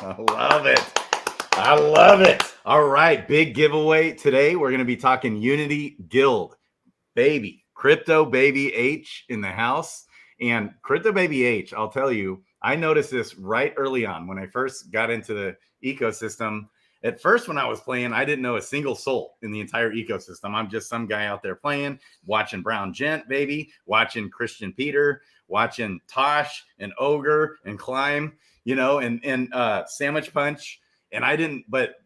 I love it. I love it. All right. Big giveaway today. We're going to be talking Unity Guild. Baby. CryptoBabyH in the house. And CryptoBabyH, I'll tell you, I noticed this right early on when I first got into the ecosystem. At first, when I was playing, I didn't know a single soul in the entire ecosystem. I'm just some guy out there playing, watching Brown Gent, baby, watching Christian Peter, watching Tosh and Ogre and Climb, you know, and Sandwich Punch. And I didn't, but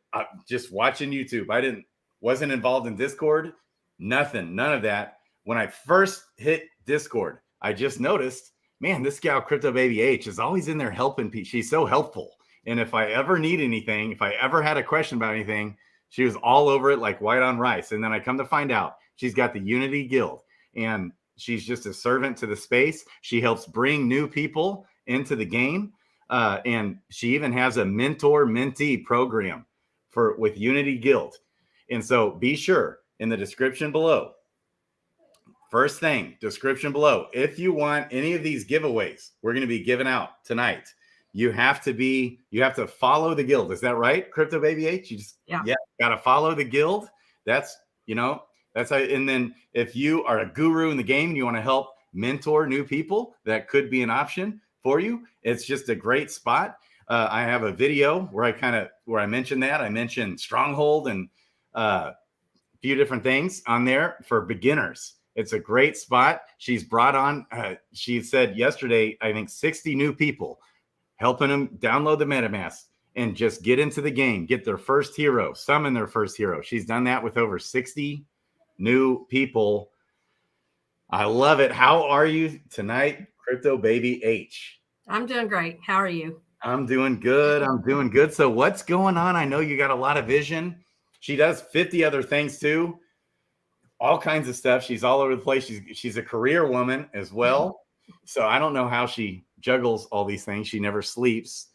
just watching YouTube, wasn't involved in Discord, nothing, none of that. When I first hit Discord, I just noticed, man, this gal CryptoBabyH is always in there helping people. She's so helpful. And if I ever need anything, if I ever had a question about anything, she was all over it like white on rice. And then I come to find out she's got the Unity Guild and she's just a servant to the space. She helps bring new people into the game. And she even has a mentor-mentee program with Unity Guild. And so be sure in the description below, first thing, description below, if you want any of these giveaways we're going to be giving out tonight, you have to follow the guild. Is that right, CryptoBabyH? You just got to follow the guild. That's how. And then if you are a guru in the game and you want to help mentor new people, that could be an option for you. It's just a great spot. I have a video where I mentioned that. I mentioned Stronghold and a few different things on there for beginners. It's a great spot. She's brought on, she said yesterday, I think 60 new people, helping them download the MetaMask and just get into the game, get their first hero, summon their first hero. She's done that with over 60 new people. I love it. How are you tonight, CryptoBabyH? I'm doing great. How are you? I'm doing good. I'm doing good. So what's going on? I know you got a lot of vision. She does 50 other things too. All kinds of stuff. She's all over the place. She's a career woman as well. So I don't know how she juggles all these things. She never sleeps.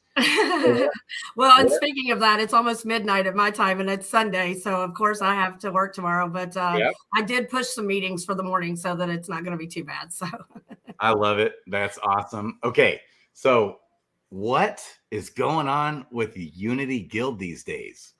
Well, and speaking of that, it's almost midnight at my time and it's Sunday. So of course I have to work tomorrow, but I did push some meetings for the morning so that it's not going to be too bad. So I love it. That's awesome. Okay. So what is going on with the Unity Guild these days?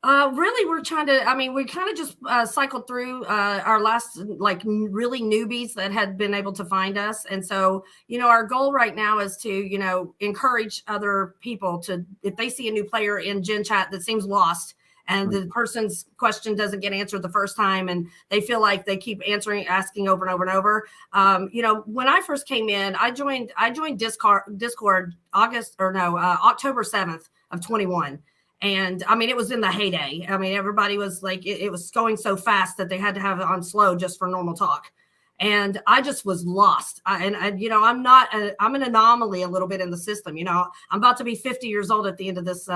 Really, we're trying to, we kind of just cycled through our last really newbies that had been able to find us. And so, our goal right now is to, encourage other people to, if they see a new player in Gen Chat that seems lost and the person's question doesn't get answered the first time and they feel like they keep asking over and over and over. When I first came in, I joined Discord October 7th of 21. And it was in the heyday. Everybody was like, it was going so fast that they had to have it on slow just for normal talk. And I just was lost. I'm an anomaly a little bit in the system. I'm about to be 50 years old at the end of this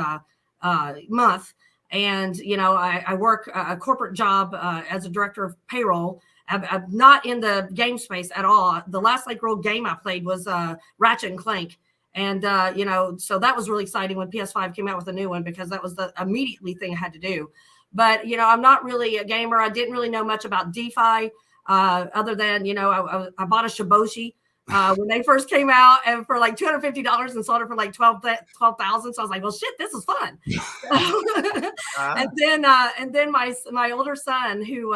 month. And, I work a corporate job as a director of payroll. I'm not in the game space at all. The last real game I played was Ratchet and Clank. And, so that was really exciting when PS5 came out with a new one, because that was the immediately thing I had to do. But, I'm not really a gamer. I didn't really know much about DeFi other than, I bought a Shiboshi when they first came out and for like $250 and sold it for like 12,000. So I was like, well, shit, this is fun. And then my older son who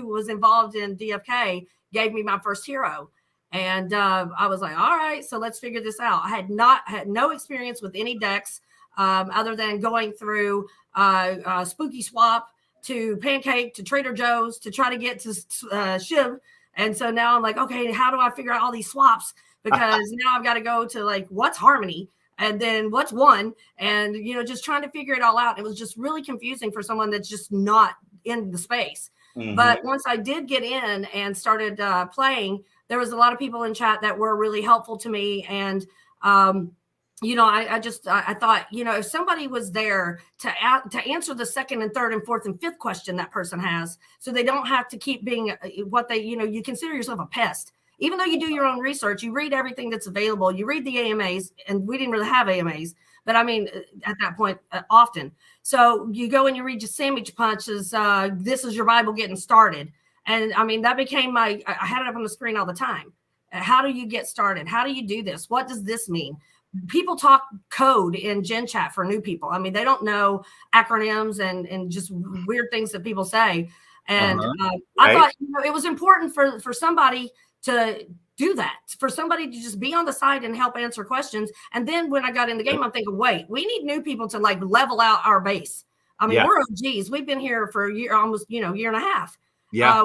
was involved in DFK gave me my first hero. And I was like, all right, so let's figure this out. I had no experience with any decks other than going through Spooky Swap to Pancake to Trader Joe's to try to get to SHIB. And so now I'm like, okay, how do I figure out all these swaps? Because now I've got to go to what's Harmony and then what's one, and just trying to figure it all out. It was just really confusing for someone that's just not in the space. Mm-hmm. But once I did get in and started playing, there was a lot of people in chat that were really helpful to me. And, I thought, if somebody was there to answer the second and third and fourth and fifth question that person has, so they don't have to keep being what they, you consider yourself a pest. Even though you do your own research, you read everything that's available, you read the AMAs, and we didn't really have AMAs, but at that point, often. So you go and you read your Sandwich Punches, this is your Bible getting started. And that became I had it up on the screen all the time. How do you get started? How do you do this? What does this mean? people talk code in Gen Chat for new people. I mean, they don't know acronyms and just weird things that people say. And I thought, you know, it was important for somebody to do that, for somebody to just be on the side and help answer questions. And then when I got in the game, I'm thinking, wait, we need new people to like level out our base. I mean, we're OGs. We've been here for a year, almost, you know, year and a half. Yeah.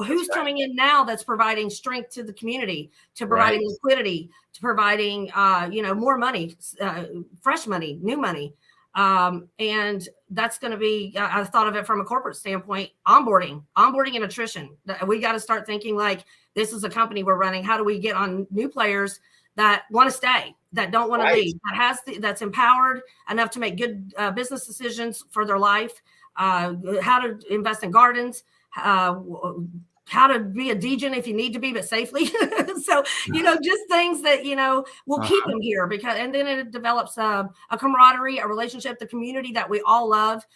Who's coming in now that's providing strength to the community, to providing liquidity, to providing, you know, more money, fresh money, new money. And that's going to be, I thought of it from a corporate standpoint, onboarding and attrition. We got to start thinking like, this is a company we're running. How do we get on new players that want to stay, that don't want to leave, that's empowered enough to make good business decisions for their life, how to invest in gardens, how to be a degen if you need to be, but safely. So, you know, just things that, you know, will keep them here because, and then it develops a camaraderie, a relationship, the community that we all love.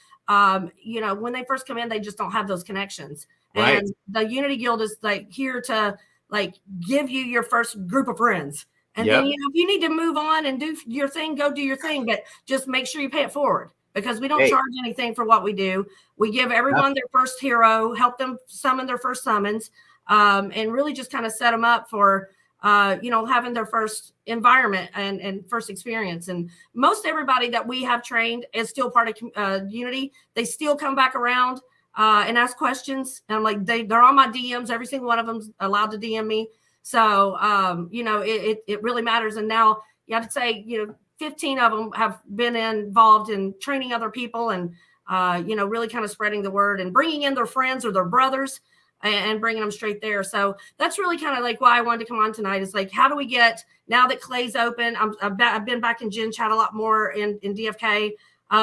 You know, when they first come in, they just don't have those connections. And the Unity Guild is like here to like give you your first group of friends. And then, you know, if you need to move on and do your thing, go do your thing, but just make sure you pay it forward. Because we don't charge anything for what we do. We give everyone their first hero, help them summon their first summons, and really just kind of set them up for, you know, having their first environment and first experience. And most everybody that we have trained is still part of Unity. They still come back around and ask questions. And I'm like, they're on my DMs. Every single one of them's allowed to DM me. So, you know, it really matters. And now you have to say, you know, 15 of them have been involved in training other people and, you know, really kind of spreading the word and bringing in their friends or their brothers and bringing them straight there. So that's really kind of like why I wanted to come on tonight is like, how do we get, now that Clay's open, I've been back in Gen Chat a lot more in DFK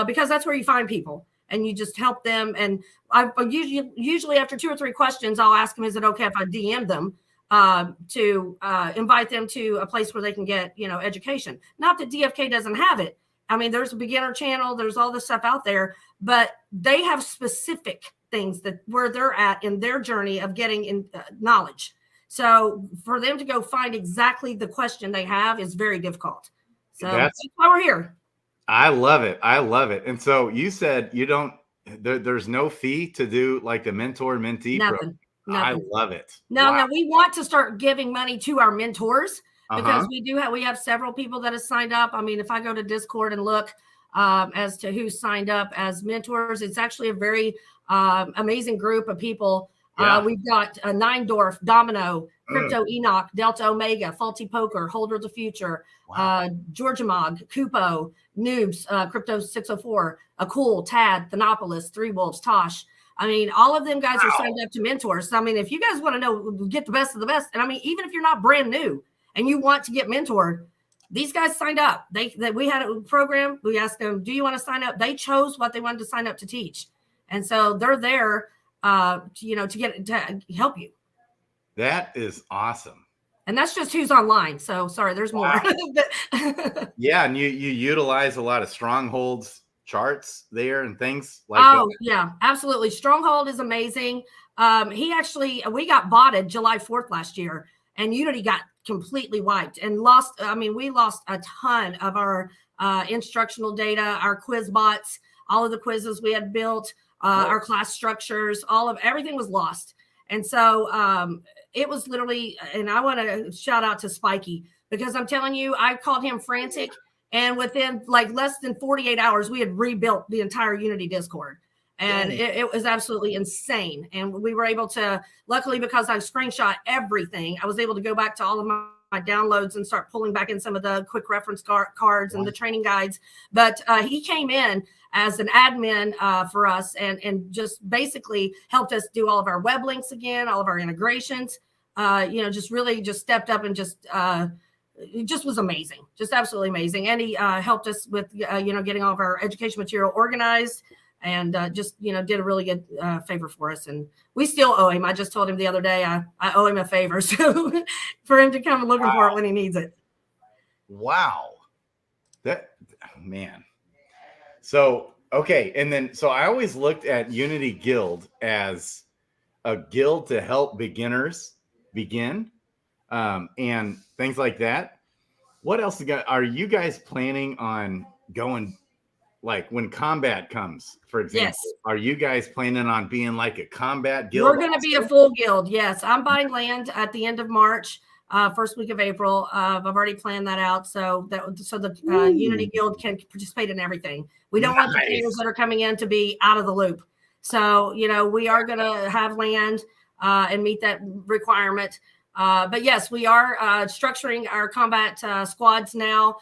because that's where you find people and you just help them. And I usually after 2 or 3 questions, I'll ask them, is it okay if I DM them? To invite them to a place where they can get, you know, education. Not that DFK doesn't have it. I mean, there's a beginner channel, there's all this stuff out there, but they have specific things that where they're at in their journey of getting in knowledge. So for them to go find exactly the question they have is very difficult. So that's why we're here. I love it. I love it. And so you said you don't, there's no fee to do like the mentor mentee program. I love it. No, we want to start giving money to our mentors because we have several people that have signed up. I mean, if I go to Discord and look as to who signed up as mentors, it's actually a very amazing group of people. We've got Nine-Dorf, Domino, Crypto Enoch, Delta Omega, Faulty Poker, Holder of the Future, Georgia Mog, Kupo, Noobs, Crypto 604, Akul, Tad, Thanopolis, Three Wolves, Tosh. I mean, all of them guys are signed up to mentors. So, I mean, if you guys want to know, get the best of the best. And I mean, even if you're not brand new and you want to get mentored, these guys signed up. We had a program. We asked them, do you want to sign up? They chose what they wanted to sign up to teach. And so they're there, you know, to help you. That is awesome. And that's just who's online. So sorry, there's more. Yeah. And you utilize a lot of strongholds charts there and things like that. Yeah, absolutely. Stronghold is amazing. We got botted July 4th last year and Unity got completely wiped and lost. I mean, we lost a ton of our instructional data, our quiz bots, all of the quizzes we had built, our class structures, everything was lost. And so it was literally, and I want to shout out to Spiky because I'm telling you, I called him frantic. And within like less than 48 hours, we had rebuilt the entire Unity Discord. And it was absolutely insane. And we were able to, luckily, because I screenshot everything, I was able to go back to all of my downloads and start pulling back in some of the quick reference cards and the training guides. But he came in as an admin for us and just basically helped us do all of our web links again, all of our integrations, you know, just really just stepped up and just it just was amazing, just absolutely amazing. And he helped us with, you know, getting all of our education material organized and just, you know, did a really good favor for us. And we still owe him. I just told him the other day, I owe him a favor. So for him to come looking for it when he needs it. Wow. That, man. So, okay. And then, so I always looked at Unity Guild as a guild to help beginners begin and things like that. what else are you guys planning on going, like when combat comes, for example? Yes. Are you guys planning on being like a combat guild? We're going to be a full guild. Yes. I'm buying land at the end of March, first week of April. I've already planned that out. So the Unity Guild can participate in everything. We don't want the players that are coming in to be out of the loop. So, we are going to have land and meet that requirement. But yes, we are structuring our combat squads now.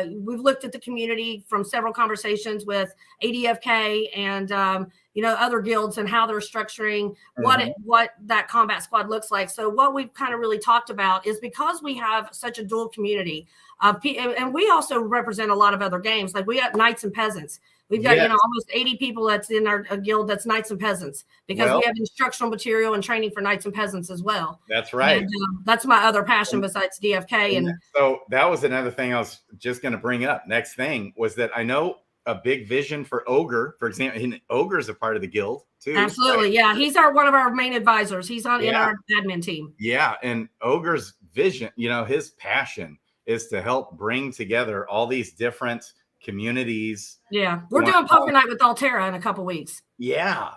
We've looked at the community from several conversations with ADFK and other guilds and how they're structuring what that combat squad looks like. So what we've kind of really talked about is, because we have such a dual community, and we also represent a lot of other games. Like we got Knights and Peasants. We've got almost 80 people that's in our guild that's Knights and Peasants, because we have instructional material and training for Knights and Peasants as well. That's right. And, that's my other passion besides DFK. And so that was another thing I was just going to bring up. Next thing was that I know a big vision for Ogre, for example. Ogre's a part of the guild too. Absolutely, right? Yeah. He's one of our main advisors. He's in our admin team. Yeah, and Ogre's vision, his passion is to help bring together all these different communities. Yeah, we're doing poker night with Altera in a couple weeks. Yeah.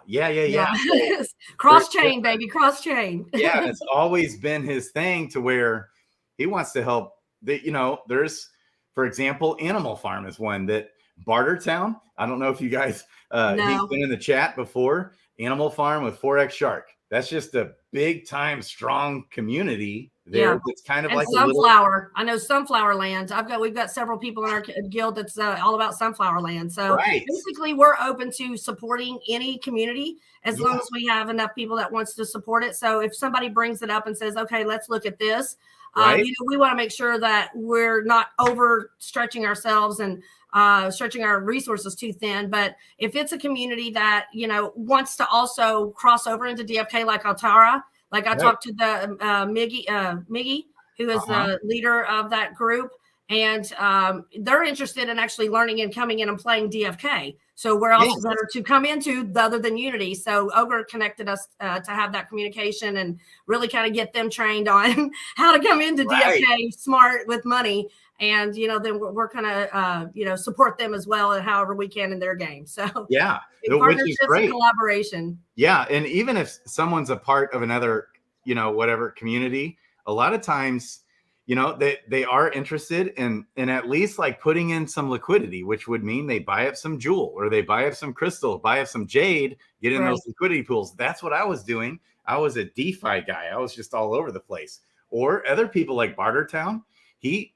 Cross chain, baby, cross chain. Yeah, it's always been his thing, to where he wants to help. There's, for example, Animal Farm is one that Bartertown. I don't know if you guys he's been in the chat before. Animal Farm with 4X Shark. That's just a big time strong community there. Yeah. It's kind of like sunflower. I know Sunflower Land. We've got several people in our guild that's all about Sunflower Land. So basically, we're open to supporting any community as long as we have enough people that wants to support it. So if somebody brings it up and says, "Okay, let's look at this," we want to make sure that we're not overstretching ourselves and stretching our resources too thin. But if it's a community that wants to also cross over into DFK, like Altara, like I talked to the Miggy, who is the leader of that group, and they're interested in actually learning and coming in and playing DFK. So where else is better to come into other than Unity? So Ogre connected us to have that communication and really kind of get them trained on how to come into DFK smart with money. And, then we're going to, support them as well, and however we can in their game. So which is great. And collaboration. Yeah. And even if someone's a part of another, whatever community, a lot of times, they are interested in at least like putting in some liquidity, which would mean they buy up some jewel, or they buy up some crystal, buy up some jade, get in those liquidity pools. That's what I was doing. I was a DeFi guy. I was just all over the place. Or other people like Bartertown, he's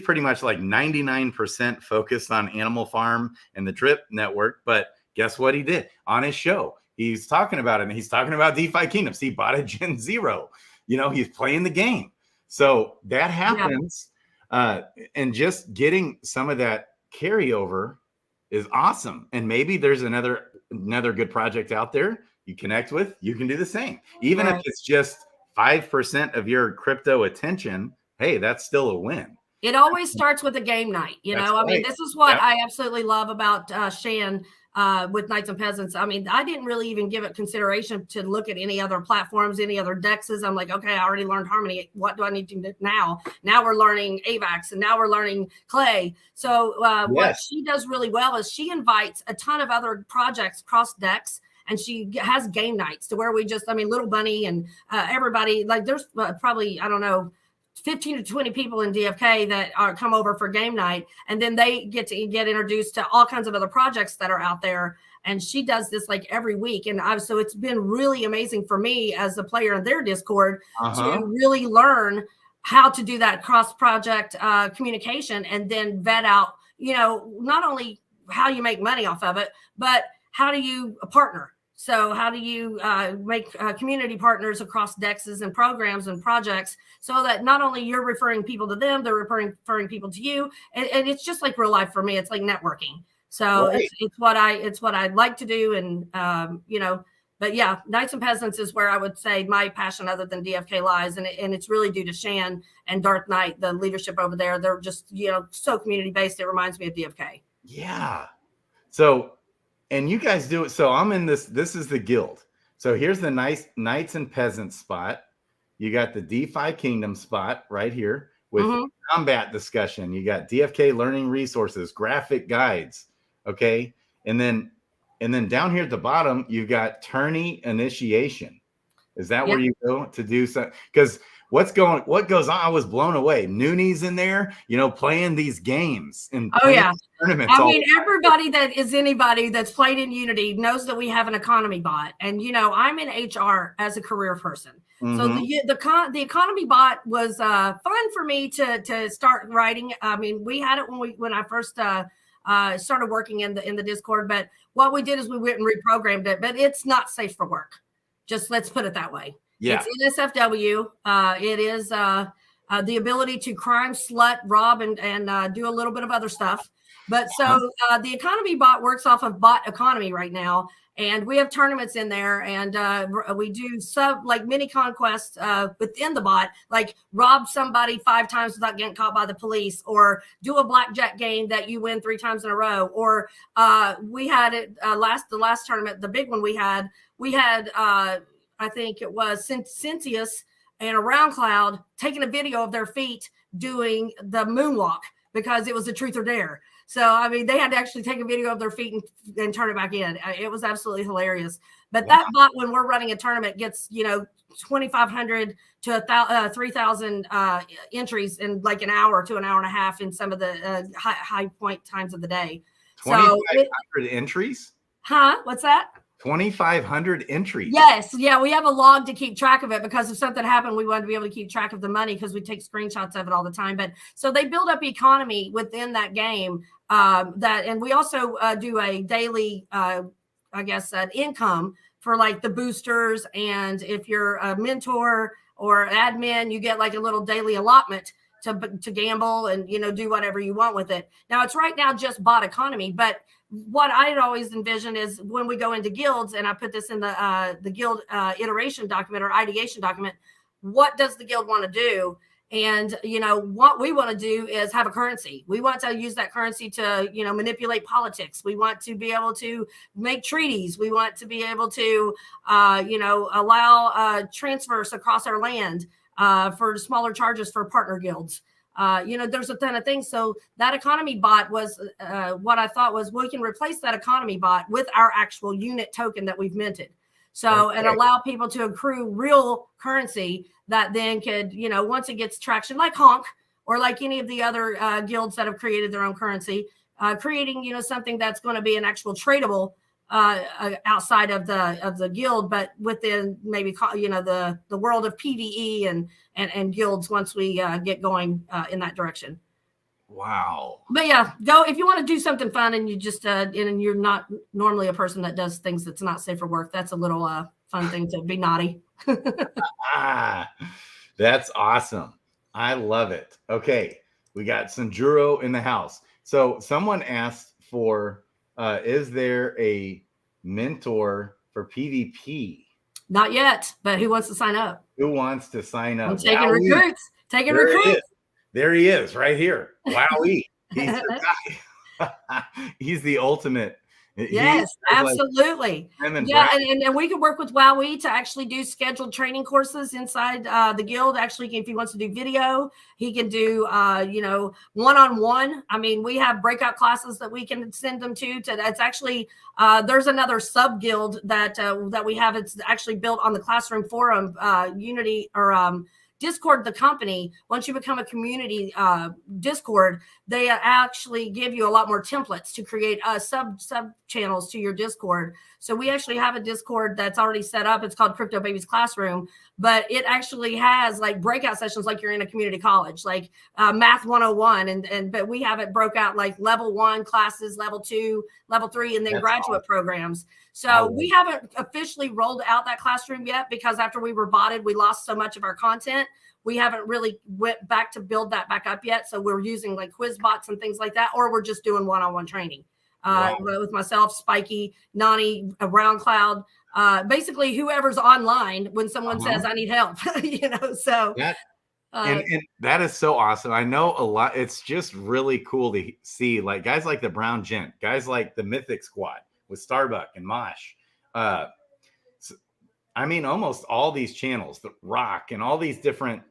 pretty much like 99% focused on Animal Farm and the Drip network. But guess what he did on his show? He's talking about it, and he's talking about DeFi Kingdoms. He bought a Gen Zero. He's playing the game. So that happens. And just getting some of that carryover is awesome. And maybe there's another good project out there you connect with. You can do the same. Even if it's just 5% of your crypto attention, hey, that's still a win. It always starts with a game night. I mean, this is what I absolutely love about Shan with Knights and Peasants. I mean, I didn't really even give it consideration to look at any other platforms, any other dexes. I'm like, okay, I already learned Harmony. What do I need to do now? Now we're learning AVAX, and now we're learning Clay. So what she does really well is she invites a ton of other projects across decks, and she has game nights to where Little Bunny and everybody, like there's probably, I don't know, 15 to 20 people in DFK that come over for game night, and then they get introduced to all kinds of other projects that are out there. And she does this like every week. And so it's been really amazing for me as a player in their Discord to really learn how to do that cross project communication, and then vet out, not only how you make money off of it, but how do you partner? So how do you make community partners across dexes and programs and projects, so that not only you're referring people to them, they're referring people to you. And it's just like real life for me. It's like networking. So it's what I like to do. And, but yeah, Knights and Peasants is where I would say my passion other than DFK lies. And it's really due to Shan and Darth Knight, the leadership over there. They're just, so community based. It reminds me of DFK. Yeah. So, and you guys do it. So I'm in this is the guild. So here's the nice Knights and Peasants spot. You got the DeFi Kingdom spot right here. with combat discussion. You got DFK learning resources, graphic guides. Okay. And then down here at the bottom, you've got tourney initiation. Is that where you go to do something? Because what goes on? I was blown away. Noonies in there, playing these games and tournaments. I mean, everybody that is anybody that's played in Unity knows that we have an economy bot, and I'm in HR as a career person. So the economy bot was fun for me to start writing. I mean, we had it when I first started working in the Discord, but what we did is we went and reprogrammed it. But it's not safe for work. Just let's put it that way. Yeah. It's NSFW. It is the ability to crime, slut, rob, and do a little bit of other stuff. But so the economy bot works off of bot economy right now. And we have tournaments in there, and we do mini conquests within the bot, like rob somebody 5 times without getting caught by the police, or do a blackjack game that you win 3 times in a row. Or we had it the last tournament, the big one we had I think it was Cynthius and a round cloud taking a video of their feet doing the moonwalk because it was a truth or dare. So, I mean, they had to actually take a video of their feet and turn it back in. It was absolutely hilarious. But that bot, when we're running a tournament, gets, 2,500 to 3,000 entries in like an hour to an hour and a half in some of the high point times of the day. 2,500 entries? Huh? What's that? 2,500 entries. Yes. Yeah. We have a log to keep track of it because if something happened, we wanted to be able to keep track of the money because we take screenshots of it all the time. But so they build up economy within that game and we also do a daily, income for like the boosters. And if you're a mentor or admin, you get like a little daily allotment to gamble and, do whatever you want with it. Now it's right now just bot economy, but what I had always envisioned is when we go into guilds, and I put this in the guild iteration document or ideation document, what does the guild want to do? And, what we want to do is have a currency. We want to use that currency to, manipulate politics. We want to be able to make treaties. We want to be able to, allow transfers across our land for smaller charges for partner guilds. There's a ton of things. So that economy bot was what I thought was we can replace that economy bot with our actual unit token that we've minted. So and allow people to accrue real currency that then could, once it gets traction, like Honk or like any of the other guilds that have created their own currency, creating, something that's going to be an actual tradable outside of the guild, but within maybe the world of PvE and guilds once we get going in that direction. Wow. But yeah, go if you want to do something fun and you just and you're not normally a person that does things that's not safe for work. That's a little fun thing to be naughty. That's awesome. I love it. Okay, we got Sanjuro in the house. So someone asked for is there a mentor for PvP? Not yet, but who wants to sign up? Who wants to sign up? I'm taking recruits. Taking recruits. There he is, right here. Wowee. He's the ultimate. Yes, absolutely. And we can work with Wowee to actually do scheduled training courses inside the guild. Actually, if he wants to do video, he can do one-on-one. I mean, we have breakout classes that we can send them to. That's actually there's another sub guild that we have. It's actually built on the Classroom Forum Unity or Discord, the company. Once you become a community Discord, they actually give you a lot more templates to create sub channels to your Discord. So we actually have a Discord that's already set up. It's called CryptoBaby's Classroom, but it actually has like breakout sessions like you're in a community college, like Math 101. But we have it broke out like level 1 classes, level 2, level 3, and then graduate programs. So we haven't officially rolled out that classroom yet because after we were botted, we lost so much of our content. We haven't really went back to build that back up yet. So we're using like quiz bots and things like that, or we're just doing one-on-one training with myself, Spiky, Nani, Round Cloud, basically whoever's online when someone says, I need help, so. And that is so awesome. I know a lot. It's just really cool to see like guys like the Brown Gent, guys like the Mythic Squad with Starbuck and Mosh. I mean, almost all these channels, the Rock and all these different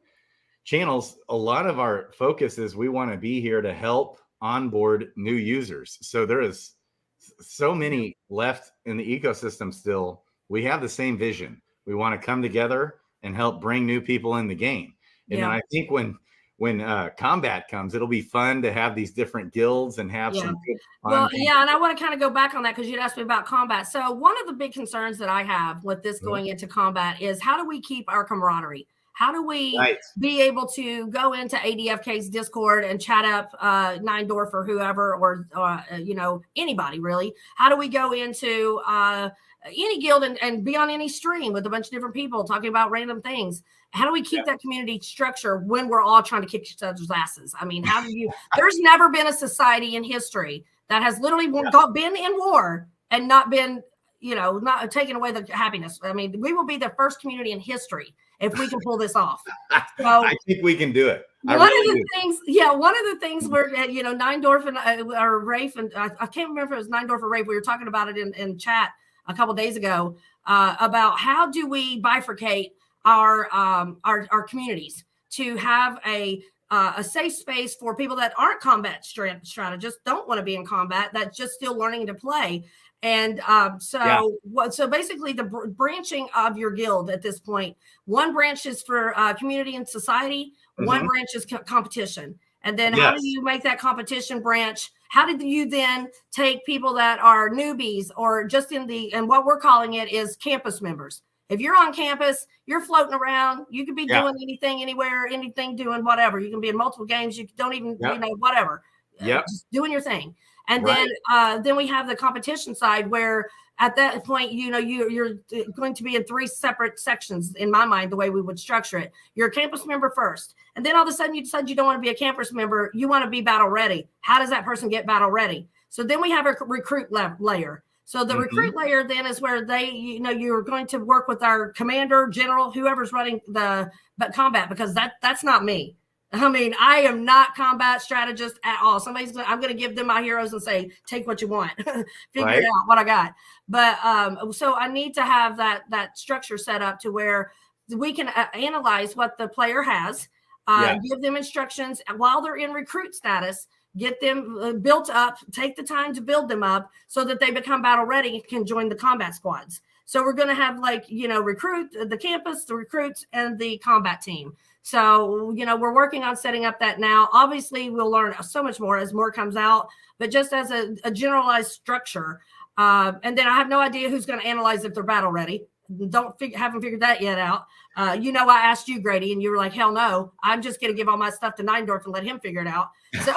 channels, a lot of our focus is we want to be here to help onboard new users. So there is so many left in the ecosystem still. We have the same vision. We want to come together and help bring new people in the game. And then I think when combat comes, it'll be fun to have these different guilds and have some good fun. Well, yeah, and I want to kind of go back on that because you'd asked me about combat. So one of the big concerns that I have with this going into combat is how do we keep our camaraderie? How do we be able to go into ADFK's Discord and chat up Neindorf or whoever, or you know, anybody really? How do we go into any guild and be on any stream with a bunch of different people talking about random things? How do we keep that community structure when we're all trying to kick each other's asses? I mean, how do you? There's never been a society in history that has literally been in war and not been, you know, not taking away the happiness. I mean, we will be the first community in history if we can pull this off. So, I think we can do it. One of the things where, you know, Neindorf and or Rafe, and I can't remember if it was Neindorf or Rafe, we were talking about it in chat a couple of days ago about how do we bifurcate our communities to have a safe space for people that aren't combat strategists, don't want to be in combat, that's just still learning to play. And so basically the branching of your guild at this point, one branch is for community and society, one branch is competition. And then how do you make that competition branch? How did you then take people that are newbies or just and what we're calling it is campus members? If you're on campus, you're floating around, you could be doing anything, anywhere, anything, doing whatever. You can be in multiple games. You don't even, you know, whatever. Just doing your thing. And then we have the competition side where at that point, you know, you're going to be in 3 separate sections in my mind, the way we would structure it. You're a campus member first. And then all of a sudden you decide you don't want to be a campus member. You want to be battle ready. How does that person get battle ready? So then we have a recruit layer. So the recruit layer then is where you're going to work with our commander, general, whoever's running the combat, because that's not me. I mean, I am not combat strategist at all. I'm going to give them my heroes and say, take what you want, figure it out what I got. But so I need to have that structure set up to where we can analyze what the player has, give them instructions while they're in recruit status, get them built up, take the time to build them up so that they become battle ready and can join the combat squads. So we're going to have recruit, the campus, the recruits, and the combat team. So, you know, we're working on setting up that now. Obviously, we'll learn so much more as more comes out, but just as a generalized structure. And then I have no idea who's going to analyze if they're battle ready. Haven't figured that yet out. You know, I asked you, Grady, and you were like, hell no, I'm just going to give all my stuff to Neindorf and let him figure it out. So,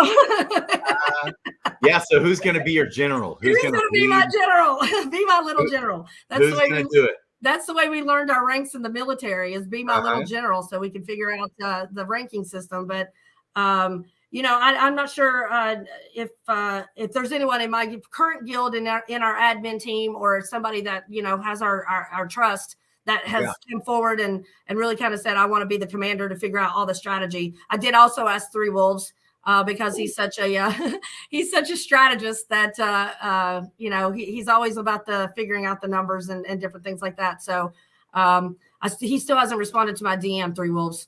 so who's going to be your general? Who's going to be my general? Be my little general. That's who's going to do it? That's the way we learned our ranks in the military, is be my little general, so we can figure out the ranking system. But you know, I'm not sure if there's anyone in my current guild in our admin team, or somebody that, you know, has our trust, that has come forward and really kind of said, I want to be the commander to figure out all the strategy. I did also ask Three Wolves because he's such a strategist that you know, he's always about the figuring out the numbers and different things like that. So he still hasn't responded to my DM, Three Wolves.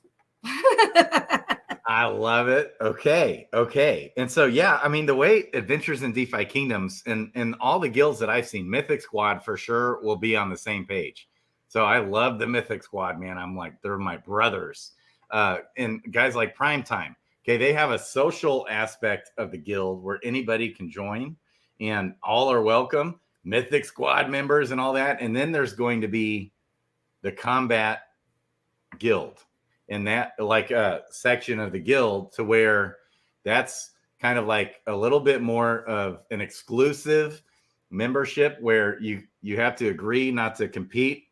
I love it. Okay. And so, I mean, the way Adventures in DeFi Kingdoms and all the guilds that I've seen, Mythic Squad for sure will be on the same page. So I love the Mythic Squad, man. I'm like, they're my brothers. And guys like Primetime, okay, they have a social aspect of the guild where anybody can join and all are welcome, Mythic Squad members and all that. And then there's going to be the Combat Guild, and that section of the guild to where that's kind of like a little bit more of an exclusive membership where you have to agree not to compete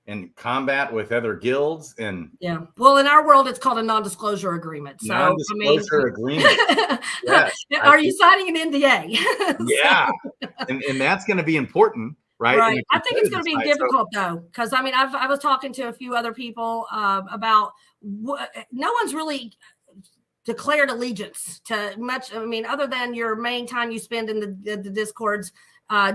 and combat with other guilds. And well, in our world, it's called a non-disclosure agreement. So non-disclosure agreement. Yes. Are you signing an NDA? Yeah. and that's going to be important. Right. I think it's going to be difficult though, because I mean, I was talking to a few other people about no one's really declared allegiance to much. I mean, other than your main time you spend in the Discords,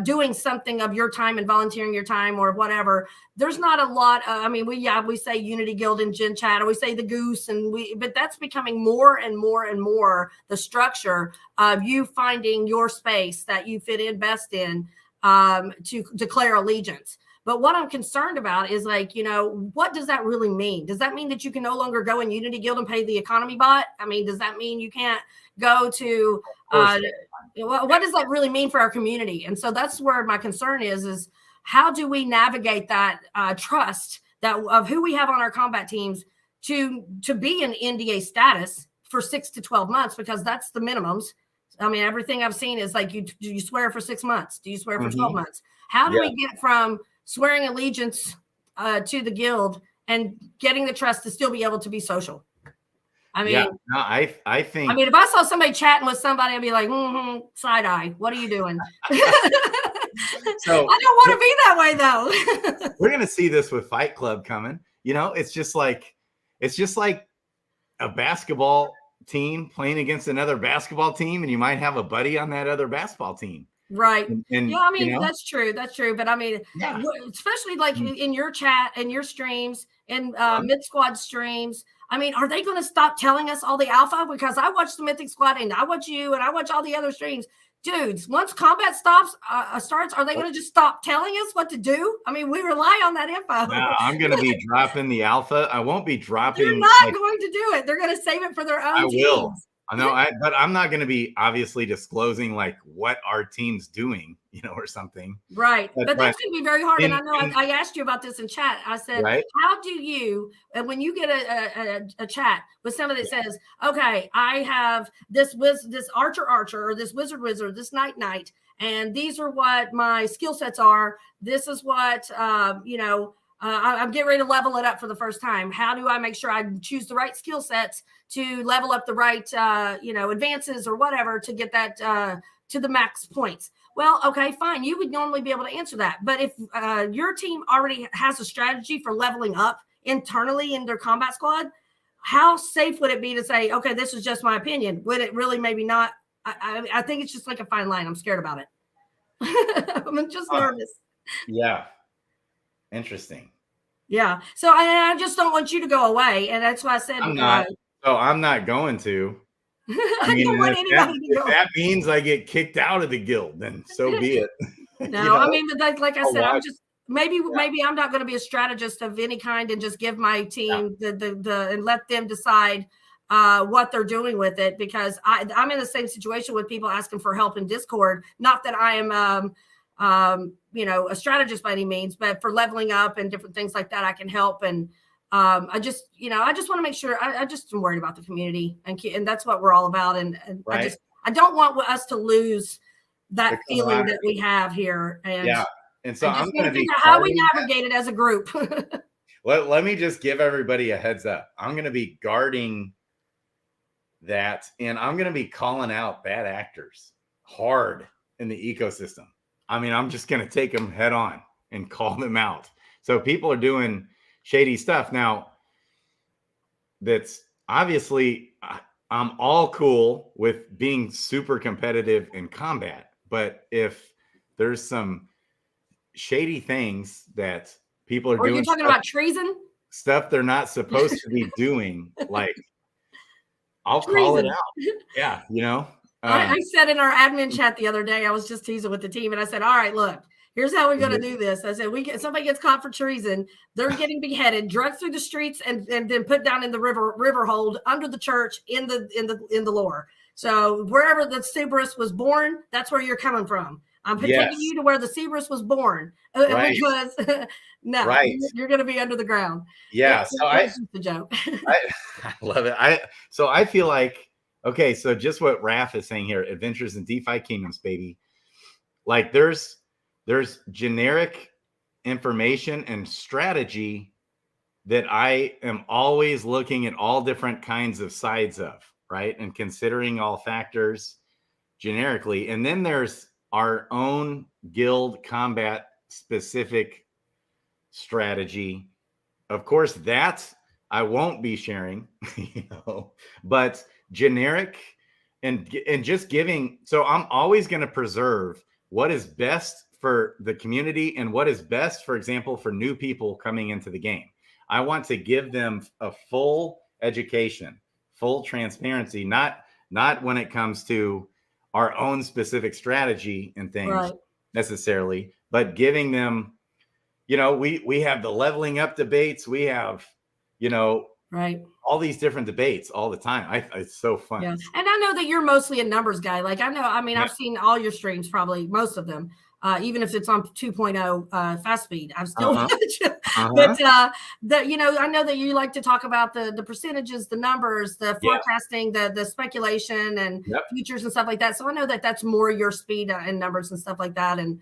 doing something of your time and volunteering your time or whatever. There's not a lot. I mean, we say Unity Guild in Gen Chat, or we say the Goose, but that's becoming more and more and more the structure of you finding your space that you fit in best in, to declare allegiance. But what I'm concerned about is, like, what does that really mean? Does that mean that you can no longer go in Unity Guild and pay the economy bot? I mean, does that mean you can't go to, what does that really mean for our community? And so that's where my concern is how do we navigate that trust that of who we have on our combat teams to be in NDA status for 6 to 12 months, because that's the minimums. I mean, everything I've seen is like, do you swear for 6 months? Do you swear for 12 months? How do we get from swearing allegiance to the guild and getting the trust to still be able to be social? I mean, I think. I mean, if I saw somebody chatting with somebody, I'd be like, side eye. What are you doing? So I don't want to be that way, though. We're gonna see this with Fight Club coming. It's just like a basketball team playing against another basketball team, and you might have a buddy on that other basketball team. Right. And yeah, I mean, that's true. That's true. But I mean, especially like in your chat and your streams and Mid Squad streams, I mean, are they going to stop telling us all the alpha? Because I watch the Mythic Squad and I watch you and I watch all the other streams. Dudes, once combat starts, are they going to just stop telling us what to do? I mean, we rely on that info. No, I'm going to be dropping the alpha. I won't be dropping. They're not going to do it. They're going to save it for their own teams. Will. I know, but I'm not going to be obviously disclosing like what our team's doing, or something. Right. But that's going to be very hard. And I know I asked you about this in chat. I said, how do you, when you get a chat with somebody that says, okay, I have this archer, or this wizard, this knight, and these are what my skill sets are. This is what, I'm getting ready to level it up for the first time. How do I make sure I choose the right skill sets to level up the right, advances or whatever to get that to the max points? Well, okay, fine. You would normally be able to answer that. But if your team already has a strategy for leveling up internally in their combat squad, how safe would it be to say, okay, this is just my opinion? Would it really maybe not? I think it's just like a fine line. I'm scared about it. I'm just nervous. Yeah. Interesting. Yeah. So I just don't want you to go away. And that's why I said, I'm not going to. I don't want anybody to go. If that means I get kicked out of the guild, then so be it. No, I mean, but like I said, I'm just maybe I'm not going to be a strategist of any kind and just give my team the and let them decide what they're doing with it, because I'm in the same situation with people asking for help in Discord. Not that I am a strategist by any means, but for leveling up and different things like that, I can help. And I just want to make sure I just am worried about the community, and that's what we're all about. And I don't want us to lose that feeling that we have here. And so I'm going to figure out how we navigate it as a group. Let me just give everybody a heads up. I'm going to be guarding that, and I'm going to be calling out bad actors hard in the ecosystem. I mean, I'm just going to take them head on and call them out. So people are doing shady stuff. Now, that's obviously, I'm all cool with being super competitive in combat. But if there's some shady things that people are doing. You're talking about treason? Stuff they're not supposed to be doing, like, I'll call it out. Yeah, I said in our admin chat the other day, I was just teasing with the team, and I said, all right, look, here's how we're going to do this. I said, somebody gets caught for treason, they're getting beheaded, dragged through the streets, and then put down in the river hold under the church in the lore. So wherever the Cerberus was born, that's where you're coming from. I'm taking you to where the Cerberus was born, because you're going to be under the ground. Yeah, that's the joke. I love it. So I feel like, okay, so just what Raph is saying here, Adventures in DeFi Kingdoms, baby. Like there's generic information and strategy that I am always looking at all different kinds of sides of, right? And considering all factors generically. And then there's our own guild combat specific strategy. Of course, that I won't be sharing, but generic and just giving. So I'm always going to preserve what is best for the community and what is best, for example, for new people coming into the game. I want to give them a full education, full transparency, not when it comes to our own specific strategy and things necessarily, but giving them, we have the leveling up debates. We have, all these different debates all the time. It's so fun. Yeah. And I know that you're mostly a numbers guy. Like I've seen all your streams, probably most of them. Even if it's on 2.0 fast speed, I'm still but I know that you like to talk about the percentages, the numbers, the forecasting, the speculation and futures and stuff like that. So I know that that's more your speed and numbers and stuff like that. And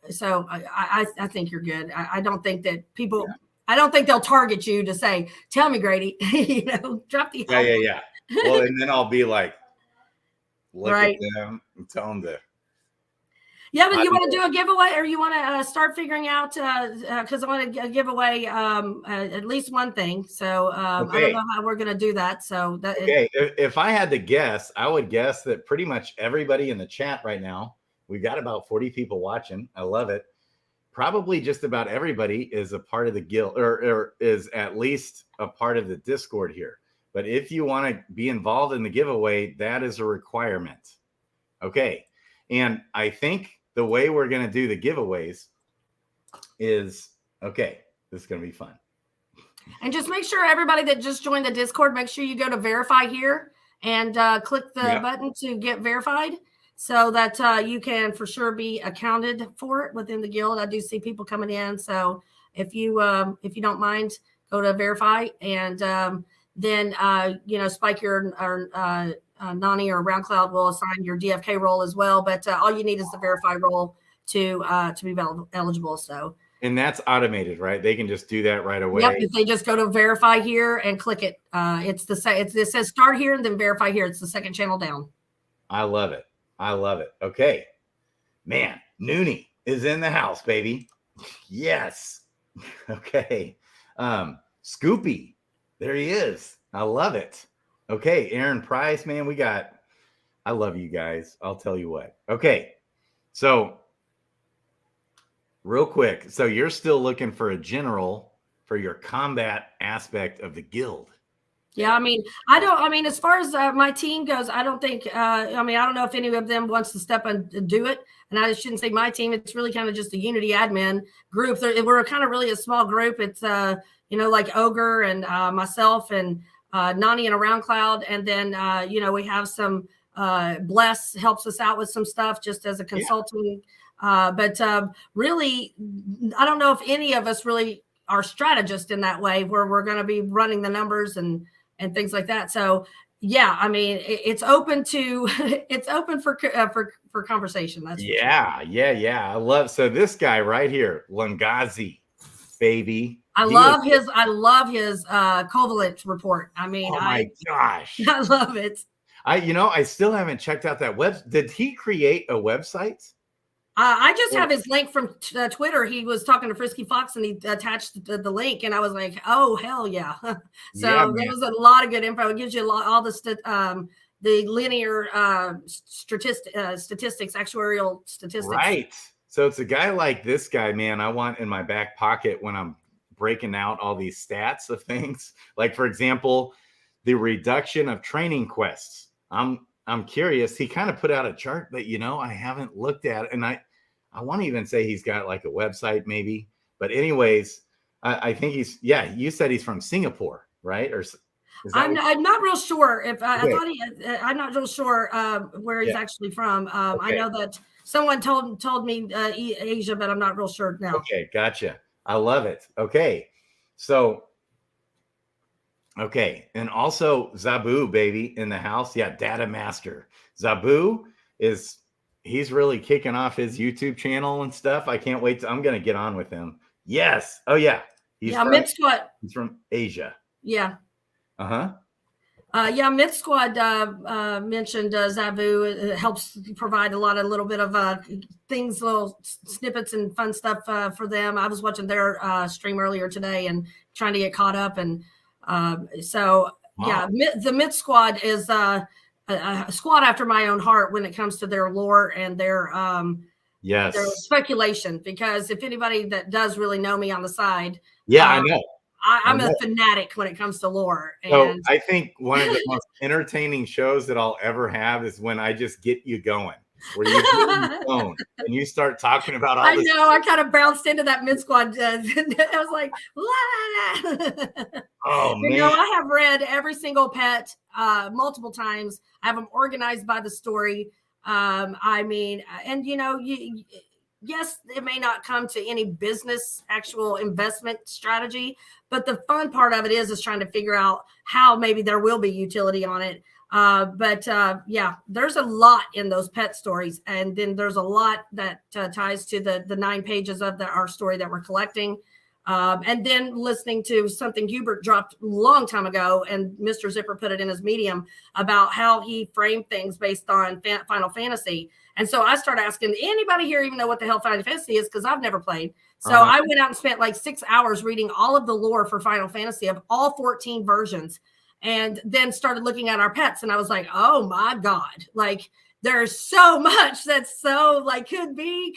so I think you're good. I don't think that people I don't think they'll target you to say, tell me, Grady, drop the Well, and then I'll be like, look at them and tell them to. Yeah, but you want to do a giveaway, or you want to start figuring out, because I want to give away at least one thing. So I don't know how we're going to do that. So if I had to guess, I would guess that pretty much everybody in the chat right now, we've got about 40 people watching. I love it. Probably just about everybody is a part of the guild or is at least a part of the Discord here. But if you want to be involved in the giveaway, that is a requirement. Okay. And I think the way we're going to do the giveaways is, this is going to be fun. And just make sure everybody that just joined the Discord, make sure you go to verify here and click the button to get verified so that you can for sure be accounted for it within the guild. I do see people coming in. So if you don't mind, go to verify and then, Spike or Nani or RoundCloud will assign your DFK role as well. But all you need is the verify role to be eligible. So. And that's automated, right? They can just do that right away. Yep. If they just go to verify here and click it, it says start here and then verify here. It's the second channel down. I love it. Okay, man, Noonie is in the house, baby. Yes. Okay. Scoopy, there he is. I love it. Okay, Aaron Price, man, I love you guys. I'll tell you what. Okay, so real quick. So you're still looking for a general for your combat aspect of the guild. Yeah, as far as my team goes, I don't think, I don't know if any of them wants to step and do it. And I shouldn't say my team. It's really kind of just a Unity admin group. We're kind of really a small group. It's, like Ogre and myself and Nani and Around Cloud. And then, we have some Bless helps us out with some stuff just as a consulting. But really, I don't know if any of us really are strategists in that way where we're going to be running the numbers and things like that. So yeah, it's open to for conversation. That's I love, so this guy right here, Lungazi, baby. I love his Covalent report. Oh my gosh. I love it. I still haven't checked out that web. Did he create a website? I just have his link from Twitter. He was talking to Frisky Fox and he attached the link, and I was like, "Oh hell yeah!" So there was a lot of good info. It gives you all the linear statistics, actuarial statistics. Right. So it's a guy like this guy, man. I want in my back pocket when I'm breaking out all these stats of things. Like for example, the reduction of training quests. I'm curious. He kind of put out a chart that, I haven't looked at. And I want to even say he's got like a website maybe. But anyways, I think you said he's from Singapore, right? Or I'm not real sure if I thought I'm not real sure where he's actually from. I know that someone told me Asia, but I'm not real sure now. Okay. Gotcha. I love it. Okay. So, okay. And also Zabu, baby, in the house. Yeah. Data Master. Zabu he's really kicking off his YouTube channel and stuff. I can't wait. I'm going to get on with him. Yes. Oh yeah. He's from Asia. Yeah. Uh-huh. Mid Squad mentioned Zabu helps provide a little bit of things, little snippets and fun stuff for them. I was watching their stream earlier today and trying to get caught up. And so yeah, the Myth Squad is a squad after my own heart when it comes to their lore and their speculation. Because if anybody that does really know me on the side, I know. I'm a fanatic when it comes to lore. So And I think one of the most entertaining shows that I'll ever have is when I just get you going, where you get on the phone and you start talking about all this. I know, I kind of bounced into that Myth Squad. I was like, la, la, la. Oh, man. You know, I have read every single pet multiple times. I have them organized by the story. I mean, and you know, yes, it may not come to any business, actual investment strategy, but the fun part of it is trying to figure out how maybe there will be utility on it. Yeah, there's a lot in those pet stories. And then there's a lot that ties to the 9 pages of our story that we're collecting. And then listening to something Hubert dropped a long time ago, and Mr. Zipper put it in his Medium about how he framed things based on Final Fantasy. And so I started asking, anybody here even know what the hell Final Fantasy is? Because I've never played. So I went out and spent like 6 hours reading all of the lore for Final Fantasy of all 14 versions, and then started looking at our pets. And I was like, oh my God, like there's so much that's so like could be,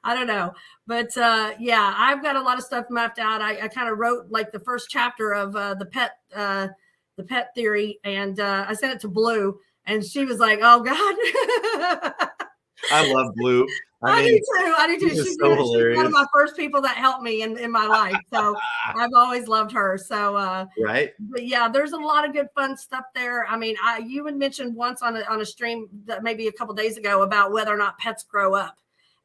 I don't know. But yeah, I've got a lot of stuff mapped out. I kind of wrote like the first chapter of the pet theory, and I sent it to Blue, and she was like, oh God. I love Blue. I do too. She's so hilarious. one of my first people that helped me in my life. So I've always loved her. So right. But yeah, there's a lot of good fun stuff there. I mean, you had mentioned once on a stream that maybe a couple days ago about whether or not pets grow up.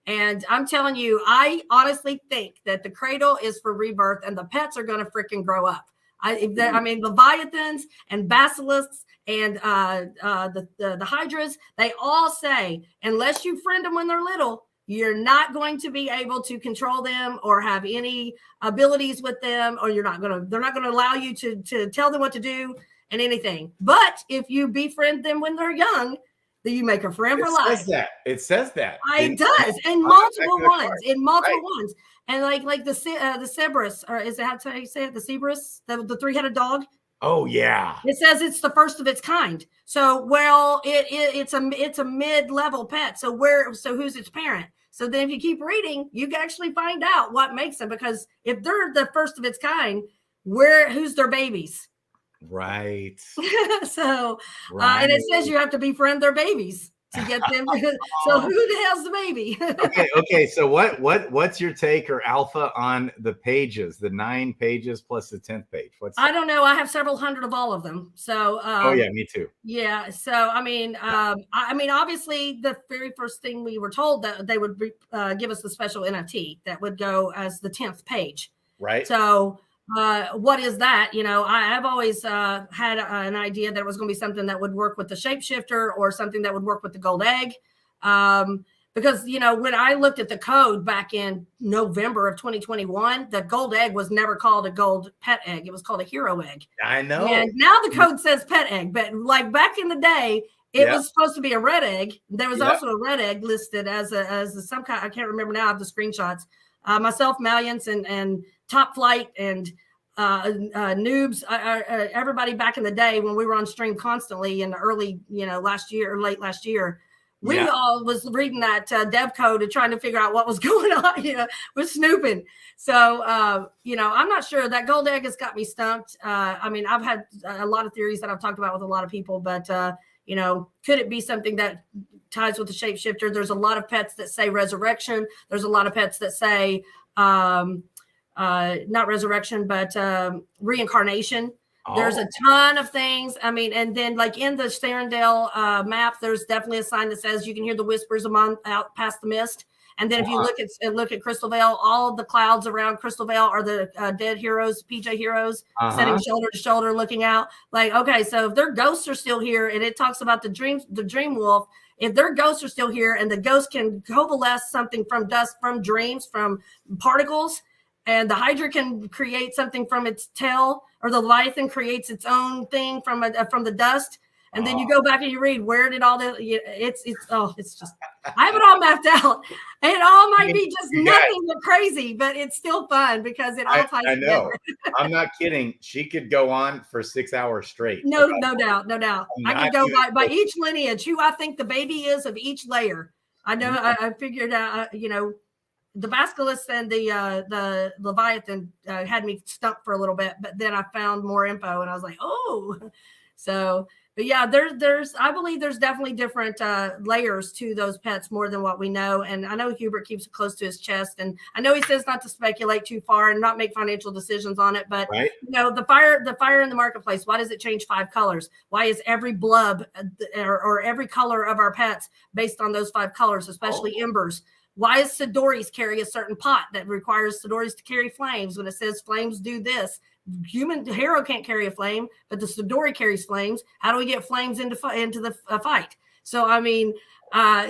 And I'm telling you, I honestly think that the cradle is for rebirth and the pets are going to freaking grow up. I mean, Leviathans and basilisks and the hydras, they all say, unless you friend them when they're little, you're not going to be able to control them or have any abilities with them, or they're not going to allow you to tell them what to do and anything. But if you befriend them when they're young, then you make a friend for life. It says that. It does in multiple ones. And like the Cerberus, or is that how you say it? The Cerberus, the 3-headed dog. Oh yeah. It says it's the first of its kind. So it's a mid-level pet. So who's its parent? So then if you keep reading, you can actually find out what makes them, because if they're the first of its kind, who's their babies? Right. So and it says you have to befriend their babies to get them. So who the hell's the baby? Okay. So what's your take or alpha on the pages, the 9 pages plus the 10th page? I don't know. I have several hundred of all of them. So oh yeah, me too. Yeah. So I mean, obviously the very first thing we were told that they would give us the special NFT that would go as the 10th page. Right. So what is that? You know, I've always had an idea that it was going to be something that would work with the shapeshifter or something that would work with the gold egg. Because, you know, when I looked at the code back in November of 2021, the gold egg was never called a gold pet egg. It was called a hero egg. I know. And now the code says pet egg, but like back in the day, it was supposed to be a red egg. There was also a red egg listed as some kind. I can't remember now. I have the screenshots. Myself, Maliance, and Top Flight, and noobs, everybody back in the day when we were on stream constantly in the early, last year or late last year, we all was reading that dev code and trying to figure out what was going on. We're snooping. So, I'm not sure. That gold egg has got me stumped. I mean, I've had a lot of theories that I've talked about with a lot of people, but, could it be something that ties with the shapeshifter? There's a lot of pets that say resurrection. There's a lot of pets that say, not resurrection, but reincarnation. There's a ton of things. I mean, and then like in the Starendale map, there's definitely a sign that says you can hear the whispers out past the mist. And then if you look at Crystalvale, all of the clouds around Crystalvale are the dead heroes, PJ heroes, sitting shoulder to shoulder, looking out. Like, okay, so if their ghosts are still here, and it talks about the dream wolf, if their ghosts are still here, and the ghost can coalesce something from dust, from dreams, from particles, and the Hydra can create something from its tail, or the Leviathan creates its own thing from the dust. And then you go back and you read, where did all the, it's just, I have it all mapped out. It all might be just you nothing but crazy, but it's still fun because it all ties I know. together. I'm not kidding. She could go on for 6 hours straight. No doubt, no doubt. I'm I not could go even by each lineage, who I think the baby is of each layer. I know I figured out, the Basilisk and the Leviathan had me stumped for a little bit, but then I found more info and I was like, oh, so. But yeah, I believe there's definitely different layers to those pets more than what we know. And I know Hubert keeps it close to his chest. And I know he says not to speculate too far and not make financial decisions on it. But right. the fire in the marketplace, why does it change 5 colors? Why is every blub or every color of our pets based on those 5 colors, especially embers? Why does Sidori's carry a certain pot that requires Sidori's to carry flames when it says flames do this? Human hero can't carry a flame, but the Sidori carries flames. How do we get flames into the fight? So, I mean,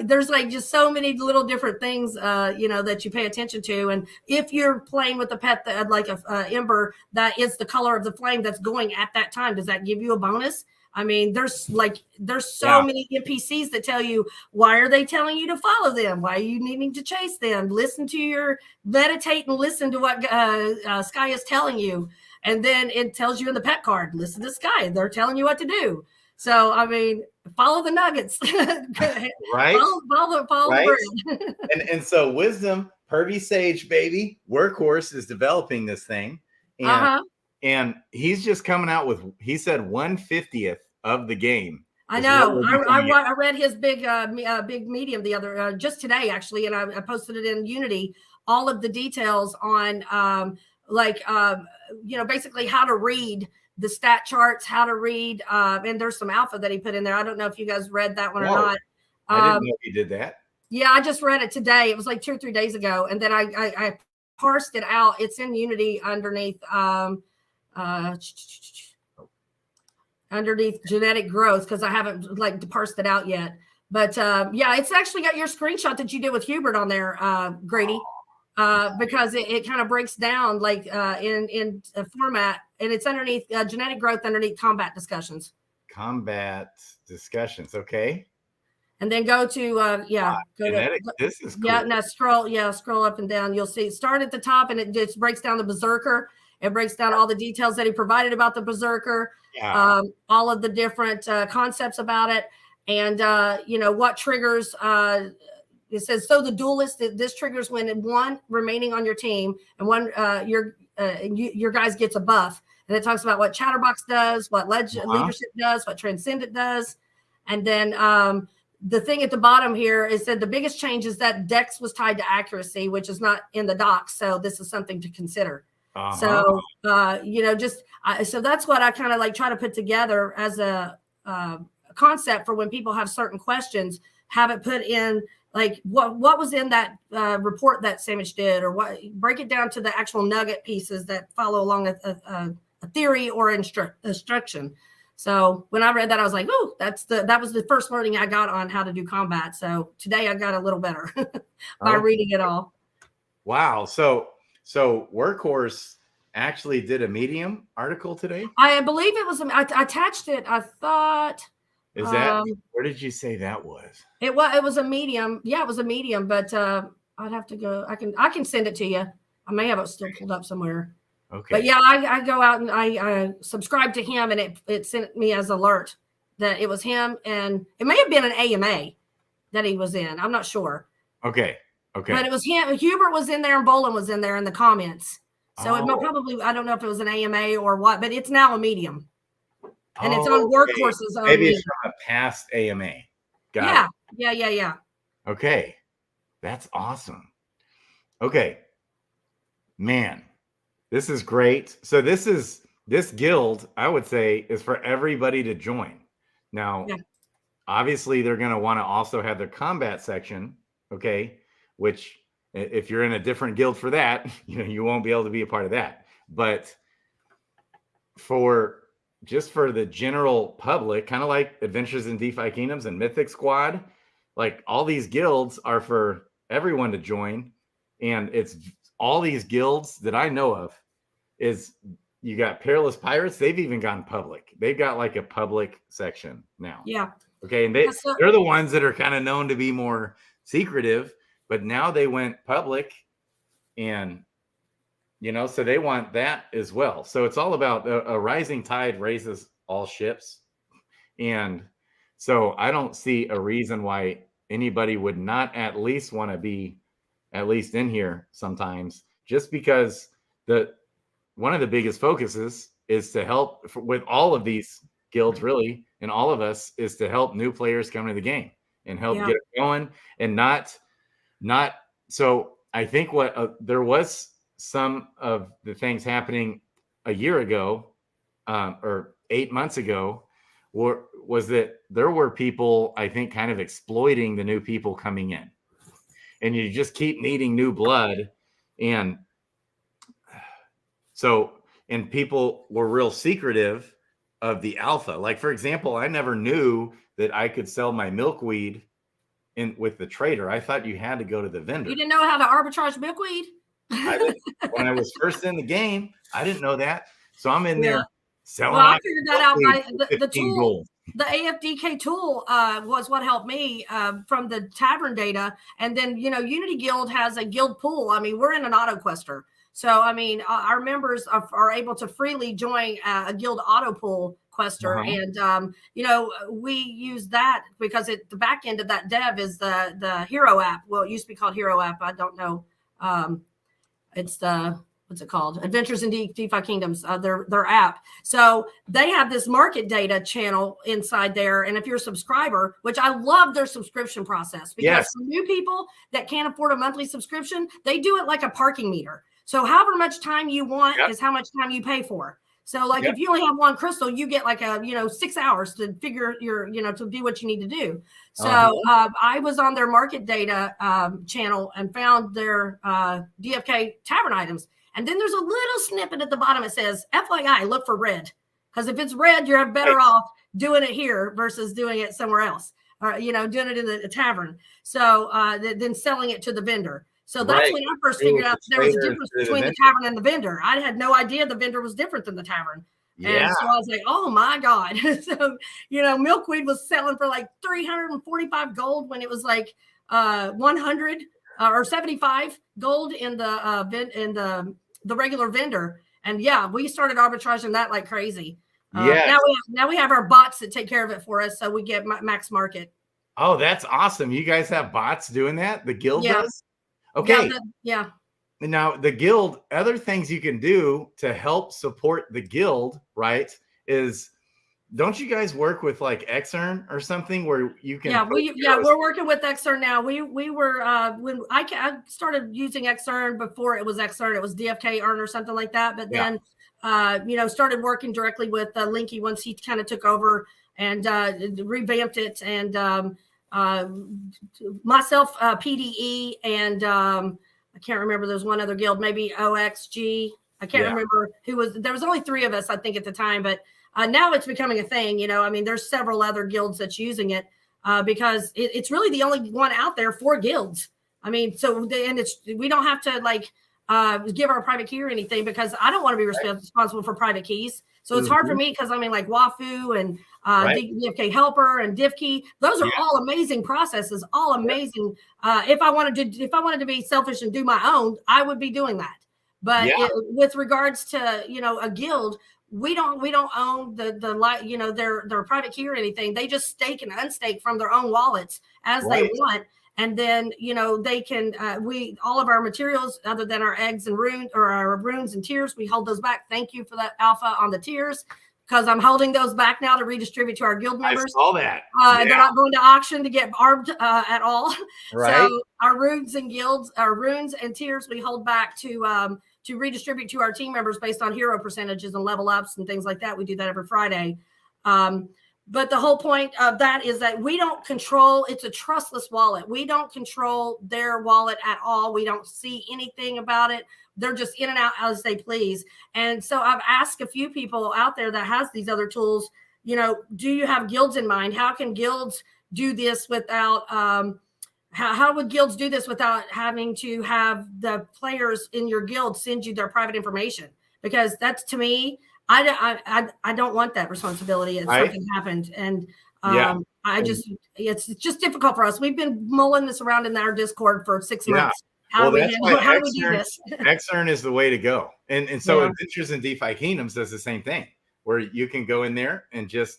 there's like just so many little different things, that you pay attention to. And if you're playing with a pet that like a ember that is the color of the flame that's going at that time, does that give you a bonus? I mean, there's so many NPCs that tell you, why are they telling you to follow them? Why are you needing to chase them? Meditate and listen to what Sky is telling you. And then it tells you in the pet card, listen to Sky. They're telling you what to do. So, I mean, follow the nuggets. Right. Follow right? the brand. and so Wisdom, Pervy Sage, baby, Workhorse is developing this thing. And he's just coming out with, he said 1/50th of the game. I know. I read his big medium the other just today actually, and I posted it in Unity. All of the details on basically how to read the stat charts, how to read, and there's some alpha that he put in there. I don't know if you guys read that one or not. I didn't know he did that. Yeah, I just read it today. It was like 2 or 3 days ago, and then I parsed it out. It's in Unity underneath genetic growth because I haven't parsed it out yet. But it's actually got your screenshot that you did with Hubert on there, Grady, because it kind of breaks down in a format, and it's underneath genetic growth underneath combat discussions. Combat discussions, okay. And then go to genetic. This is cool. Now scroll up and down. You'll see start at the top, and it just breaks down the Berserker. It breaks down all the details that he provided about the Berserker, all of the different concepts about it, and what triggers. It says so the duelist. This triggers when 1 remaining on your team and 1 your guys gets a buff, and it talks about what Chatterbox does, what leadership does, what Transcendent does, and then the thing at the bottom here is that the biggest change is that Dex was tied to accuracy, which is not in the docs. So this is something to consider. So, so that's what I kind of try to put together as a concept for when people have certain questions, have it put in what was in that report that Sandwich did, or break it down to the actual nugget pieces that follow along a theory or instruction. So when I read that, I was like, oh, that was the first learning I got on how to do combat. So today I got a little better by reading it all. Wow. So Workhorse actually did a Medium article today? I believe it was, I attached it. I thought. Is that, where did you say that was? It was a Medium. Yeah, it was a Medium, but I'd have to go. I can send it to you. I may have it still pulled up somewhere. Okay. But yeah, I go out and I subscribe to him, and it sent me as alert that it was him, and it may have been an AMA that he was in. I'm not sure. Okay. But it was him. Hubert was in there, and Bolin was in there in the comments. So it probably, I don't know if it was an AMA or what, but it's now a Medium, and it's on Workhorse's. Maybe it's from a past AMA. Got it. Yeah. Okay, that's awesome. Okay, man. This is great. So this guild, I would say, is for everybody to join. Now, obviously, they're going to want to also have their combat section, okay? Which, if you're in a different guild for that, you won't be able to be a part of that. But for the general public, kind of like Adventures in DeFi Kingdoms and Mythic Squad, all these guilds are for everyone to join, and it's all these guilds that I know of is you got Perilous Pirates. They've even gone public. They've got a public section now. Yeah. Okay. And they're the ones that are kind of known to be more secretive, but now they went public, and so they want that as well. So it's all about a rising tide raises all ships. And so I don't see a reason why anybody would not at least want to be at least in here sometimes, just because one of the biggest focuses is to help with all of these guilds, really, and all of us, is to help new players come into the game and help get it going, and not so I think there was some of the things happening a year ago or 8 months ago was that there were people, I think, kind of exploiting the new people coming in, and you just keep needing new blood. And people were real secretive of the alpha. Like, for example, I never knew that I could sell my milkweed with the trader. I thought you had to go to the vendor. You didn't know how to arbitrage milkweed? When I was first in the game, I didn't know that. So I'm in there selling. Well, I figured that out by the tool. Gold. The AFDK tool was what helped me from the tavern data. And then, Unity Guild has a guild pool. I mean, we're in an auto quester. So, I mean, our members are able to freely join a guild auto pool quester. And, we use that because the back end of that dev is the Hero app. Well, it used to be called Hero app. I don't know. It's what's it called? Adventures in DeFi Kingdoms, their app. So they have this market data channel inside there. And if you're a subscriber, which I love their subscription process, because for new people that can't afford a monthly subscription, they do it like a parking meter. So however much time you want is how much time you pay for. So like if you only have one crystal, you get like 6 hours to figure to do what you need to do. So I was on their market data channel and found their DFK tavern items. And then there's a little snippet at the bottom. It says, FYI, look for red. Because if it's red, you're better off doing it here versus doing it somewhere else. Or, doing it in the tavern. So then selling it to the vendor. So that's when I first figured out there was a difference between the tavern and the vendor. I had no idea the vendor was different than the tavern. And so I was like, oh my God. So, milkweed was selling for like 345 gold when it was like 100 or 75 gold in the regular vendor. And we started arbitraging that like crazy. Now we have our bots that take care of it for us. So we get max market. Oh, that's awesome. You guys have bots doing that? The guild does? Okay. Now the guild, other things you can do to help support the guild, right, is don't you guys work with like Xearn or something where you can? We're working with Xearn now. We were when I started using Xearn before it was Xearn, it was DFK Earn or something like that. But then started working directly with Linky once he kind of took over and revamped it. And myself, PDE, and I can't remember. There's one other guild, maybe OXG. I can't remember who was. There was only 3 of us, I think, at the time, but now it's becoming a thing. I mean, there's several other guilds that's using it because it's really the only one out there for guilds. I mean, we don't have to give our private key or anything because I don't want to be responsible for private keys. So it's hard for me because I mean, like Wafu and DFK Helper and DFK, those are all amazing processes, all amazing. If I wanted to be selfish and do my own, I would be doing that. But with regards to a guild, we don't own their private key or anything. They just stake and unstake from their own wallets as they want. And then, they can, all of our materials other than our eggs and runes or our runes and tiers, we hold those back. Thank you for that alpha on the tiers, because I'm holding those back now to redistribute to our guild members. I saw that. They're not going to auction to get arbed at all. Right. So our runes and guilds, our runes and tiers, we hold back to redistribute to our team members based on hero percentages and level ups and things like that. We do that every Friday. But the whole point of that is that we don't control, it's a trustless wallet. We don't control their wallet at all. We don't see anything about it. They're just in and out as they please. And so I've asked a few people out there that has these other tools, do you have guilds in mind? How can guilds do this without, how would guilds do this without having to have the players in your guild send you their private information? Because that's, to me, I don't want that responsibility if something happened. And I it's just difficult for us. We've been mulling this around in our Discord for 6 months. How do we do this? Xearn is the way to go. And so Adventures in DeFi Kingdoms does the same thing, where you can go in there and just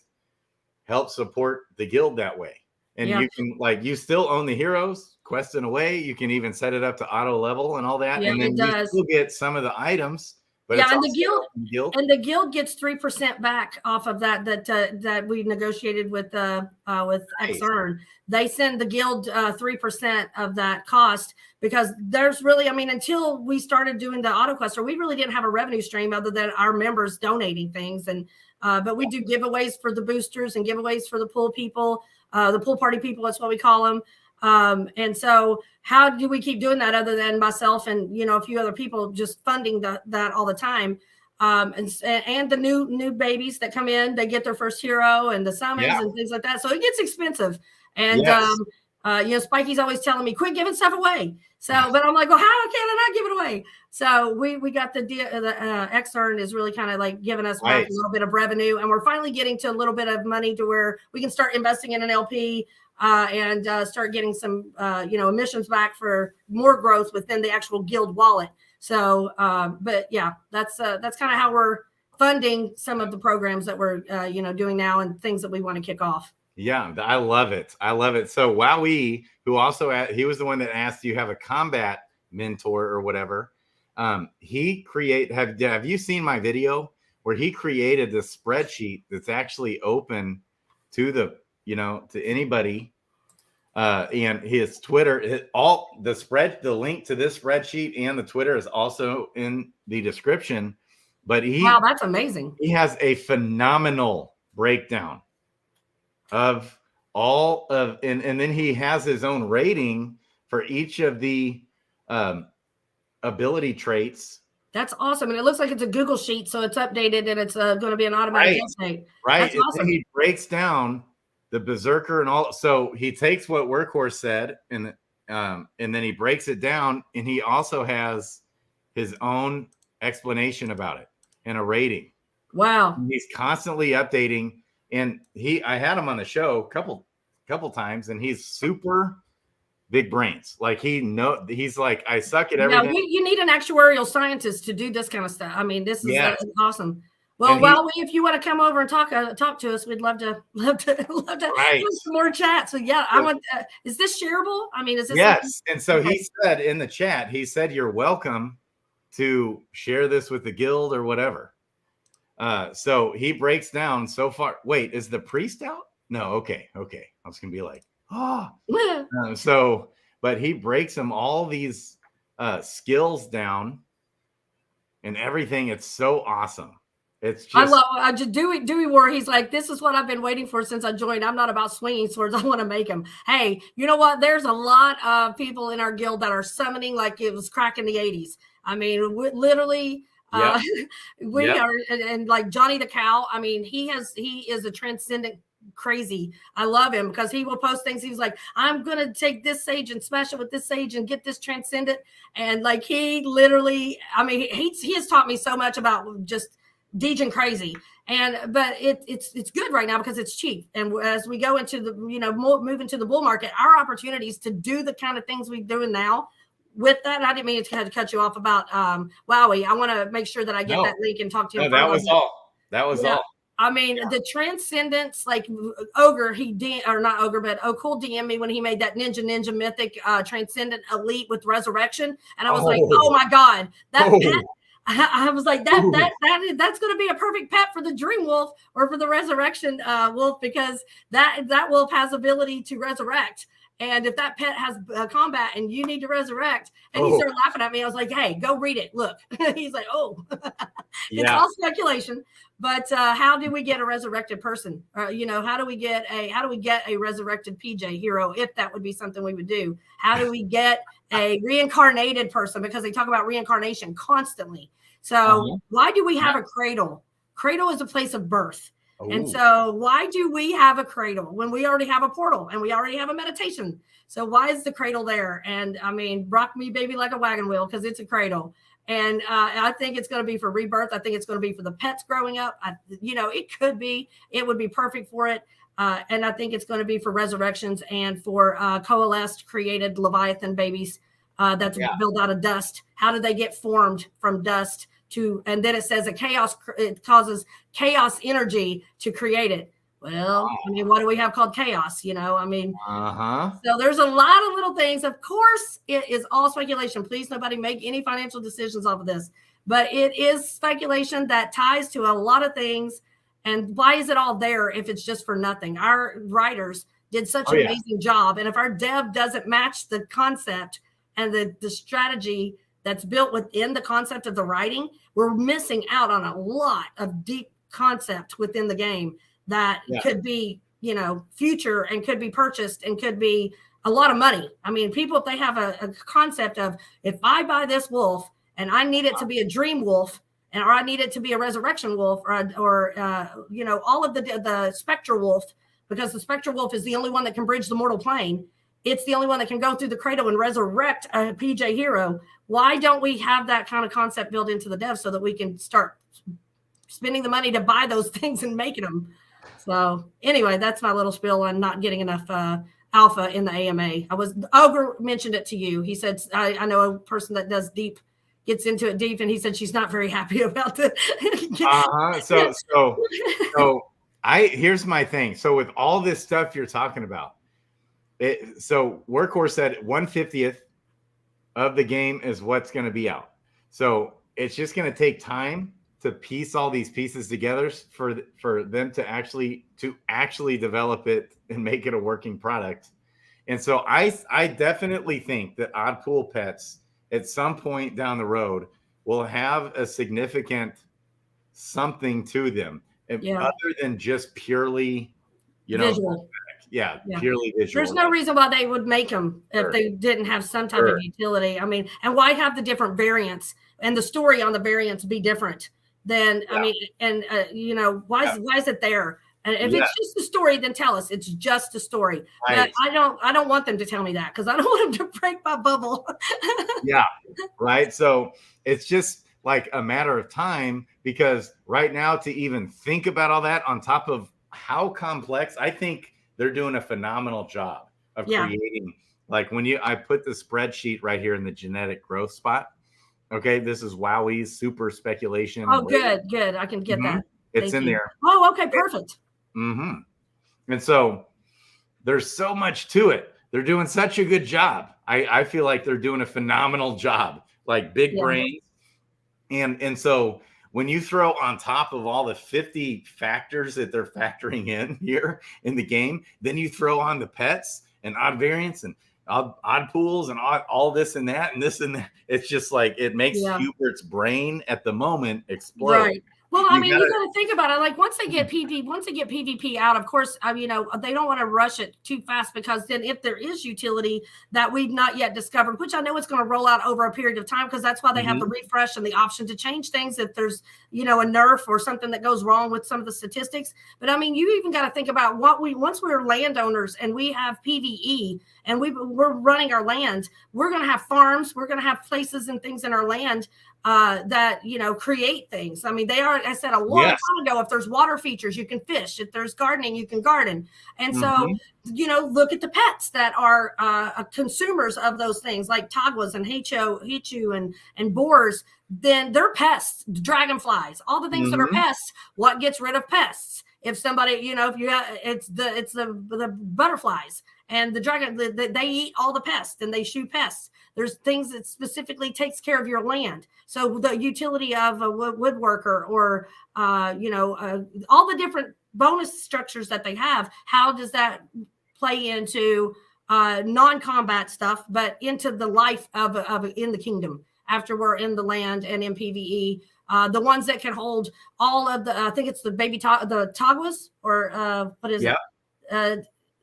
help support the guild that way. And you can, like, you still own the heroes, questing away. You can even set it up to auto level and all that. Yeah, and then you still get some of the items. But and the guild gets 3% back off of that we negotiated with Xearn. They send the guild 3% of that cost, because there's really, I mean, until we started doing the auto quester, we really didn't have a revenue stream other than our members donating things. And but we do giveaways for the boosters and giveaways for the pool people, the pool party people. That's what we call them. And so how do we keep doing that other than myself and, a few other people just funding that all the time? And the new babies that come in, they get their first hero and the summons and things like that. So it gets expensive. And, Spikey's always telling me, quit giving stuff away. So, but I'm like, well, how can I not give it away? So we got the Xearn is really kind of like giving us back a little bit of revenue, and we're finally getting to a little bit of money to where we can start investing in an LP and start getting some, emissions back for more growth within the actual guild wallet. So, but yeah, that's kind of how we're funding some of the programs that we're, doing now and things that we want to kick off. Yeah, I love it. I love it. So Wowie, who also he was the one that asked, do you have a combat mentor or whatever? Have you seen my video where he created this spreadsheet that's actually open to the to anybody, and his Twitter, the link to this spreadsheet and the Twitter is also in the description. But wow, that's amazing. He has a phenomenal breakdown of all of, and then he has his own rating for each of the ability traits. That's awesome. And it looks like it's a Google sheet, so it's updated and it's going to be an automatic update. Right. That's awesome. He breaks down the berserker and all. So he takes what Workhorse said and then he breaks it down, and he also has his own explanation about it and a rating. Wow. And he's constantly updating. And I had him on the show a couple times, and he's super big brains. Like he's like, I suck at everything. Yeah, you need an actuarial scientist to do this kind of stuff. I mean, this is awesome. Well, if you want to come over and talk to us, we'd love to have some more chat. So yeah, I want. Is this shareable? I mean, is this? Yes. And so he said in the chat, you're welcome to share this with the guild or whatever. So he breaks down so far. Wait, is the priest out? No. Okay. I was gonna be like, but he breaks them all these skills down and everything. It's so awesome. It's just, I love Dewey War. He's like, this is what I've been waiting for since I joined. I'm not about swinging swords. I want to make them. Hey, you know what? There's a lot of people in our guild that are summoning like it was crack in the 80s. I mean, literally. Are and like Johnny the Cow. I mean, he is a transcendent crazy. I love him because he will post things. He's like, I'm gonna take this sage and smash it with this sage and get this transcendent. And like he literally, I mean, he has taught me so much about just DJing crazy. But it's good right now because it's cheap. And as we go into the move into the bull market, our opportunities to do the kind of things we're doing now. With that, I didn't mean to cut you off about Wowie. I want to make sure that I get that link and talk to him. No, that was all. All. I mean, the transcendence, like Ogre, Cool DM'd me when he made that Ninja Mythic Transcendent Elite with Resurrection, and I was like, oh my god, that pet. I was like, that's going to be a perfect pet for the Dream Wolf or for the Resurrection Wolf, because that wolf has ability to resurrect. And if that pet has combat and you need to resurrect, and he started laughing at me, I was like, hey, go read it. Look. He's like, it's all speculation. But how do we get a resurrected person? How do we get a resurrected PJ hero, if that would be something we would do? How do we get a reincarnated person? Because they talk about reincarnation constantly. So why do we have a cradle? Cradle is a place of birth. And so why do we have a cradle when we already have a portal and we already have a meditation? So why is the cradle there? And I mean, rock me baby like a wagon wheel, because it's a cradle. And I think it's going to be for rebirth. I think it's going to be for the pets growing up. It would be perfect for it. And I think it's going to be for resurrections and for coalesced, created Leviathan babies that's built out of dust. How do they get formed from dust and then it says it causes chaos energy to create it. Well, I mean, what do we have called chaos? I mean, so there's a lot of little things. Of course, it is all speculation. Please, nobody make any financial decisions off of this. But it is speculation that ties to a lot of things. And why is it all there if it's just for nothing? Our writers did such an amazing job. And if our dev doesn't match the concept and the strategy that's built within the concept of the writing, we're missing out on a lot of deep concept within the game that could be, future and could be purchased and could be a lot of money. I mean, people, if they have a concept of, if I buy this wolf and I need it to be a dream wolf, or I need it to be a resurrection wolf, or all of the spectral wolf, because the spectral wolf is the only one that can bridge the mortal plane. It's the only one that can go through the cradle and resurrect a PJ hero. Why don't we have that kind of concept built into the dev so that we can start spending the money to buy those things and making them? So anyway, that's my little spiel on not getting enough alpha in the AMA. Ogre mentioned it to you. He said, I know a person that does gets into it deep, and he said she's not very happy about it. So here's my thing. So with all this stuff you're talking about, so Workhorse said 1/50th of the game is what's going to be out. So it's just going to take time to piece all these pieces together for them to actually develop it and make it a working product. And so I definitely think that Odd Pool Pets at some point down the road will have a significant something to them, other than just purely, visual. Purely visual. There's no reason why they would make them if they didn't have some type of utility. I mean, and why have the different variants and the story on the variants be different than, I mean, and why is it there? And if it's just a story, then tell us it's just a story. Right. But I don't want them to tell me that, because I don't want them to break my bubble. Right. So it's just like a matter of time, because right now to even think about all that on top of how complex, I think they're doing a phenomenal job of creating. Like I put the spreadsheet right here in the genetic growth spot. Okay. This is Wowie's super speculation. Oh, good. I can get that. It's in there. Oh, okay. Perfect. And so there's so much to it. They're doing such a good job. I feel like they're doing a phenomenal job, like big brains. And so when you throw on top of all the 50 factors that they're factoring in here in the game, then you throw on the pets and odd variants and odd pools and all this and that and this and that. It's just like, it makes Hubert's brain at the moment explode. Right. Well, I mean, you got to think about it. Like once they get PvP out, of course, they don't want to rush it too fast, because then if there is utility that we've not yet discovered, which I know it's going to roll out over a period of time, because that's why they have the refresh and the option to change things if there's, a nerf or something that goes wrong with some of the statistics. But I mean, you even got to think about once we're landowners and we have PvE and we're running our land, we're going to have farms, we're going to have places and things in our land that create things. I mean, they are, I said a long time ago, if there's water features, you can fish. If there's gardening, you can garden. And so look at the pets that are consumers of those things, like Tagwas and Hichu and boars. Then they're pests, dragonflies, all the things that are pests. What gets rid of pests? If somebody, if you have, it's the butterflies and the dragon, they eat all the pests and they shoot pests. There's things that specifically takes care of your land. So the utility of a woodworker or, all the different bonus structures that they have, how does that play into non-combat stuff, but into the life of in the kingdom after we're in the land and in PvE? The ones that can hold all of the, I think it's the the Tagwas, or what is it?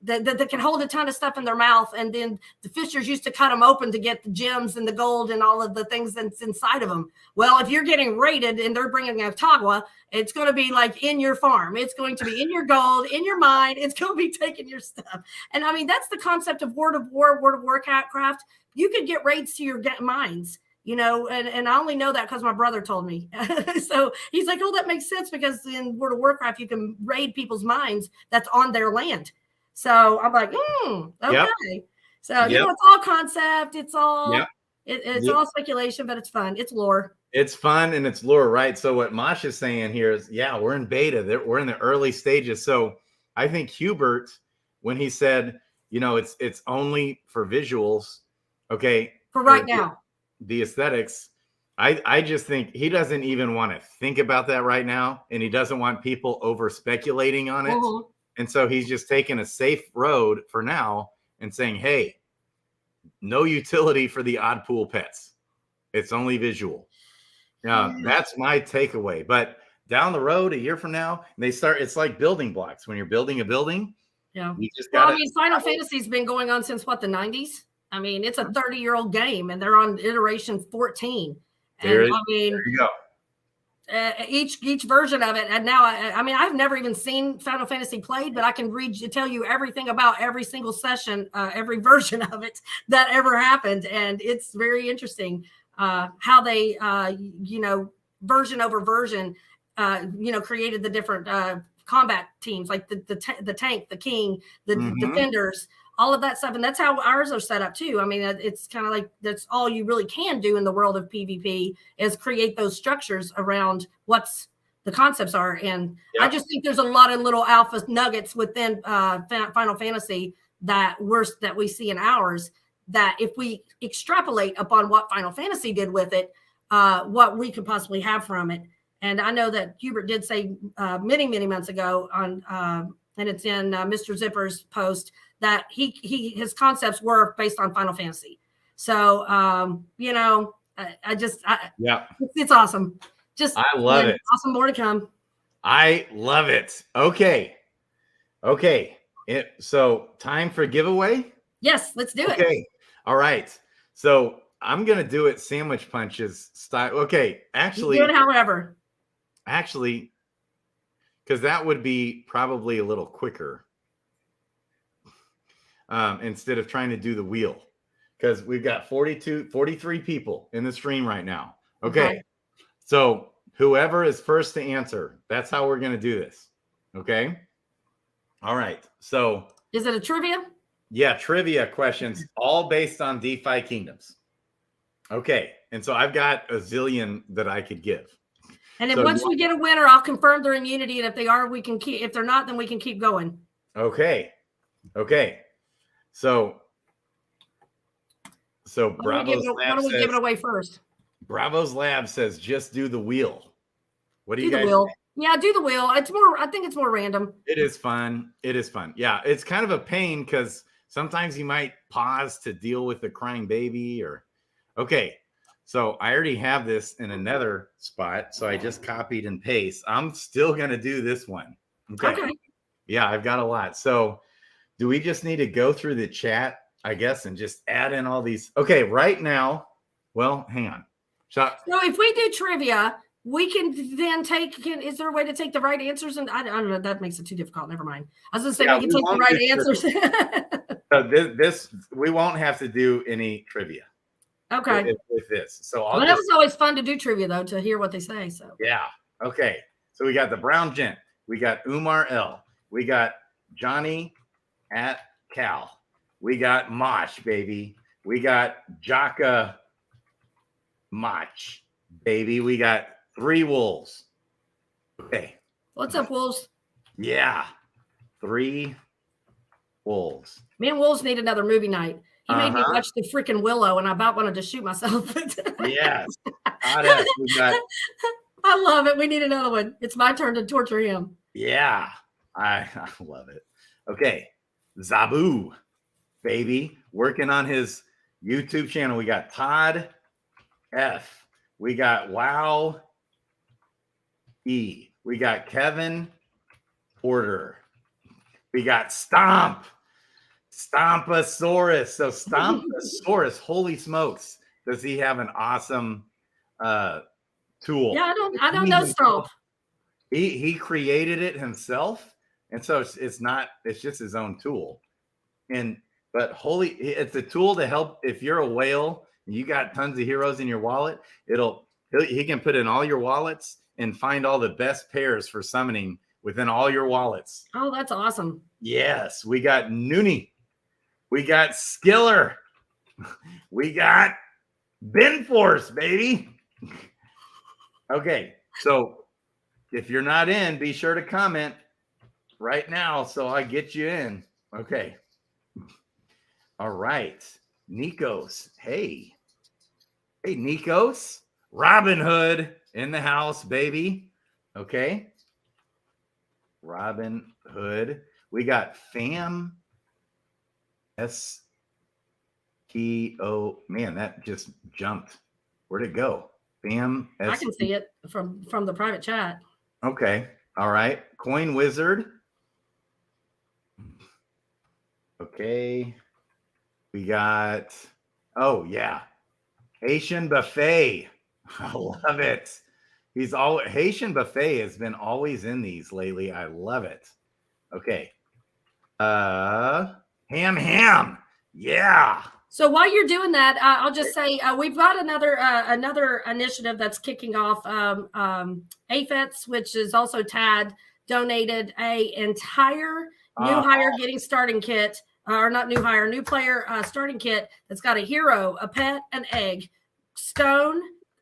That can hold a ton of stuff in their mouth. And then the fishers used to cut them open to get the gems and the gold and all of the things that's inside of them. Well, if you're getting raided and they're bringing a Tagwa, it's going to be like in your farm. It's going to be in your gold, in your mine. It's going to be taking your stuff. And I mean, that's the concept of World of Warcraft. You could get raids to your mines. and I only know that because my brother told me. So he's like, oh, that makes sense because in World of Warcraft, you can raid people's mines that's on their land. So I'm like, okay. Yep. So, it's all concept. It's all, it's all speculation, but it's fun. It's lore. It's fun and it's lure, right? So what Mosh is saying here is, we're in beta. We're in the early stages. So I think Hubert, when he said, it's only for visuals, okay, for right now, the aesthetics, I just think he doesn't even want to think about that right now, and he doesn't want people over speculating on it. And so he's just taking a safe road for now and saying, hey, no utility for the odd pool pets. It's only visual. That's my takeaway. But down the road, a year from now, it's like building blocks. When you're building a building, you just got Final Fantasy's been going on since the 90s. I mean, it's a 30-year-old game, and they're on iteration 14. There you go. Each version of it, and now I've never even seen Final Fantasy played, but I can tell you everything about every single session, every version of it that ever happened, and it's very interesting how they version over version created the different combat teams, like the tank, the king, the defenders, all of that stuff. And that's how ours are set up too. I mean, it's kind of like that's all you really can do in the world of PvP is create those structures around what's the concepts are. And I just think there's a lot of little alpha nuggets within Final Fantasy that we see in ours, that if we extrapolate upon what Final Fantasy did with it, what we could possibly have from it. And I know that Hubert did say many, many months ago on, and it's in Mr. Zipper's post, that his concepts were based on Final Fantasy. So, it's awesome. I love it. Awesome, more to come. I love it. Okay. So time for giveaway? Yes, let's do it. Okay. All right. So I'm going to do it sandwich punches style. Okay. Actually, do it however. Actually, because that would be probably a little quicker instead of trying to do the wheel, because we've got 43 people in the stream right now. Okay. So whoever is first to answer, that's how we're going to do this. Okay. All right. So is it a trivia? Yeah. Trivia questions, all based on DeFi Kingdoms. Okay. And so I've got a zillion that I could give. And then once we get a winner, I'll confirm they're in Unity. And if they are, we can keep. If they're not, then we can keep going. Okay. So Bravo's Lab why don't we give it away first? Bravo's Lab says just do the wheel. What do you guys think? Think? Yeah, do the wheel. It's more. I think it's more random. It is fun. Yeah, it's kind of a pain because sometimes you might pause to deal with the crying baby or. Okay. So I already have this in another spot, so I just copied and paste. I'm still going to do this one. Okay. Yeah, I've got a lot. So do we just need to go through the chat, I guess, and just add in all these? Okay, right now, well, hang on. So if we do trivia, we can then is there a way to take the right answers? And I don't know, that makes it too difficult. Never mind. I was going to say we can take the right answers. So this, we won't have to do any trivia. Okay. With this. So that was always fun to do trivia, though, to hear what they say. So yeah. Okay. So we got the Brown Gent. We got Umar L. We got Johnny at Cal. We got Mosh, baby. We got Jaka Mach, baby. We got 3 Wolves. Okay. What's up, Wolves? Yeah. 3 Wolves. Me and Wolves need another movie night. He made me watch the freaking Willow, and I about wanted to shoot myself. Yes. I love it. We need another one. It's my turn to torture him. Yeah. I love it. Okay. Zabu, baby, working on his YouTube channel. We got Todd F. We got Wow E. We got Kevin Porter. We got Stompasaurus. So Stompasaurus, holy smokes, does he have an awesome tool? Yeah, I don't know Stomp. He created it himself, and so it's just his own tool. But it's a tool to help if you're a whale You got tons of heroes in your wallet. He can put in all your wallets and find all the best pairs for summoning within all your wallets. Oh, that's awesome. Yes, we got Noonie. We got Skiller. We got Binforce, baby. Okay, so if you're not in, be sure to comment right now so I get you in. Okay. All right. Nikos. Hey. Hey, Nikos. Robin Hood in the house, baby. Okay. Robin Hood. We got Fam STO. Man, that just jumped. Where'd it go? Fam. I can see it from the private chat. Okay. All right. Coin Wizard. Okay. We got, oh yeah, Haitian Buffet. I love it. Haitian Buffet has been always in these lately. I love it. Okay. Ham. Yeah. So while you're doing that, I'll just say we've got another initiative that's kicking off. AFETS, which is also TAD, donated a entire new hire getting starting kit, or not new hire, new player starting kit that's got a hero, a pet, an egg, stone,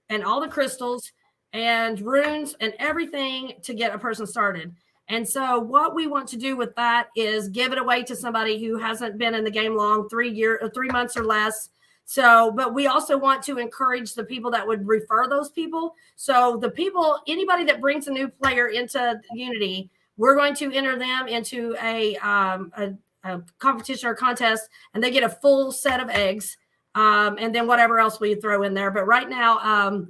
and all the crystals and runes and everything to get a person started. And so what we want to do with that is give it away to somebody who hasn't been in the game long, 3 months or less. So, but we also want to encourage the people that would refer those people. So anybody that brings a new player into Unity, we're going to enter them into a competition or contest, and they get a full set of eggs, and then whatever else we throw in there. But right now,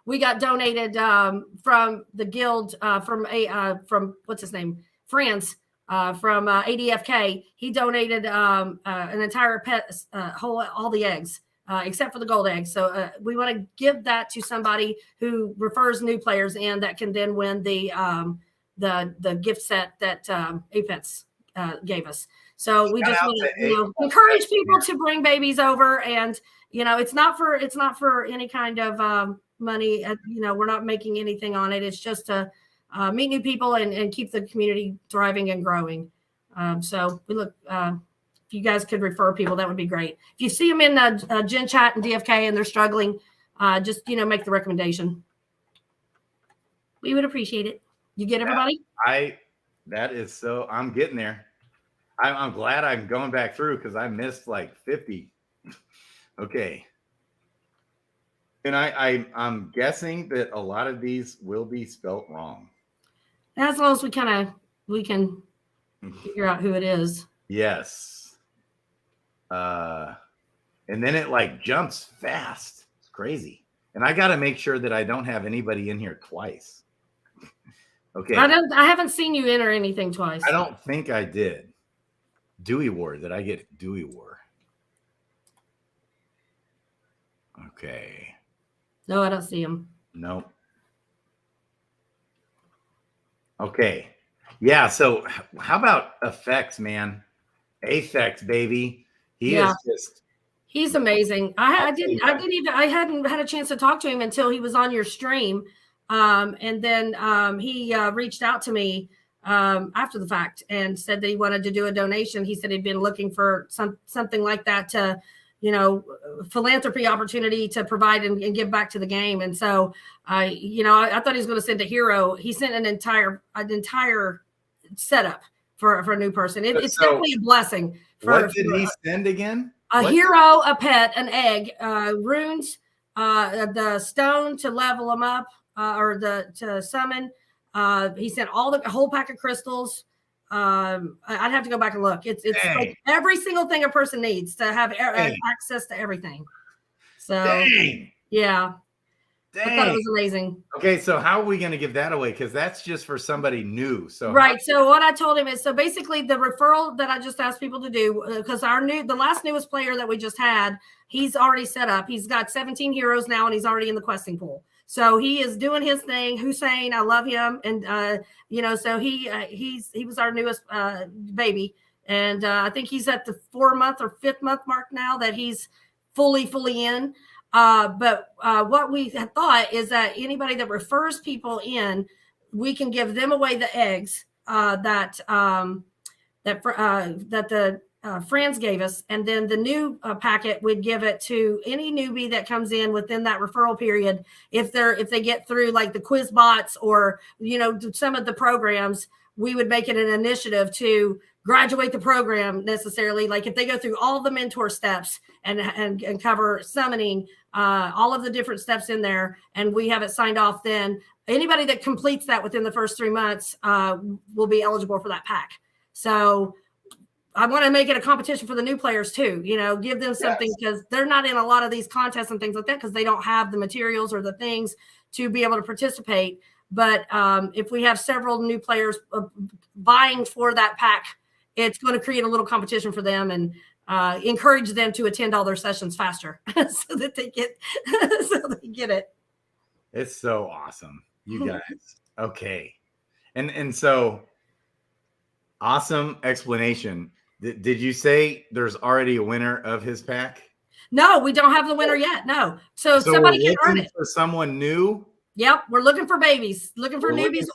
we got donated from the guild from what's his name, France, from ADFK. He donated an entire pet, all the eggs except for the gold eggs. So we want to give that to somebody who refers new players in that can then win the gift set that APETS gave us. So we just want to encourage people to bring babies over, and it's not for any kind of money. We're not making anything on it. It's just to meet new people and keep the community thriving and growing. So we look, if you guys could refer people, that would be great. If you see them in Gen Chat and DFK and they're struggling, just make the recommendation. We would appreciate it. You get everybody? I'm getting there. I'm glad I'm going back through because I missed like 50. Okay. And I'm guessing that a lot of these will be spelt wrong. As long as we can figure out who it is. Yes. And then it like jumps fast. It's crazy. And I got to make sure that I don't have anybody in here twice. Okay. I haven't seen you enter anything twice. I don't think I did. Dewey War. Did I get Dewey War? Okay. No, I don't see him. Nope. Okay. Yeah. So how about effects, man? Effects, baby. He's amazing. I hadn't had a chance to talk to him until he was on your stream. And then he reached out to me after the fact and said that he wanted to do a donation. He said he'd been looking for something like that to, philanthropy opportunity to provide and give back to the game. And so, I thought he was going to send a hero. He sent an entire setup for a new person. It's definitely a blessing. What did he send again? A hero, a pet, an egg, runes, the stone to level them up, or to summon. He sent a whole pack of crystals. I'd have to go back and look. It's like every single thing a person needs to have access to everything. So yeah, I thought it was amazing. Okay, so how are we going to give that away? Because that's just for somebody new. So right. So what I told him is, so basically the referral that I just asked people to do, because the last newest player that we just had, he's already set up. He's got 17 heroes now, and he's already in the questing pool. So he is doing his thing. Hussein, I love him, and so he was our newest baby, and I think he's at the 4 month or 5th month mark now that he's fully in. But what we had thought is that anybody that refers people in, we can give them away the eggs that the friends gave us, and then the new packet would give it to any newbie that comes in within that referral period. If they get through like the quiz bots or some of the programs, we would make it an initiative to graduate the program necessarily. Like if they go through all the mentor steps and cover summoning, all of the different steps in there, and we have it signed off, then anybody that completes that within the first 3 months will be eligible for that pack. So I want to make it a competition for the new players too, give them something, because they're not in a lot of these contests and things like that because they don't have the materials or the things to be able to participate. But if we have several new players vying for that pack, it's going to create a little competition for them and encourage them to attend all their sessions faster so that they get it. It's so awesome, you guys. Okay. And so awesome explanation. Did you say there's already a winner of his pack? No, we don't have the winner yet. No. So somebody can earn it. For someone new? Yep. We're looking for babies, looking for newbies,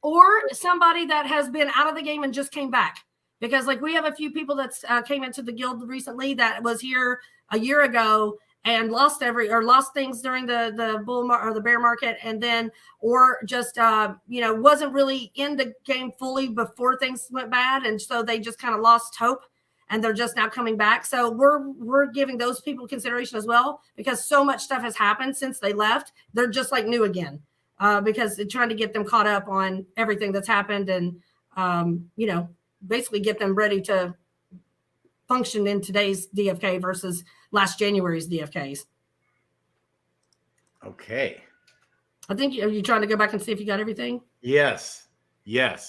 or somebody that has been out of the game and just came back. Because like we have a few people that came into the guild recently that was here a year ago and lost things during the bull or the bear market, and then or just wasn't really in the game fully before things went bad, and so they just kind of lost hope, and they're just now coming back. So we're giving those people consideration as well, because so much stuff has happened since they left. They're just like new again, because they're trying to get them caught up on everything that's happened, and basically get them ready to function in today's DFK versus last January's DFKs. Okay. I think are you trying to go back and see if you got everything? Yes.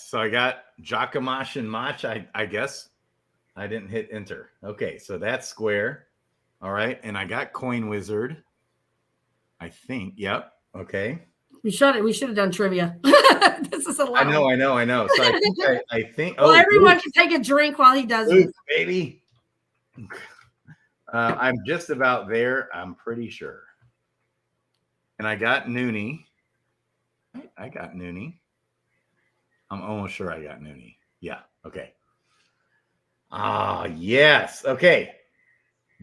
So I got Jacamash and Mach. I guess I didn't hit enter. Okay, so that's square. All right, and I got Coin Wizard. I think. Yep. Okay. We should have done trivia. This is a lot. I know. So I think. Well, everyone can take a drink while he does it, baby. I'm just about there. I'm pretty sure. And I got Noonie. I got Noonie. I'm almost sure I got Noonie. Yeah. Okay. Yes. Okay.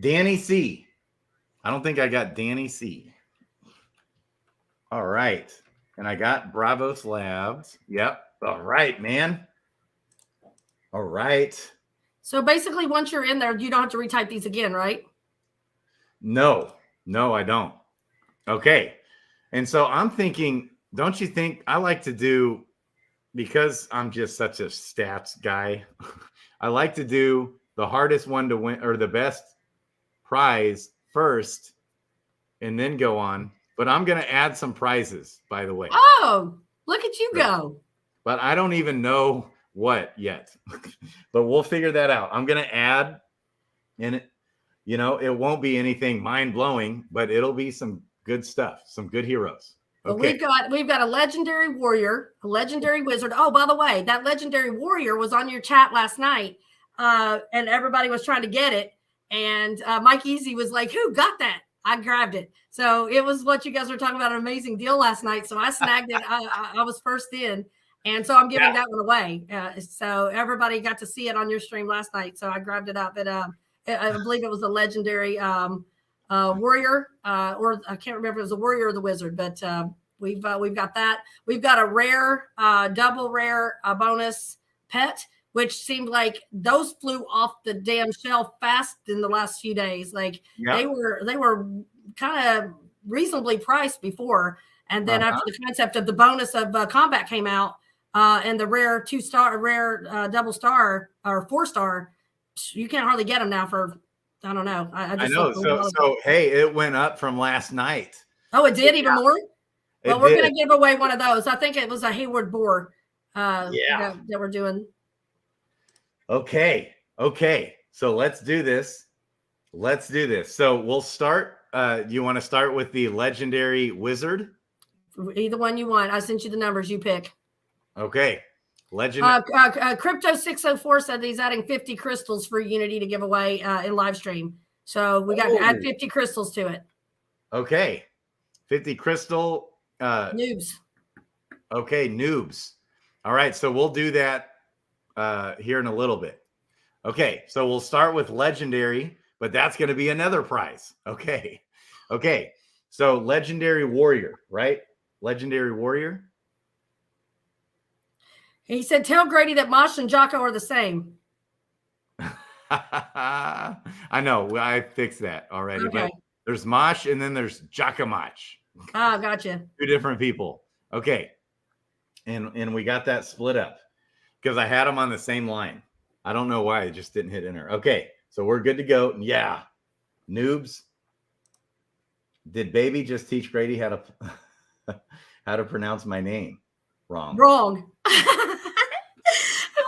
Danny C. I don't think I got Danny C. All right. And I got Bravos Labs. Yep. All right, man. All right. So basically, once you're in there, you don't have to retype these again, right? No, I don't. Okay. And so I'm thinking, don't you think I like to do, because I'm just such a stats guy, I like to do the hardest one to win or the best prize first and then go on. But I'm going to add some prizes, by the way. Oh, look at you go. But I don't even know what yet. But we'll figure that out. I'm going to add, and it won't be anything mind-blowing, but it'll be some good stuff, some good heroes. Okay. Well, we've got a legendary warrior, a legendary wizard. Oh, by the way, that legendary warrior was on your chat last night, and everybody was trying to get it. And Mike Easy was like, "Who got that?" I grabbed it. So it was what you guys were talking about, an amazing deal last night. So I snagged it. I was first in. And so I'm giving that one away. So everybody got to see it on your stream last night. So I grabbed it up. I believe it was a legendary warrior, or I can't remember if it was a warrior or the wizard, but we've got that. We've got a rare, double rare bonus pet, which seemed like those flew off the damn shelf fast in the last few days. Like they were kind of reasonably priced before. And then after the concept of the bonus of combat came out, and the rare 2-star, rare double star or 4-star, you can't hardly get them now for, I don't know. I know. So hey, it went up from last night. Oh, it did even more? Well, we're going to give away one of those. I think it was a Hayward boar that we're doing. Okay. So let's do this. So we'll start. You want to start with the legendary wizard? Either one you want. I sent you the numbers. You pick. Okay. Legendary. Crypto 604 said he's adding 50 crystals for Unity to give away in live stream. So we got to add 50 crystals to it. Okay. 50 crystal. Noobs. Okay, noobs. All right, so we'll do that here in a little bit. Okay, so we'll start with legendary, but that's going to be another prize. Okay. Okay. So legendary warrior, right? Legendary warrior. He said, tell Grady that Mosh and Jocko are the same. I know. I fixed that already. Okay. But there's Mosh and then there's Jockamach. Oh, gotcha. Two different people. Okay. And we got that split up because I had them on the same line. I don't know why I just didn't hit enter. Okay. So we're good to go. Yeah. Noobs. Did baby just teach Grady how to pronounce my name? Wrong. Wrong.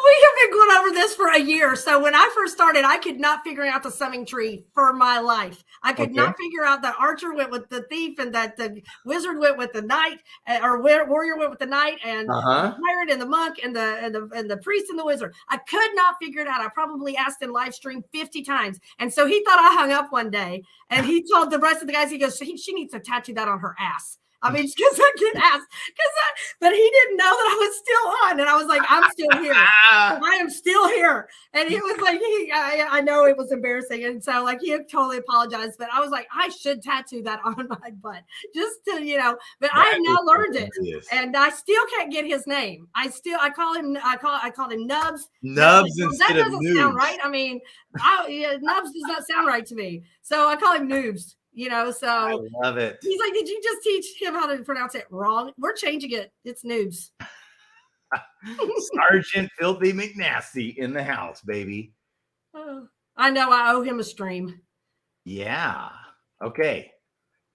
We have been going over this for a year. So when I first started, I could not figure out the summing tree for my life. I could not figure out that archer went with the thief and that the wizard went with the knight, or warrior went with the knight, and the pirate and the monk and the priest and the wizard. I could not figure it out. I probably asked in live stream 50 times. And so he thought I hung up one day, and he told the rest of the guys, he goes, she needs to tattoo that on her ass. I mean, because I get asked, but he didn't know that I was still on, and I was like, "I'm still here. I am still here." And he was like, I know it was embarrassing, and so like he totally apologized. But I was like, I should tattoo that on my butt, just to But I have now learned it, and I still can't get his name. I called him Nubs. Nubs instead of Noobs. Sound right. I mean, Nubs does not sound right to me, so I call him Noobs. So I love it. He's like, did you just teach him how to pronounce it wrong? We're changing it. It's noobs. Sergeant Filthy McNasty in the house, baby. I know. I owe him a stream. Yeah. Okay.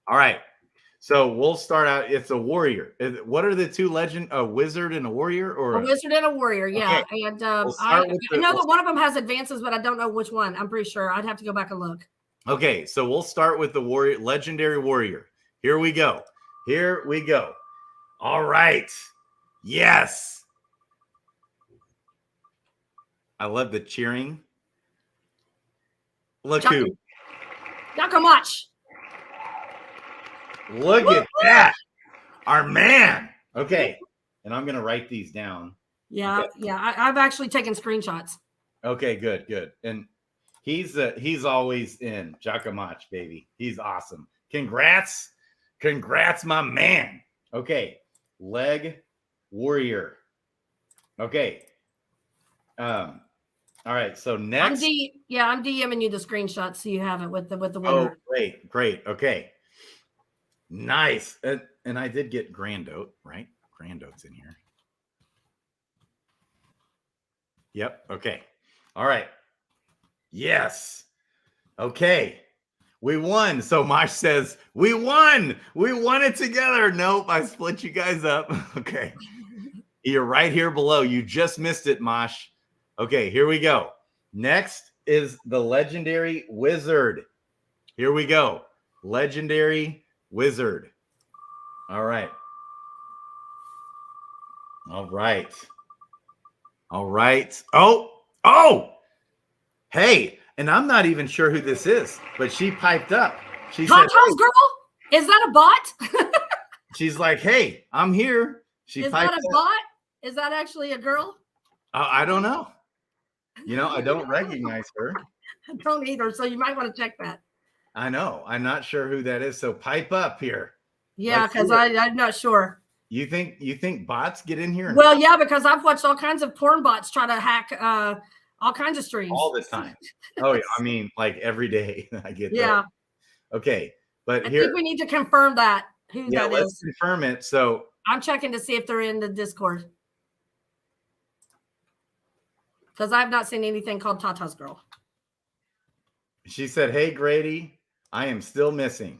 All right. So we'll start out. It's a warrior. What are the two legend? A wizard and a warrior, or a wizard and a warrior? Yeah. Okay. And I know that one of them has advances, but I don't know which one. I'm pretty sure. I'd have to go back and look. Okay, so we'll start with the warrior, legendary warrior. Here we go. Here we go. All right. Yes. I love the cheering. Look who. Jockamach. Look at that. Our man. Okay. And I'm going to write these down. Yeah. Okay. Yeah. I've actually taken screenshots. Okay, good, good. And he's always in Jockamach, baby. He's awesome. Congrats, my man. Okay, leg warrior. Okay. All right. So next, I'm DMing you the screenshot so you have it with the winner. Oh, great. Okay, nice. And I did get Grandote, right? Grandote's in here. Yep. Okay. All right. Yes. Okay. We won. So Mosh says, we won. We won it together. Nope. I split you guys up. Okay. You're right here below. You just missed it, Mosh. Okay, here we go. Next is the legendary wizard. Here we go. Legendary wizard. All right. All right. All right. Oh. Hey, and I'm not even sure who this is, but she piped up. She said, "House girl, is that a bot?" She's like, "Hey, I'm here." Is that a bot? Is that actually a girl? I don't know. I don't recognize her. I don't either. So you might want to check that. I know. I'm not sure who that is. So pipe up here. Yeah, because I'm not sure. You think bots get in here? Well, yeah, because I've watched all kinds of porn bots try to hack all kinds of streams all the time. Oh, yeah. I mean, like every day. I get that. Okay, but I think we need to confirm that let's confirm it. So I'm checking to see if they're in the Discord because I've not seen anything called Tata's girl. She said, "Hey, Grady, I am still missing."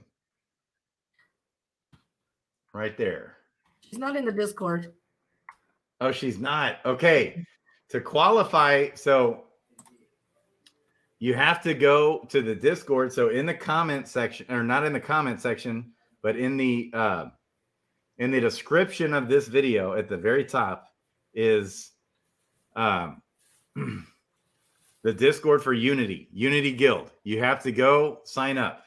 Right there. She's not in the Discord. Oh, she's not. Okay. To qualify, so you have to go to the Discord. So in the comment section, or not in the comment section, but in the description of this video at the very top is The Discord for Unity Guild. You have to go sign up,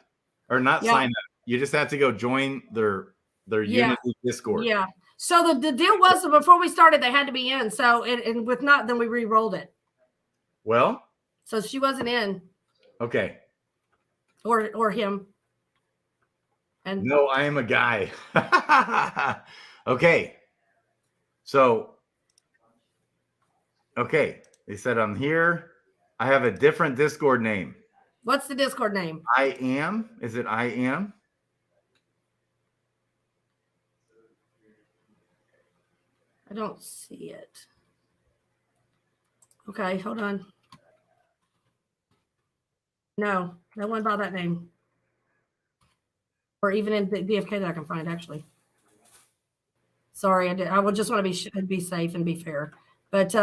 or not sign up. You just have to go join their Unity Discord. Yeah. So the deal was that before we started, they had to be in. So and with not, then we re-rolled it. Well, so she wasn't in. Okay. Or him. And no, I am a guy. Okay. So, okay. They said I'm here. I have a different Discord name. What's the Discord name? I am. Is it I am? I don't see it. Okay, hold on. No one by that name. Or even in the DFK that I can find, actually. Sorry, I would just want to be safe and be fair. But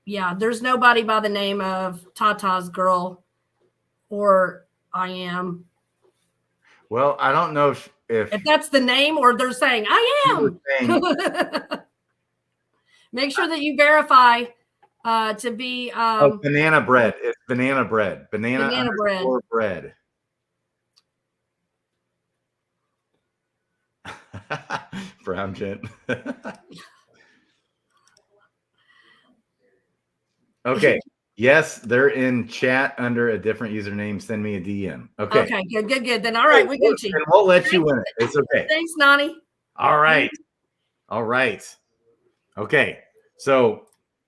yeah, there's nobody by the name of Tata's girl or I am. Well, I don't know if that's the name or they're saying I am. Make sure that you verify to be banana bread. It's banana bread. Banana bread. Brown gent. Okay. Yes, they're in chat under a different username. Send me a DM. Okay. Okay, good. Then all right, we Gucci. And we'll let you win it. It's okay. Thanks, Nani. All right. Okay. So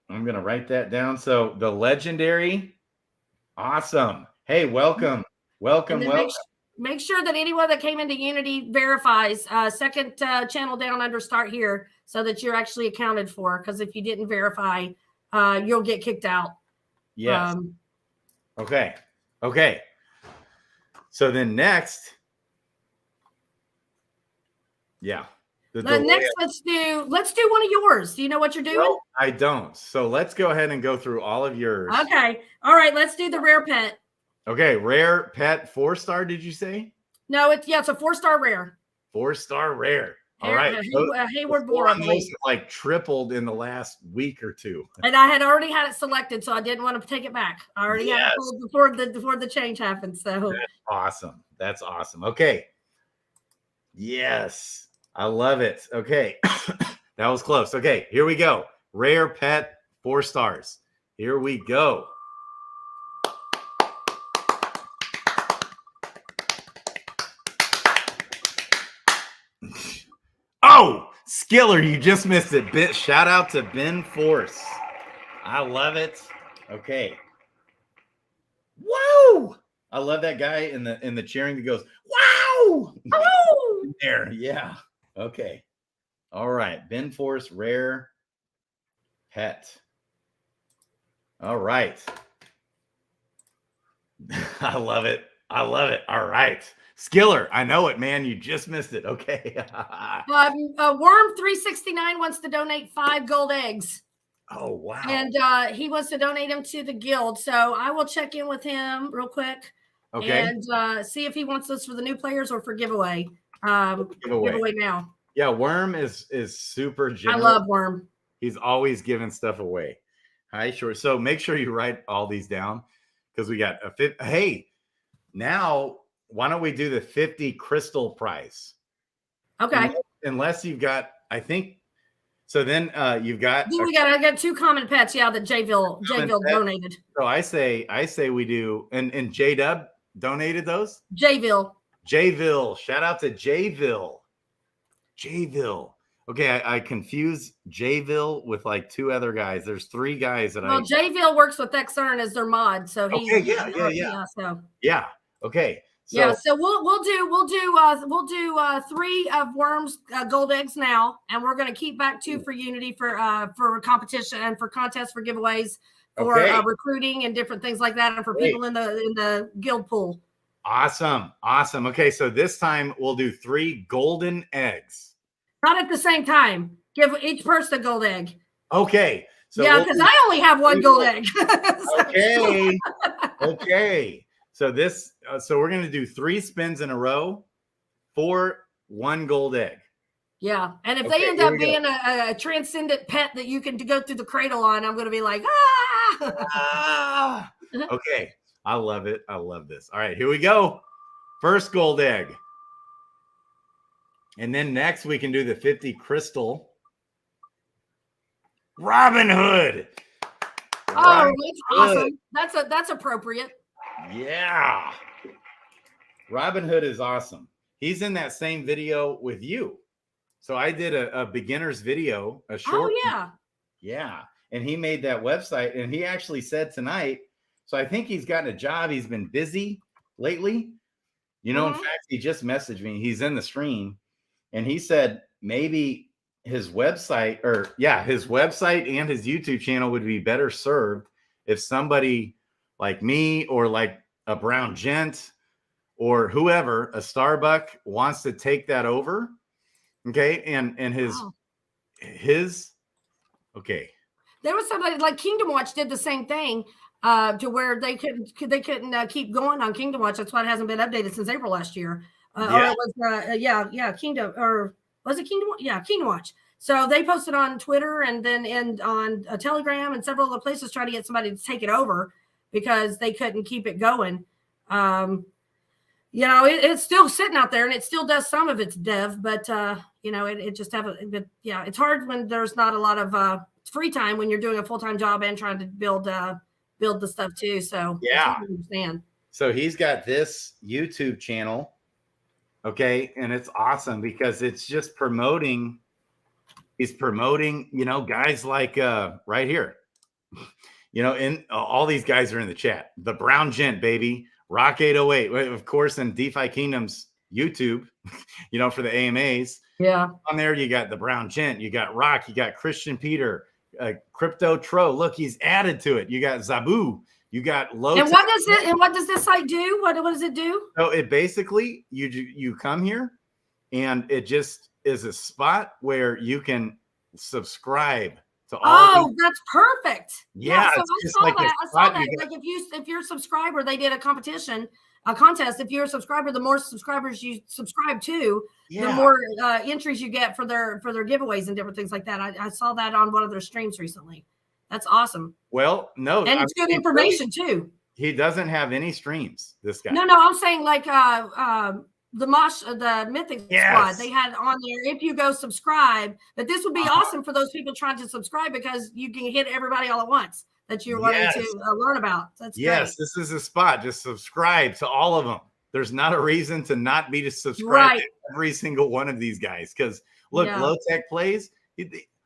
I'm gonna write that down. So the legendary, awesome. Hey, welcome. Make sure that anyone that came into Unity verifies. Second channel down under start here, so that you're actually accounted for. Because if you didn't verify, you'll get kicked out. Yes. Okay. So then next, next, let's do one of yours. Do you know what you're doing? Well, I don't. So let's go ahead and go through all of yours. Okay. All right. Let's do the rare pet. Okay, rare pet 4-star. Did you say? No, it's a 4-star rare. 4-star rare. All right. Hayward Board like tripled in the last week or two. And I had already had it selected, so I didn't want to take it back. I already had it pulled before the change happened. So That's awesome. Okay. Yes. I love it. Okay. That was close. Okay, here we go. Rare pet 4 stars. Here we go. Oh, Skiller, you just missed it. Shout out to Ben Force. I love it. Okay. Wow. I love that guy in the cheering that goes, wow. Oh. There. Yeah. Okay. All right. Ben Force, rare pet. All right. I love it. All right. Skiller, I know it, man. You just missed it. Okay. Worm 369 wants to donate 5 gold eggs. Oh, wow. And he wants to donate them to the guild. So I will check in with him real quick. Okay. And see if he wants this for the new players or for giveaway. Giveaway now. Yeah, Worm is super generous. I love Worm. He's always giving stuff away. Hi, sure. So make sure you write all these down because we got a hey, now why don't we do the 50 crystal prize? Okay. Unless you've got, I think. So then you've got. I got 2 common pets. Yeah, that Jville donated. So I say we do, and J Dub donated those. Jville. Shout out to Jville. Okay, I confuse Jville with like 2 other guys. There's 3 guys that Jville works with XEarn as their mod, so he's yeah. Okay. So we'll do 3 of Worm's gold eggs now, and we're going to keep back 2 for Unity for competition and for contests for giveaways for recruiting and different things like that, and for people in the guild pool. Awesome. Okay, so this time we'll do 3 golden eggs. Not at the same time. Give each person a gold egg. Okay. So because I only have 1 gold egg. Okay. So so we're going to do 3 spins in a row for 1 gold egg. Yeah. And if they end up being a transcendent pet that you can go through the cradle on, I'm going to be like, ah! Ah! Okay. I love it. I love this. All right, here we go. First gold egg. And then next we can do the 50 crystal. Robinhood. Oh, that's awesome. That's appropriate. Yeah. Robinhood is awesome. He's in that same video with you. So I did a beginner's video, a short. Oh, yeah. Yeah. And he made that website. And he actually said tonight, so I think he's gotten a job. He's been busy lately. You know, in fact, he just messaged me. He's in the stream. And he said maybe his website his website and his YouTube channel would be better served if somebody like me or like a Brown Gent or whoever, a Starbuck, wants to take that over. Okay. And his okay. There was somebody like Kingdom Watch did the same thing to where they couldn't keep going on Kingdom Watch. That's why it hasn't been updated since April last year. Or it was Kingdom, or was it Kingdom? Yeah, Kingdom Watch. So they posted on Twitter and then on Telegram and several other places trying to get somebody to take it over because they couldn't keep it going. You know, it's still sitting out there and it still does some of its dev, but you know, it just it's hard when there's not a lot of free time when you're doing a full-time job and trying to build the stuff too. So yeah, I understand. So he's got this YouTube channel. Okay. And it's awesome because it's just promoting. He's promoting, you know, guys like right here, you know, and all these guys are in the chat. The Brown Gent, baby. Rock 808, of course, in DeFi Kingdoms YouTube, you know, for the AMAs. Yeah. On there, you got the Brown Gent, you got Rock, you got Christian Peter, Crypto Tro. Look, he's added to it. You got Zabu, you got Low. And what does this site do? What does it do? So it basically you come here, and it just is a spot where you can subscribe to all. Oh, that's perfect. Yeah, so I saw that. Like if you're a subscriber, they did a contest. If you're a subscriber, the more subscribers you subscribe to, the more entries you get for their giveaways and different things like that. I saw that on one of their streams recently. That's awesome. Well, no, and it's good information too. He doesn't have any streams. This guy. No, I'm saying like the Mythic Squad, they had on there, if you go subscribe, but this would be awesome for those people trying to subscribe because you can hit everybody all at once that you're wanting to learn about. That's great. This is a spot. Just subscribe to all of them. There's not a reason to not be to subscribe to every single one of these guys. Because look, Low Tech Plays.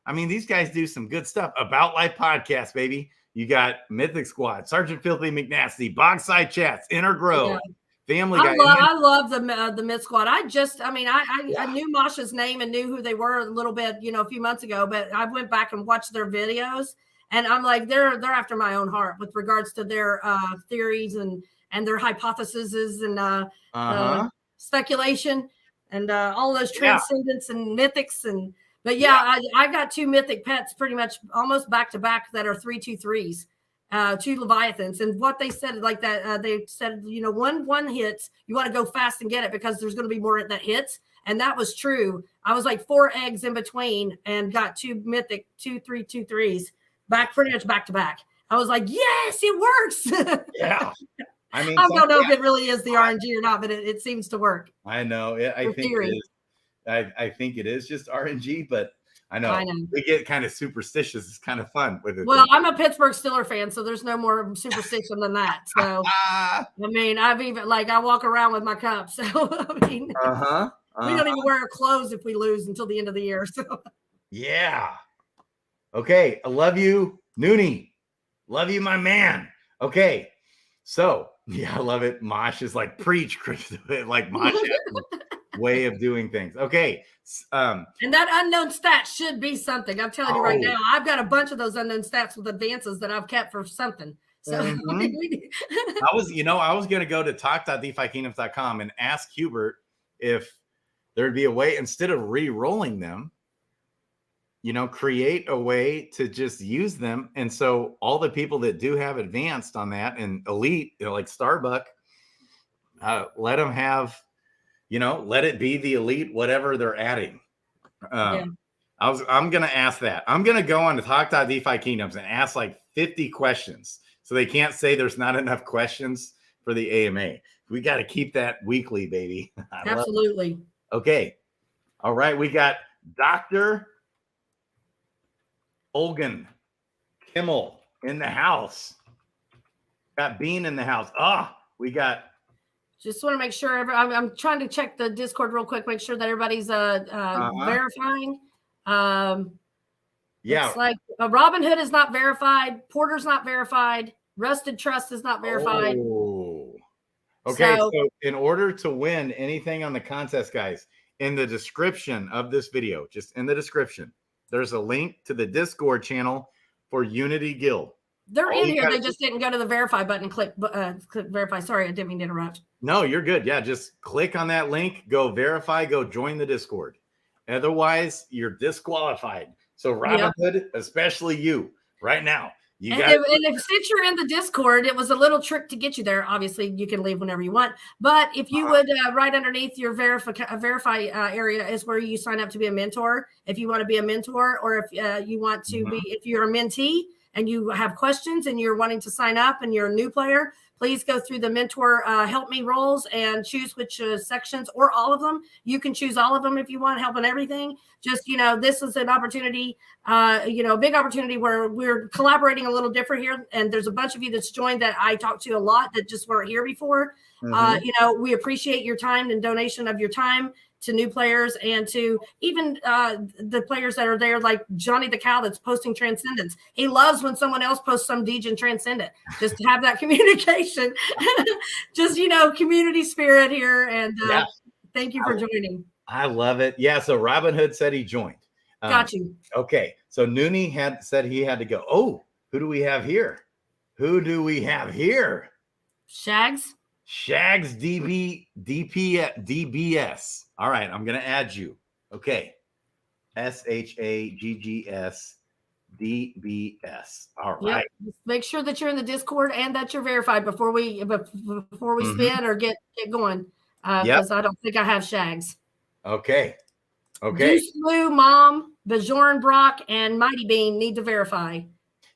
I mean, these guys do some good stuff. About Life podcast, baby. You got Mythic Squad, Sergeant Filthy McNasty, Bogside Chats, Inner Grove. Family Guy. I love the Myth Squad. I knew Masha's name and knew who they were a little bit, you know, a few months ago, but I went back and watched their videos and I'm like, they're after my own heart with regards to their theories and their hypotheses and speculation and all those transcendence and mythics but I got two mythic pets pretty much almost back to back that are 3/2/3s. Two Leviathans, and what they said like that, they said, you know, one hits, you want to go fast and get it because there's going to be more that hits, and that was true. I was like 4 eggs in between and got two mythic 2/3/2/3s back pretty much back to back. I was like, yes, it works. Yeah. I mean, I don't know if it really is the RNG or not, but it seems to work. I know. I think it is. I think it is just RNG, but I know we get kind of superstitious. It's kind of fun with it. Well, I'm a Pittsburgh Steelers fan, so there's no more superstition than that. So, I mean, I've even I walk around with my cup. So, I mean, we don't even wear our clothes if we lose until the end of the year. So, yeah. Okay, I love you, Noonie. Love you, my man. Okay, so I love it. Mosh is like preach, like Mosh way of doing things. Okay. And that unknown stat should be something. I'm telling you right now, I've got a bunch of those unknown stats with advances that I've kept for something. So I was going to go to talk.defykingdoms.com and ask Hubert if there'd be a way, instead of re-rolling them, you know, create a way to just use them. And so all the people that do have advanced on that and elite, you know, like Starbuck, let them have, you know, let it be the elite, whatever they're adding. I'm going to ask that. I'm going to go on to talk.DeFi Kingdoms and ask like 50 questions. So they can't say there's not enough questions for the AMA. We got to keep that weekly, baby. Absolutely. Okay. All right. We got Dr. Olgan Kimmel in the house. Got Bean in the house. We got. Just want to make sure. I'm trying to check the Discord real quick, make sure that everybody's verifying. Yeah. It's like Robinhood is not verified. Porter's not verified. Rusted Trust is not verified. Oh. Okay. So in order to win anything on the contest, guys, in the description of this video, just in the description, there's a link to the Discord channel for Unity Guild. They're in here. They just didn't go to the verify button and click verify. Sorry, I didn't mean to interrupt. No, you're good. Yeah, just click on that link, go verify, go join the Discord. Otherwise, you're disqualified. So Robinhood, especially you, right now. Since you're in the Discord, it was a little trick to get you there. Obviously, you can leave whenever you want. But if you would, right underneath your verify area is where you sign up to be a mentor. If you want to be a mentor, or if you want to be, if you're a mentee and you have questions and you're wanting to sign up and you're a new player, please go through the mentor help me roles and choose which sections, or all of them. You can choose all of them if you want help in everything. Just, this is an opportunity, a big opportunity where we're collaborating a little different here. And there's a bunch of you that's joined that I talked to a lot that just weren't here before. We appreciate your time and donation of your time to new players, and to even the players that are there, like Johnny the Cow that's posting Transcendence. He loves when someone else posts some Degen Transcendent, just to have that communication. Just, community spirit here. And thank you for joining. I love it. Yeah, so Robinhood said he joined. Got you. Okay, so Nooney said he had to go. Oh, who do we have here? Shags DBS. All right, I'm going to add you. Okay. SHAGGS DBS. All right. Yep. Make sure that you're in the Discord and that you're verified before we spin or get going. Because I don't think I have Shags. Okay. Deuce Lou, Mom, Bajorn Brock, and Mighty Bean need to verify.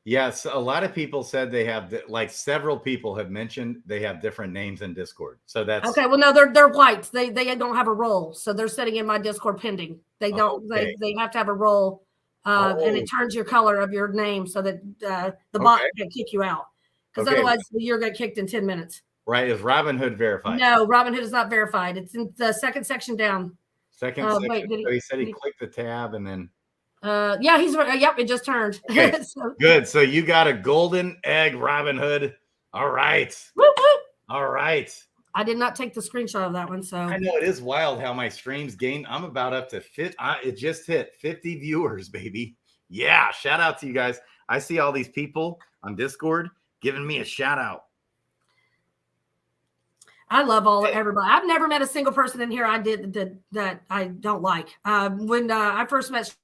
Yes, a lot of people said they have, several people have mentioned they have different names in Discord. So that's okay. Well, no, they're whites. They don't have a role, so they're sitting in my Discord pending. They don't. Okay. They have to have a role, and it turns your color of your name so that the bot can kick you out. Because otherwise, you're going to get kicked in 10 minutes. Right? Is Robinhood verified? No, Robinhood is not verified. It's in the second section down. Second section. Wait, so he said he clicked the tab and then. He's yep, it just turned. Okay. Good. So you got a golden egg, Robinhood. All right. Whoop, whoop. All right. I did not take the screenshot of that one. So I know it is wild how my streams gain. I'm about up to it just hit 50 viewers, baby. Yeah. Shout out to you guys. I see all these people on Discord giving me a shout out. I love everybody. I've never met a single person in here that I don't like. When I first met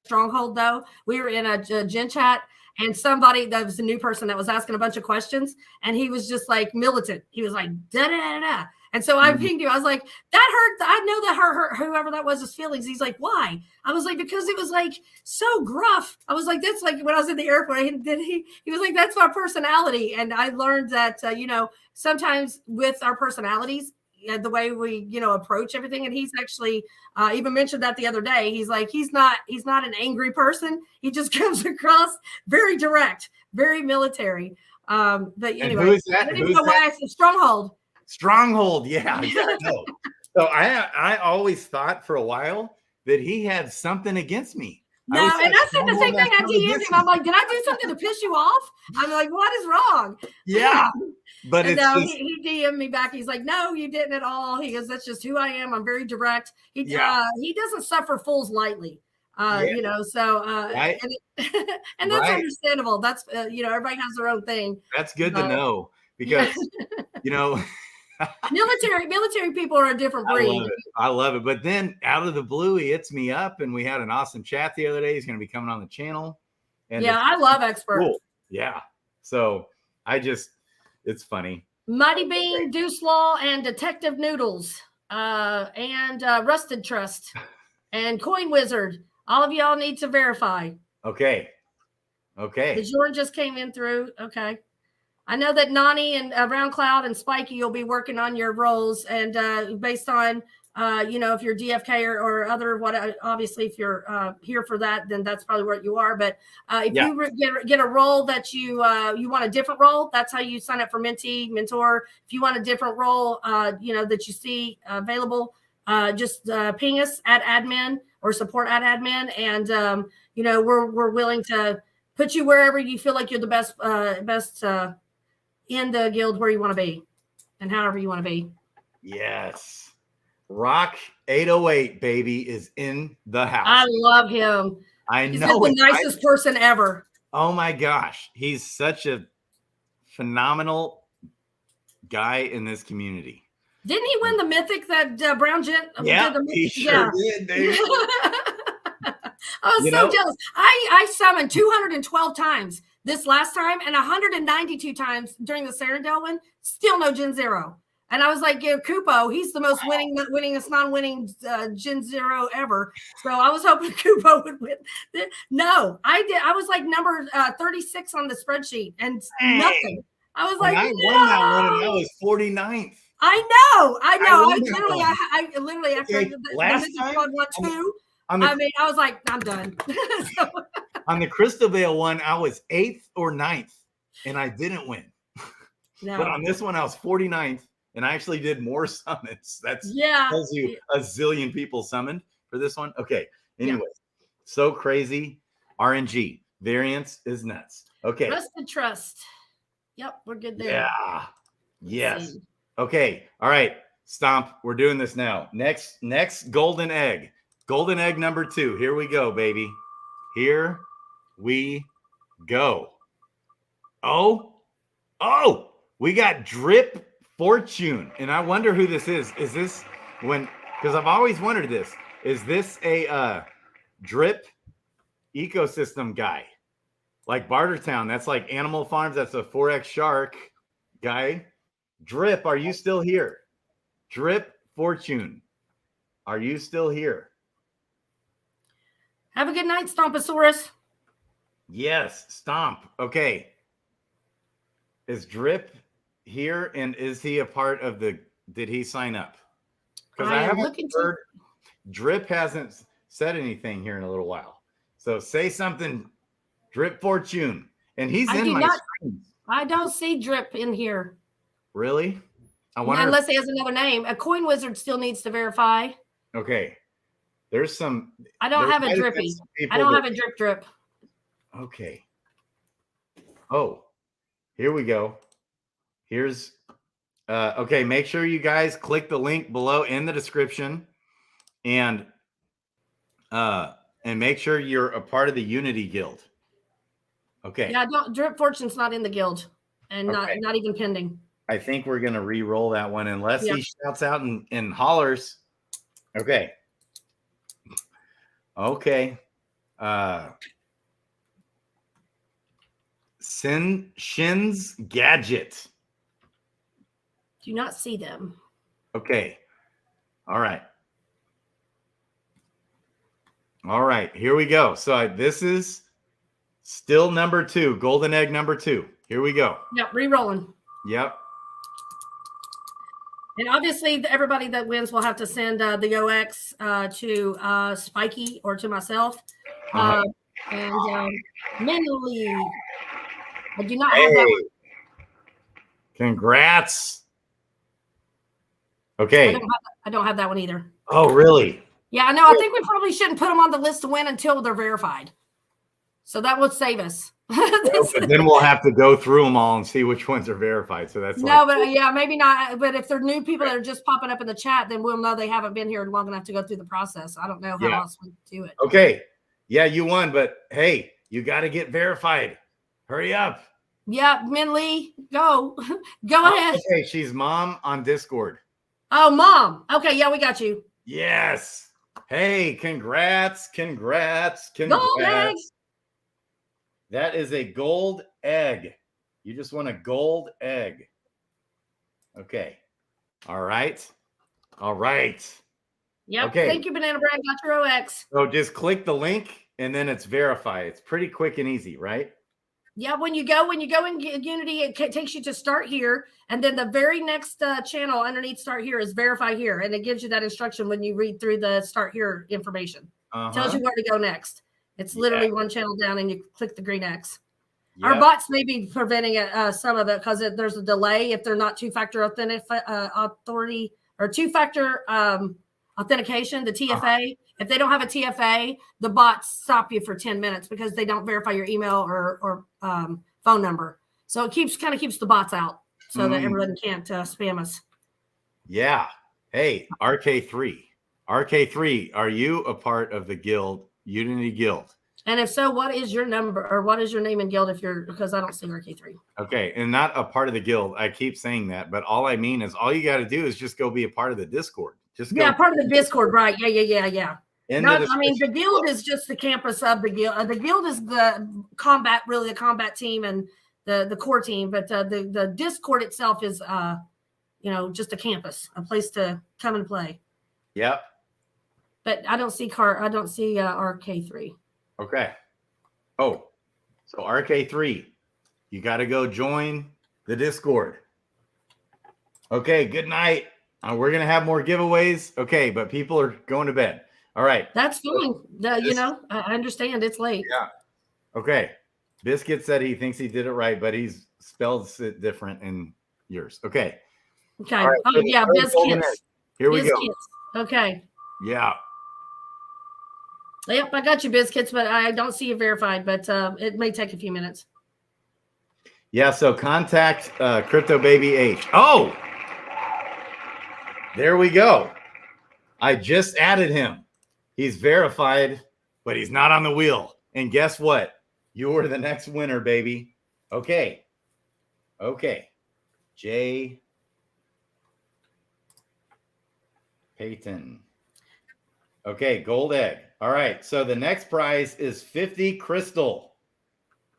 Stronghold, though, we were in a gen chat, and somebody that was a new person that was asking a bunch of questions, and he was just like militant. He was like da da da da. And so I pinged you. I was like, that hurt. I know that hurt whoever that was his feelings. He's like, why? I was like, because it was like so gruff. I was like, that's like when I was in the airport. He was like, that's my personality. And I learned that sometimes with our personalities, the way we approach everything. And he's actually even mentioned that the other day. He's like, he's not an angry person. He just comes across very direct, very military. But anyway, who is that? Who's that? Stronghold. Stronghold, yeah. No. So I always thought for a while that he had something against me. No, and I said the same thing. I DM'd him. I'm like, did I do something to piss you off? I'm like, what is wrong? Yeah. But he DM'd me back. He's like, no, you didn't at all. He goes, that's just who I am. I'm very direct. He doesn't suffer fools lightly. So right. and that's understandable. That's everybody has their own thing. That's good to know, because military people are a different breed. I love it. But then out of the blue, he hits me up, and we had an awesome chat the other day. He's going to be coming on the channel. And I love experts. Cool. Yeah. So it's funny. Mighty Bean, Deuce Law, and Detective Noodles, and Rusted Trust, and Coin Wizard. All of y'all need to verify. Okay. Okay. The Jordan just came in through. Okay. I know that Nani and Round Cloud and Spiky, you'll be working on your roles, and based on if you're DFK or other what. Obviously, if you're here for that, then that's probably where you are. But if you get a role that you want a different role, that's how you sign up for Mentee, Mentor. If you want a different role, that you see available, just ping us at admin or support at admin, and we're willing to put you wherever you feel like you're the best in the guild where you want to be and however you want to be. Yes. Rock 808 baby is in the house. I love him. He's the nicest person ever. Oh my gosh. He's such a phenomenal guy in this community. Didn't he win the mythic that Brown Gent? Yeah, he sure did, dude. I was so jealous. I summoned 212 times this last time and 192 times during the Sarandale one. Still no Gen Zero. And I was like, Kupo, he's the most winningest non-winning Gen Zero ever. So I was hoping Kupo would win. No, I did. I was like number 36 on the spreadsheet and nothing. I was like, I won that one and I was 49th. I know. I literally after last time won two. I was like, I'm done. On the Crystalvale one, I was 8th or 9th, and I didn't win. No. But on this one, I was 49th, and I actually did more summons. That's tells you a zillion people summoned for this one. Okay. Anyway, so crazy. RNG variance is nuts. Okay. Trust. Yep, we're good there. Yeah. Yes. Okay. All right. Stomp. We're doing this now. Next golden egg. Golden egg number 2. Here we go, baby. Here we go. Oh, we got Drip Fortune. And I wonder who this is. Is this because I've always wondered this. Is this a Drip ecosystem guy? Like Bartertown. That's like Animal Farms. That's a 4X Shark guy. Drip, are you still here? Drip Fortune. Are you still here? Have a good night, Stomposaurus. Yes, Stomp. Okay. Is Drip here, and is he a part of did he sign up? Because I haven't heard. Drip hasn't said anything here in a little while. So say something, Drip Fortune. And he's in my screen. I don't see Drip in here. Really? I wonder unless he has another name. A coin wizard still needs to verify. Okay. There's some. I don't have a drippy. I don't have a drip. Okay. Oh, here we go. Here's. Okay. Make sure you guys click the link below in the description, and make sure you're a part of the Unity Guild. Okay. Yeah. Drip Fortune's not in the guild, and not even pending. I think we're gonna re-roll that one unless he shouts out and hollers. Okay. Okay. Shin's Gadget. Do not see them. Okay. All right. All right. Here we go. So this is still number 2, golden egg number 2. Here we go. Yep. Re-rolling. Yep. And obviously, everybody that wins will have to send the OX to Spiky or to myself. And mentally, I do not have that one. Congrats. Okay. I don't have that one either. Oh, really? Yeah, I know. I think we probably shouldn't put them on the list to win until they're verified. So that would save us. But then we'll have to go through them all and see which ones are verified. So that's maybe not. But if they're new people that are just popping up in the chat, then we'll know they haven't been here long enough to go through the process. I don't know how else we do it. Okay. Yeah, you won, but hey, you got to get verified. Hurry up. Yeah, Min Lee, go ahead. Okay, she's Mom on Discord. Oh, Mom. Okay, yeah, we got you. Yes. Hey, congrats. Gold egg. That is a gold egg. You just won a gold egg. Okay. All right. Yep. Okay. Thank you, Banana Brand. Got your OX. So just click the link and then it's verify. It's pretty quick and easy, right? Yeah, when you go in Unity, it takes you to start here, and then the very next channel underneath start here is verify here, and it gives you that instruction when you read through the start here information. Tells you where to go next. It's literally one channel down, and you click the green X. Yep. Our bots may be preventing some of it because there's a delay if they're not two-factor authority or two-factor authentication, the TFA. If they don't have a TFA, the bots stop you for 10 minutes because they don't verify your email or phone number. So it kind of keeps the bots out so that everyone can't spam us. Yeah. Hey, RK3. RK3, are you a part of the guild, Unity Guild? And if so, what is your number or what is your name in guild because I don't see RK3. Okay. And not a part of the guild. I keep saying that, but all I mean is all you got to do is just go be a part of the Discord. Just go. Yeah, part of the Discord, right? Yeah. The guild is just the campus of the guild. The guild is the combat team and the core team, but the Discord itself is just a campus, a place to come and play. Yep. But I don't see RK3. Okay. Oh, so RK3, you got to go join the Discord. Okay. Good night. We're going to have more giveaways. Okay. But people are going to bed. All right. That's fine. I understand it's late. Yeah. Okay. Biscuit said he thinks he did it right, but he's spelled it different in yours. Okay. Okay. Right. Oh, yeah. Biscuits. Here we go. Okay. Yeah. Yep, I got you, Biscuits, but I don't see you verified, but it may take a few minutes. Yeah, so contact CryptoBabyH. Oh, there we go. I just added him. He's verified, but he's not on the wheel. And guess what? You're the next winner, baby. Okay. Jay Payton. Okay, gold egg. All right, so the next prize is 50 crystal,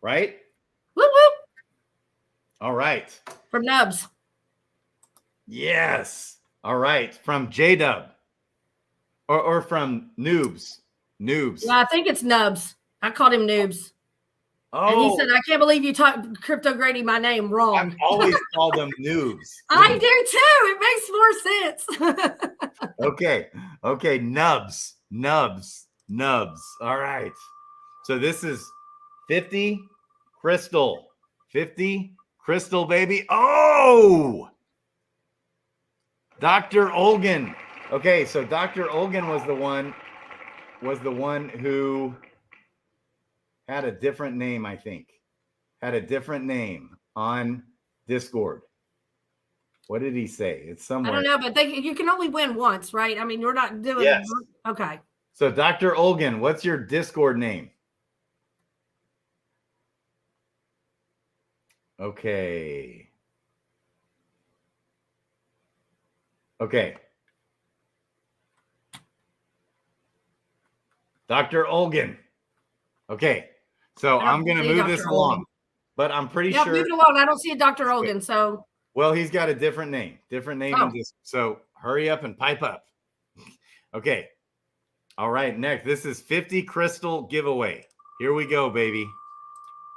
right? Whoop, whoop. All right. From Nubs. Yes. All right, from J-Dub. Or from Noobs. Yeah, I think it's Nubs. I called him Noobs. Oh. And he said, I can't believe you taught Crypto Grady my name wrong. I've always called them Noobs. I do too. It makes more sense. Okay, Nubs. All right. So this is 50 crystal. 50 crystal, baby. Oh! Dr. Olgan. Okay, so Dr. Olgan was the one who had a different name, I think. Had a different name on Discord. What did he say? It's somewhere. I don't know, but you can only win once, right? I mean, you're not doing Yes. Okay. So Dr. Olgan, what's your Discord name? Okay. Dr. Olgan. Okay. So I'm going to move this along, but I'm pretty sure. Move it along. I don't see a Dr. Olgan. So. Well, he's got a different name. Oh. So hurry up and pipe up. Okay. All right. Next, this is 50 crystal giveaway. Here we go, baby.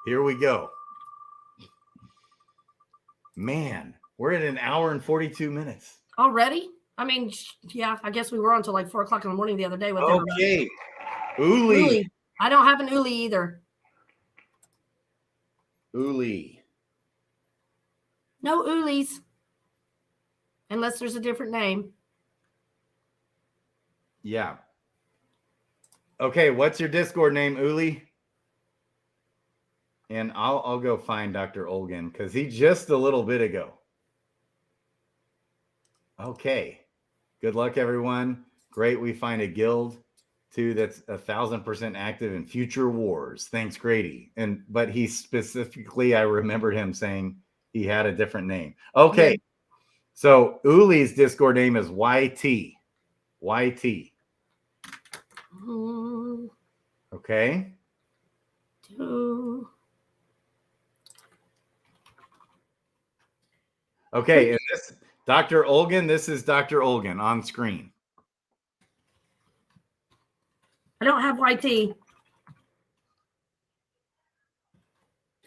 Here we go. Man, we're at an hour and 42 minutes. Already? I mean, yeah, I guess we were on until like 4 o'clock in the morning the other day. With okay. Uli. I don't have an Uli either. Uli. No Ulis. Unless there's a different name. Yeah. Okay, what's your Discord name, Uli? And I'll go find Dr. Olgan because he just a little bit ago. Okay. Good luck, everyone. Great. We find a guild too that's 1,000% active in future wars. Thanks, Grady. But he specifically, I remember him saying he had a different name. Okay. Yeah. So Uli's Discord name is YT. YT. Okay. Okay, and this Dr. Olgan, this is Dr. Olgan on screen. I don't have YT.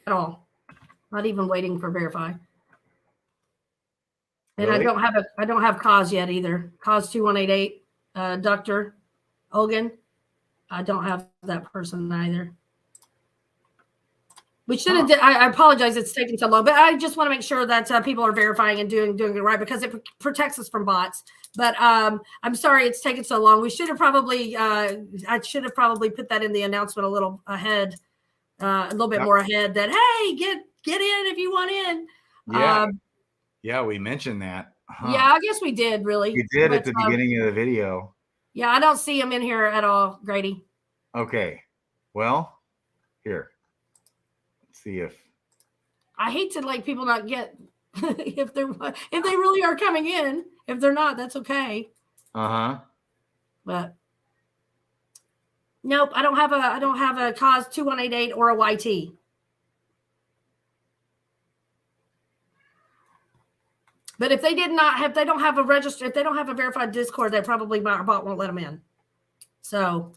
at all. Not even waiting for verify. And Really? I don't have cause yet either. Cause 2188, Dr. Olgan. I don't have that person either. We should have. I apologize. It's taking so long, but I just want to make sure that people are verifying and doing it right because it protects us from bots. But I'm sorry it's taken so long. We should have probably. I should have probably put that in the announcement a little ahead, a little bit more ahead. That hey, get in if you want in. Yeah, yeah, we mentioned that. Huh. Yeah, I guess we did really. We did at the beginning of the video. Yeah, I don't see him in here at all, Grady. Okay, well, here. See if I hate to like people not get if they really are coming in. If they're not, that's okay. But nope, I don't have a cause 2188 or a YT. But if they don't have a register, if they don't have a verified Discord, they probably our bot won't let them in. So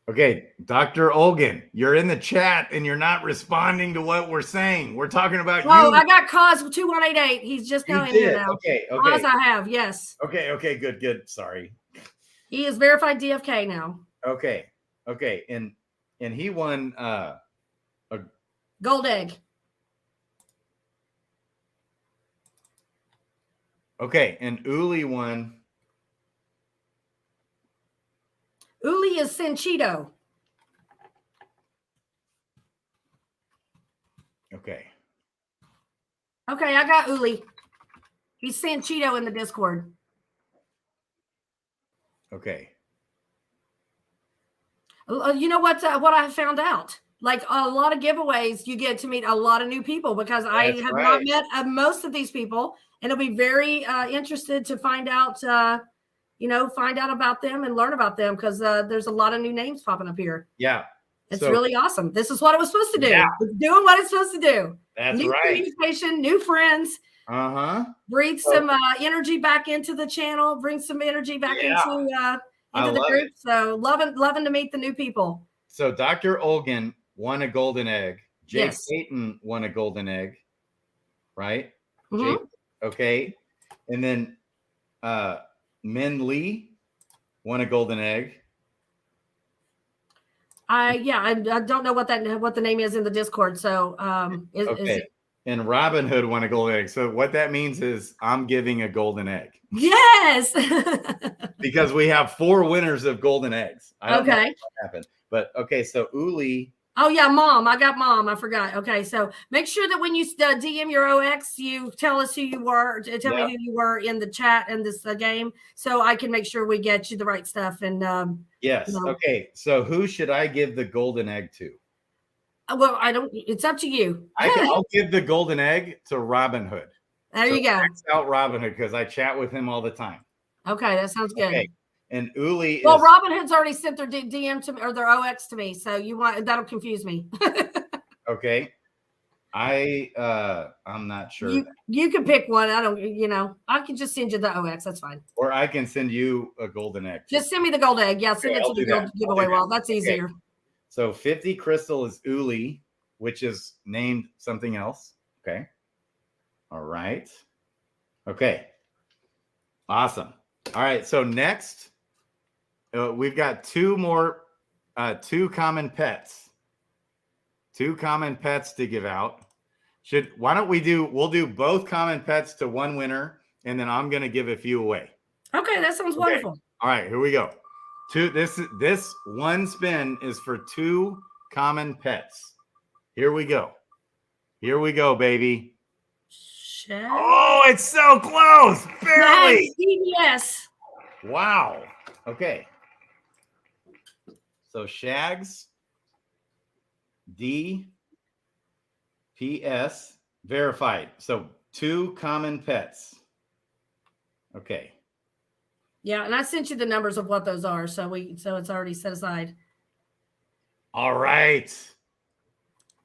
Okay, Dr. Olgan, you're in the chat and you're not responding to what we're saying. We're talking about you. Oh, I got cause 2188. He's just now in here now. Okay. Cause I have, yes. Okay, good. Sorry. He is verified DFK now. Okay. And he won a gold egg. Okay, and Uli won. Uli is Sanchito. Okay, I got Uli. He's Sanchito in the Discord. Okay. You know what I found out? Like a lot of giveaways, you get to meet a lot of new people because I have not met most of these people, and I'll be very interested to find out about them and learn about them because there's a lot of new names popping up here. Yeah. It's really awesome. This is what it was supposed to do. Yeah. It's doing what it's supposed to do. That's new communication, new friends. Breathe some energy back into the channel. Bring some energy back into the group. So loving to meet the new people. So Dr. Olgan won a golden egg. Jake Payton won a golden egg. Right? Jake, okay. And then Min Lee won a golden egg. I don't know what the name is in the Discord. So is it? And Robin Hood won a golden egg. So what that means is I'm giving a golden egg. Yes. Because we have 4 winners of golden eggs. I don't know what happened. But okay, so Uli. Oh yeah, Mom. I got Mom. I forgot. Okay, so make sure that when you DM your OX, you tell us who you were. Tell me who you were in the chat in this game, so I can make sure we get you the right stuff. And yes. Okay. So who should I give the golden egg to? Well, I don't. It's up to you. I'll give the golden egg to Robin Hood. There you go. Max out Robin Hood because I chat with him all the time. Okay, that sounds good. Okay. And Uli. Well, Robin Hood's already sent their DM to me or their OX to me, so that'll confuse me. Okay. I'm not sure. You can pick one. I don't. I can just send you the OX. That's fine. Or I can send you a golden egg. Just send me the gold egg. Yeah, send it to the gold giveaway wall. That's easier. Okay. So 50 crystal is Uli, which is named something else. Okay. All right. Okay. Awesome. All right. So next, we've got 2 more, 2 common pets. 2 common pets to give out. Why don't we'll do both common pets to 1 winner, and then I'm going to give a few away. Okay. That sounds wonderful. All right. Here we go. This 1 spin is for 2 common pets. Here we go. Here we go, baby. Oh, it's so close. Barely. Yes. Wow. Okay. So Shags, DPS, verified. So 2 common pets. Okay. Yeah, and I sent you the numbers of what those are, so it's already set aside. All right.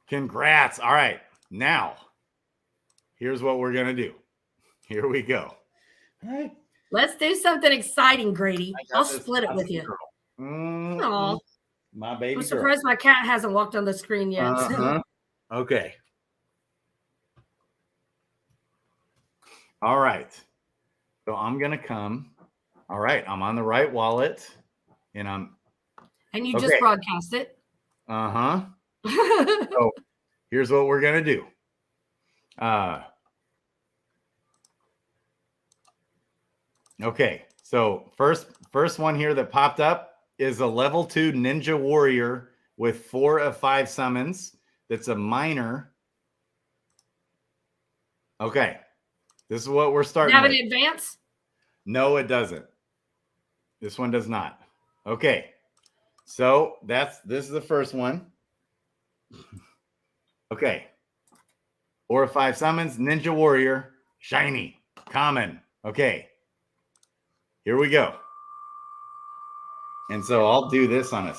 Congrats. All right. Now, here's what we're going to do. Here we go. All right. Let's do something exciting, Grady. I'll split it with you. Oh, my baby I'm girl. surprised my cat hasn't walked on the screen yet. Okay. All right. So I'm going to come. All right. I'm on the right wallet. And you just broadcast it. So here's what we're going to do. Okay. So first one here that popped up is a level 2 Ninja Warrior with 4 of 5 summons. That's a minor. Okay. This is what we're starting Have with. an advance? No, it doesn't. This one does not. Okay. So this is the first one. Okay. 4 of 5 summons, Ninja Warrior, shiny, common. Okay. Here we go. And so I'll do this on a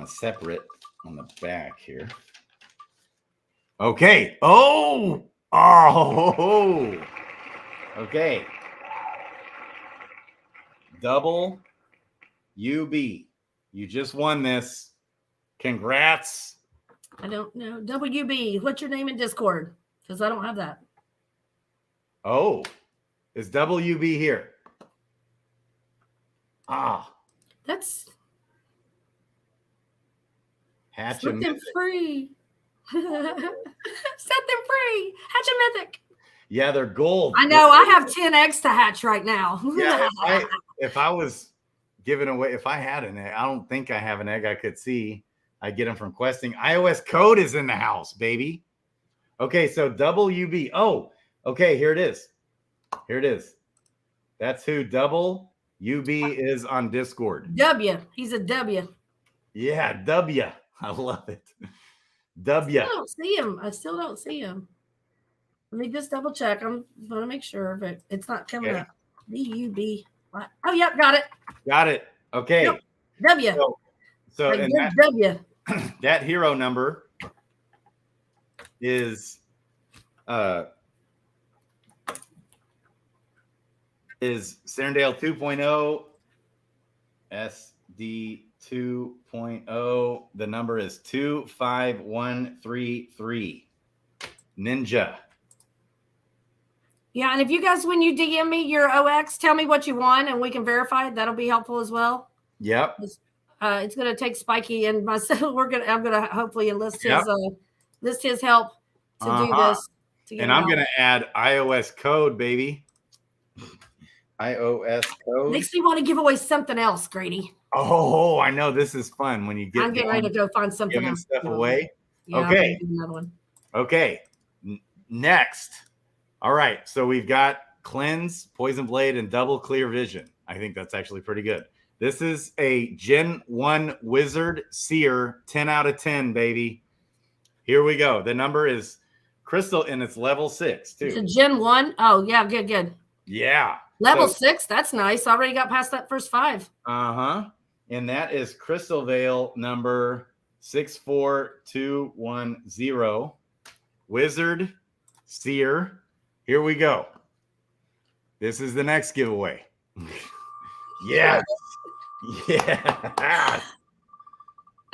separate on the back here. Okay. Oh. Okay. Double UB. You just won this. Congrats. I don't know. WB. What's your name in Discord? Because I don't have that. Oh, is WB here? That's Hatch set them free. Set them free. Hatch a mythic. Yeah, they're gold. I know. I have 10 eggs to hatch right now. Yeah, if I was giving away, if I had an egg, I don't think I have an egg I could see. I get them from questing. iOS code is in the house, baby. Okay, so WB. Oh, okay, here it is. Here it is. That's who WB is on Discord. W. He's a W. Yeah, W. I love it. W. I don't see him. I still don't see him. Let me just double check. I'm going to make sure, but it's not coming up. B-U-B. Oh, yep, got it. Got it. Okay. Yep. W. So like and W. That hero number is Serendale 2.0 SD 2.0. The number is 25133. Ninja. Yeah, and if you guys, when you DM me your OX, tell me what you want, and we can verify it. That'll be helpful as well. Yep. It's going to take Spiky and myself. I'm going to hopefully enlist his help to do this. And I'm going to add iOS code, baby. iOS code. Makes me want to give away something else, Grady. Oh, I know. This is fun when you get. I'm getting ready to go find something giving else. Stuff away. Yeah, okay. Another one. Okay. Next. All right. So we've got Cleanse, Poison Blade, and Double Clear Vision. I think that's actually pretty good. This is a Gen 1 Wizard Seer, 10 out of 10, baby. Here we go. The number is Crystal, and it's level 6, too. It's a Gen 1? Oh, yeah, good. Yeah. Level 6? That's nice. Already got past that first 5. Uh-huh. And that is Crystalvale number 64210. Wizard Seer. Here we go. This is the next giveaway. Yes. Yeah.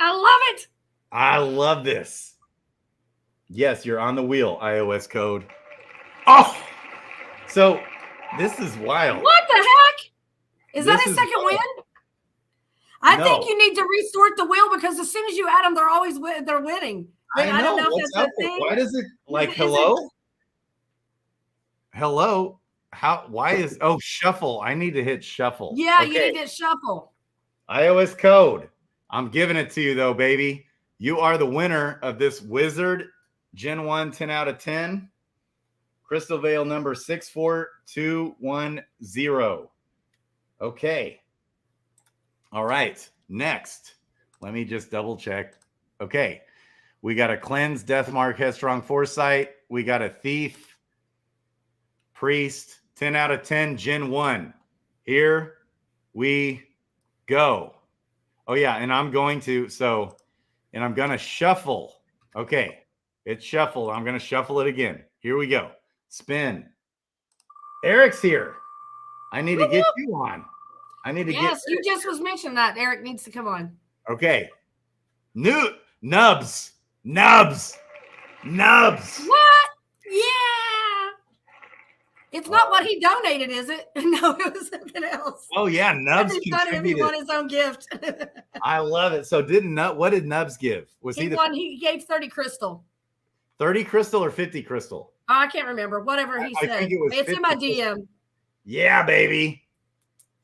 I love it. I love this. Yes, you're on the wheel, iOS code. Oh, so this is wild. What the heck? Is that his second win? I think you need to restart the wheel because as soon as you add them, they're winning. I don't know if that's a thing. Why does it hello? Hello? Shuffle. I need to hit shuffle. Yeah, okay. You need to hit shuffle. iOS code. I'm giving it to you though, baby. You are the winner of this Wizard Gen 1 10 out of 10. Crystalvale number 64210. Okay. All right. Next. Let me just double check. Okay. We got a Cleanse, Deathmark, Headstrong Foresight. We got a Thief, Priest, 10 out of 10, Gen 1. Here we go. Oh, yeah. And I'm going to shuffle. Okay. It's shuffled. I'm going to shuffle it again. Here we go. Spin. Eric's here. I need to get you on. I need to Yes, you just was mentioning that. Eric needs to come on. Okay. Nubs. Nubs. Nubs. What? Yeah. It's not what he donated, is it? No, it was something else. Oh yeah, Nubs That'd be funny if he won his own gift. I love it. So what did Nubs give? Was he won? He gave 30 crystal. 30 crystal or 50 crystal? Oh, I can't remember. Whatever he said. I think it was it's in my DM. Crystal. Yeah, baby.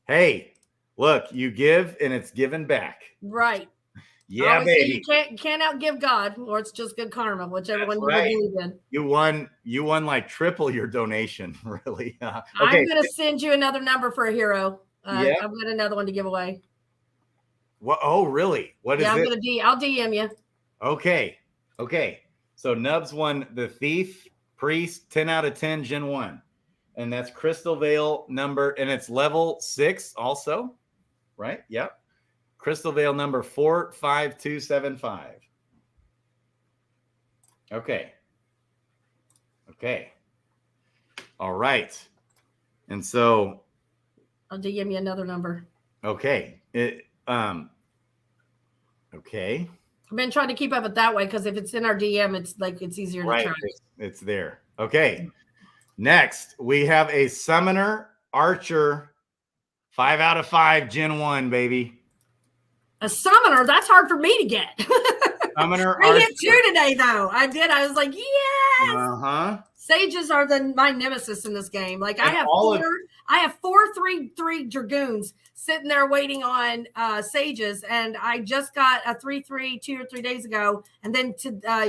Hey, look, you give and it's given back. Right. Yeah, baby. You can't outgive God, or it's just good karma, whichever one you believe in. You won like triple your donation, really. Okay. I'm gonna send you another number for a hero. Yeah. I've got another one to give away. What? Oh, really? What is it? I'll DM you. Okay. Okay. So Nubs won the Thief Priest 10 out of 10 Gen 1. And that's Crystalvale number, and it's level 6 also, right? Yep. Crystalvale number 45275. Okay. Okay. All right. And so I'll DM you another number. Okay. Okay. I've been trying to keep up it that way because if it's in our DM, it's easier to track. It's there. Okay. Next, we have a Summoner Archer 5 out of 5 Gen 1, baby. A Summoner? That's hard for me to get. Summoner I Archer. hit 2 today, though. I did. I was like, yes. Uh-huh. Sages are my nemesis in this game. Like I have 4 3/3 Dragoons sitting there waiting on Sages, and I just got a 3/3 2 or 3 days ago, and then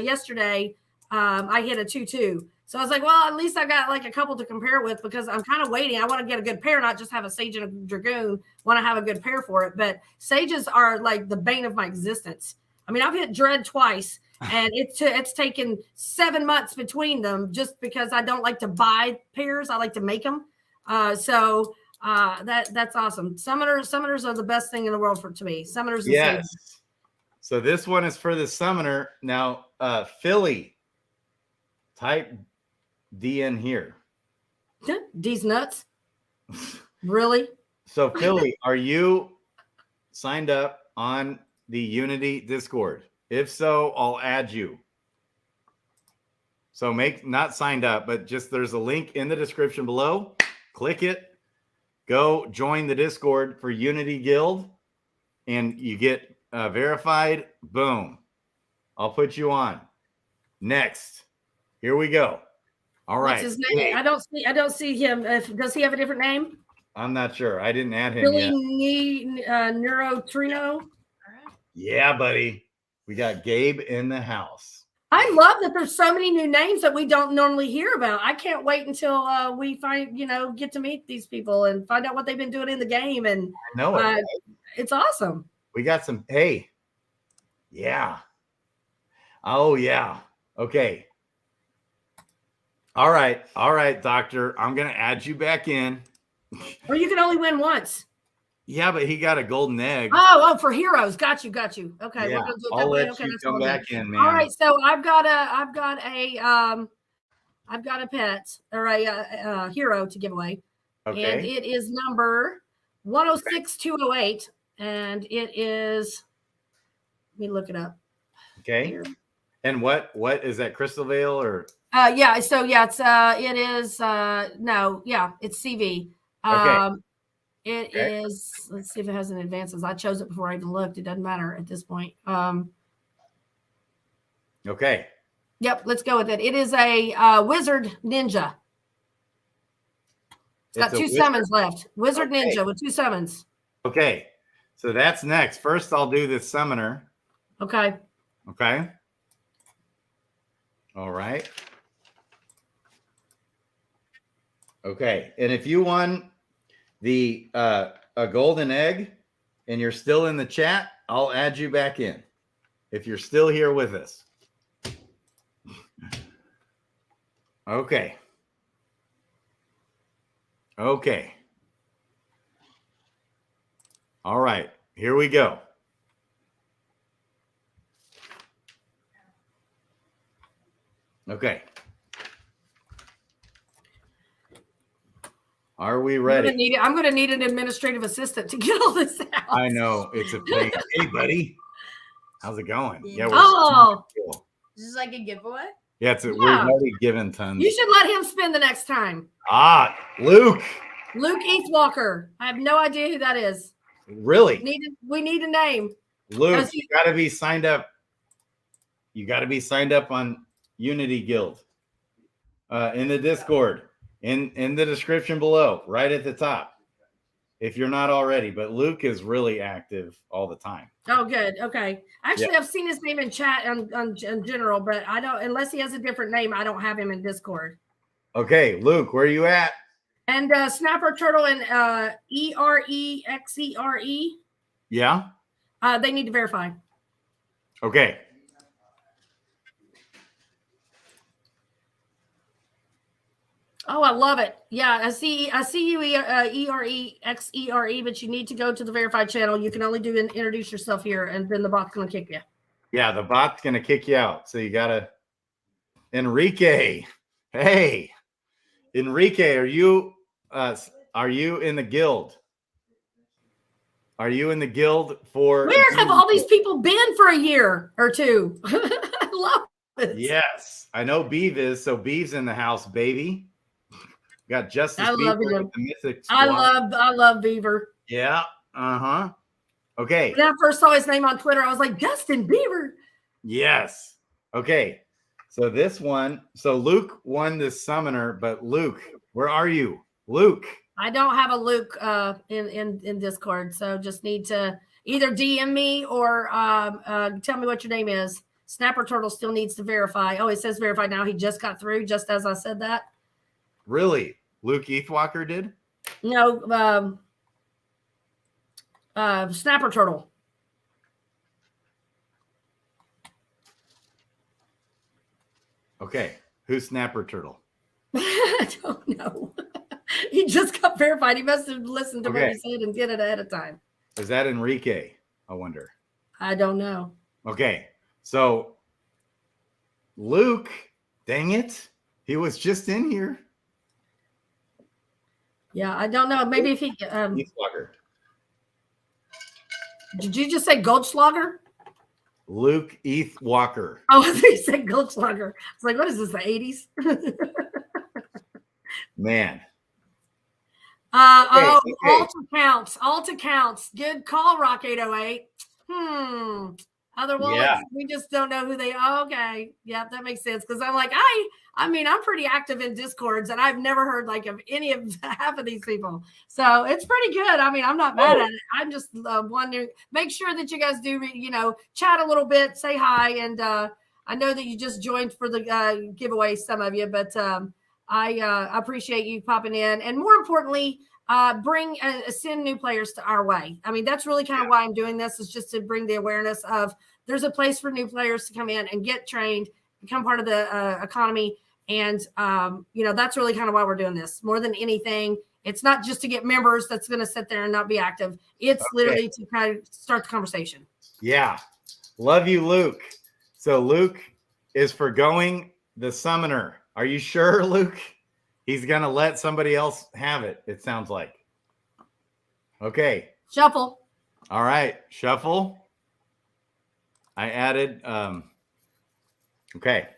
yesterday I hit a 2/2. So I was like, well, at least I got like a couple to compare with because I'm kind of waiting. I want to get a good pair, not just have a Sage and a Dragoon. Want to have a good pair for it, but Sages are like the bane of my existence. I mean, I've hit Dread twice. And it's taken 7 months between them just because I don't like to buy pairs. I like to make them. That's awesome. Summoners are the best thing in the world to me. Summoners. And yes. Sages. So this one is for the Summoner. Now, Philly, type D in here. D's nuts. Really? So Philly, are you signed up on the Unity Discord? If so, I'll add you. So not signed up, but just there's a link in the description below. Click it. Go join the Discord for Unity Guild. And you get verified. Boom. I'll put you on. Next. Here we go. All right. What's his name? I don't see him. Does he have a different name? I'm not sure. I didn't add him Billy yet. Neurotrino. Yeah, buddy. We got Gabe in the house. I love that there's so many new names that we don't normally hear about. I can't wait until we get to meet these people and find out what they've been doing in the game. And I know it. Right? It's awesome. We got some. Hey. Yeah. Oh, yeah. Okay. All right. All right, doctor. I'm going to add you back in. Or you can only win once. Yeah, but he got a golden egg. Oh, for heroes. Got you. Okay, yeah, we're gonna do it I'll let you come back in, man. All right, so I've got a pet or a hero to give away. Okay. And it is number 106208, and it is. Let me look it up. Okay. Here. And what is that? Crystalvale or? Yeah. So yeah, it's it's CV. Okay. It is. Let's see if it has any advances. I chose it before I even looked. It doesn't matter at this point. Okay. Yep. Let's go with it. It is a wizard ninja. It's got 2 summons left. Wizard ninja with 2 summons. Okay. So that's next. First, I'll do this summoner. Okay. Okay. All right. Okay. And if you won the a golden egg and you're still in the chat, I'll add you back in if you're still here with us. Okay. Okay. All right, here we go. Okay. Are we ready? I'm gonna need an administrative assistant to get all this out. I know it's a pain. Hey, buddy, how's it going? Yeah, we're cool. This is like a giveaway. Yeah, we're already given tons. You should let him spin the next time. Luke Eathwalker. I have no idea who that is. Really? We need a name. Luke, you got to be signed up. You got to be signed up on Unity Guild in the Discord, in the description below, right at the top, if you're not already. But Luke is really active all the time. Oh, good. Okay. Actually, I've seen his name in chat on general, but I don't, unless he has a different name, I don't have him in Discord. Okay, Luke, where are you at? And Snapper Turtle and EREXERE. Yeah. They need to verify. Okay. Oh, I love it. Yeah, I see you, EREXERE, but you need to go to the verified channel. You can only introduce yourself here, and then the bot's going to kick you. Yeah, the bot's going to kick you out. So you got to. Enrique. Hey, Enrique, are you in the guild? Are you in the guild for? Where have all these people been for a year or two? I love it. Yes, I know Beav is. So Beav's in the house, baby. Got Justice Beaver with the Mythic Squad. I love Beaver. Yeah. Okay. When I first saw his name on Twitter, I was like, Justin Bieber. Yes. Okay. So this one, Luke won this summoner, but Luke, where are you? Luke. I don't have a Luke in Discord, so just need to either DM me or tell me what your name is. Snapper Turtle still needs to verify. Oh, it says verified now. He just got through, just as I said that. Really? Luke Eathwalker did? No, Snapper Turtle. Okay. Who's Snapper Turtle? I don't know. He just got verified. He must have listened to what he said and did it ahead of time. Is that Enrique? I wonder. I don't know. Okay. So Luke, dang it. He was just in here. Yeah, I don't know. Maybe if he Eathwalker. Did you just say Goldschlager? Luke Eathwalker. Oh, I think you said Goldschlager. I was like, what is this, the 80s? Man. Alt accounts. Good call, Rock 808. Other wallets, we just don't know who they are. Okay. Yeah, that makes sense. Because I'm like, I mean, I'm pretty active in Discords, and I've never heard like of any of half of these people. So it's pretty good. I mean, I'm not mad at it. I'm just wondering, make sure that you guys do, chat a little bit, say hi. And I know that you just joined for the giveaway, some of you, but I appreciate you popping in. And more importantly, send new players to our way. I mean, that's really kind of why I'm doing this, is just to bring the awareness of there's a place for new players to come in and get trained, become part of the economy. And, that's really kind of why we're doing this more than anything. It's not just to get members that's going to sit there and not be active. It's literally to kind of start the conversation. Yeah. Love you, Luke. So Luke is forgoing the summoner. Are you sure, Luke? He's going to let somebody else have it, it sounds like. Okay. Shuffle. All right. Shuffle. I added. Okay.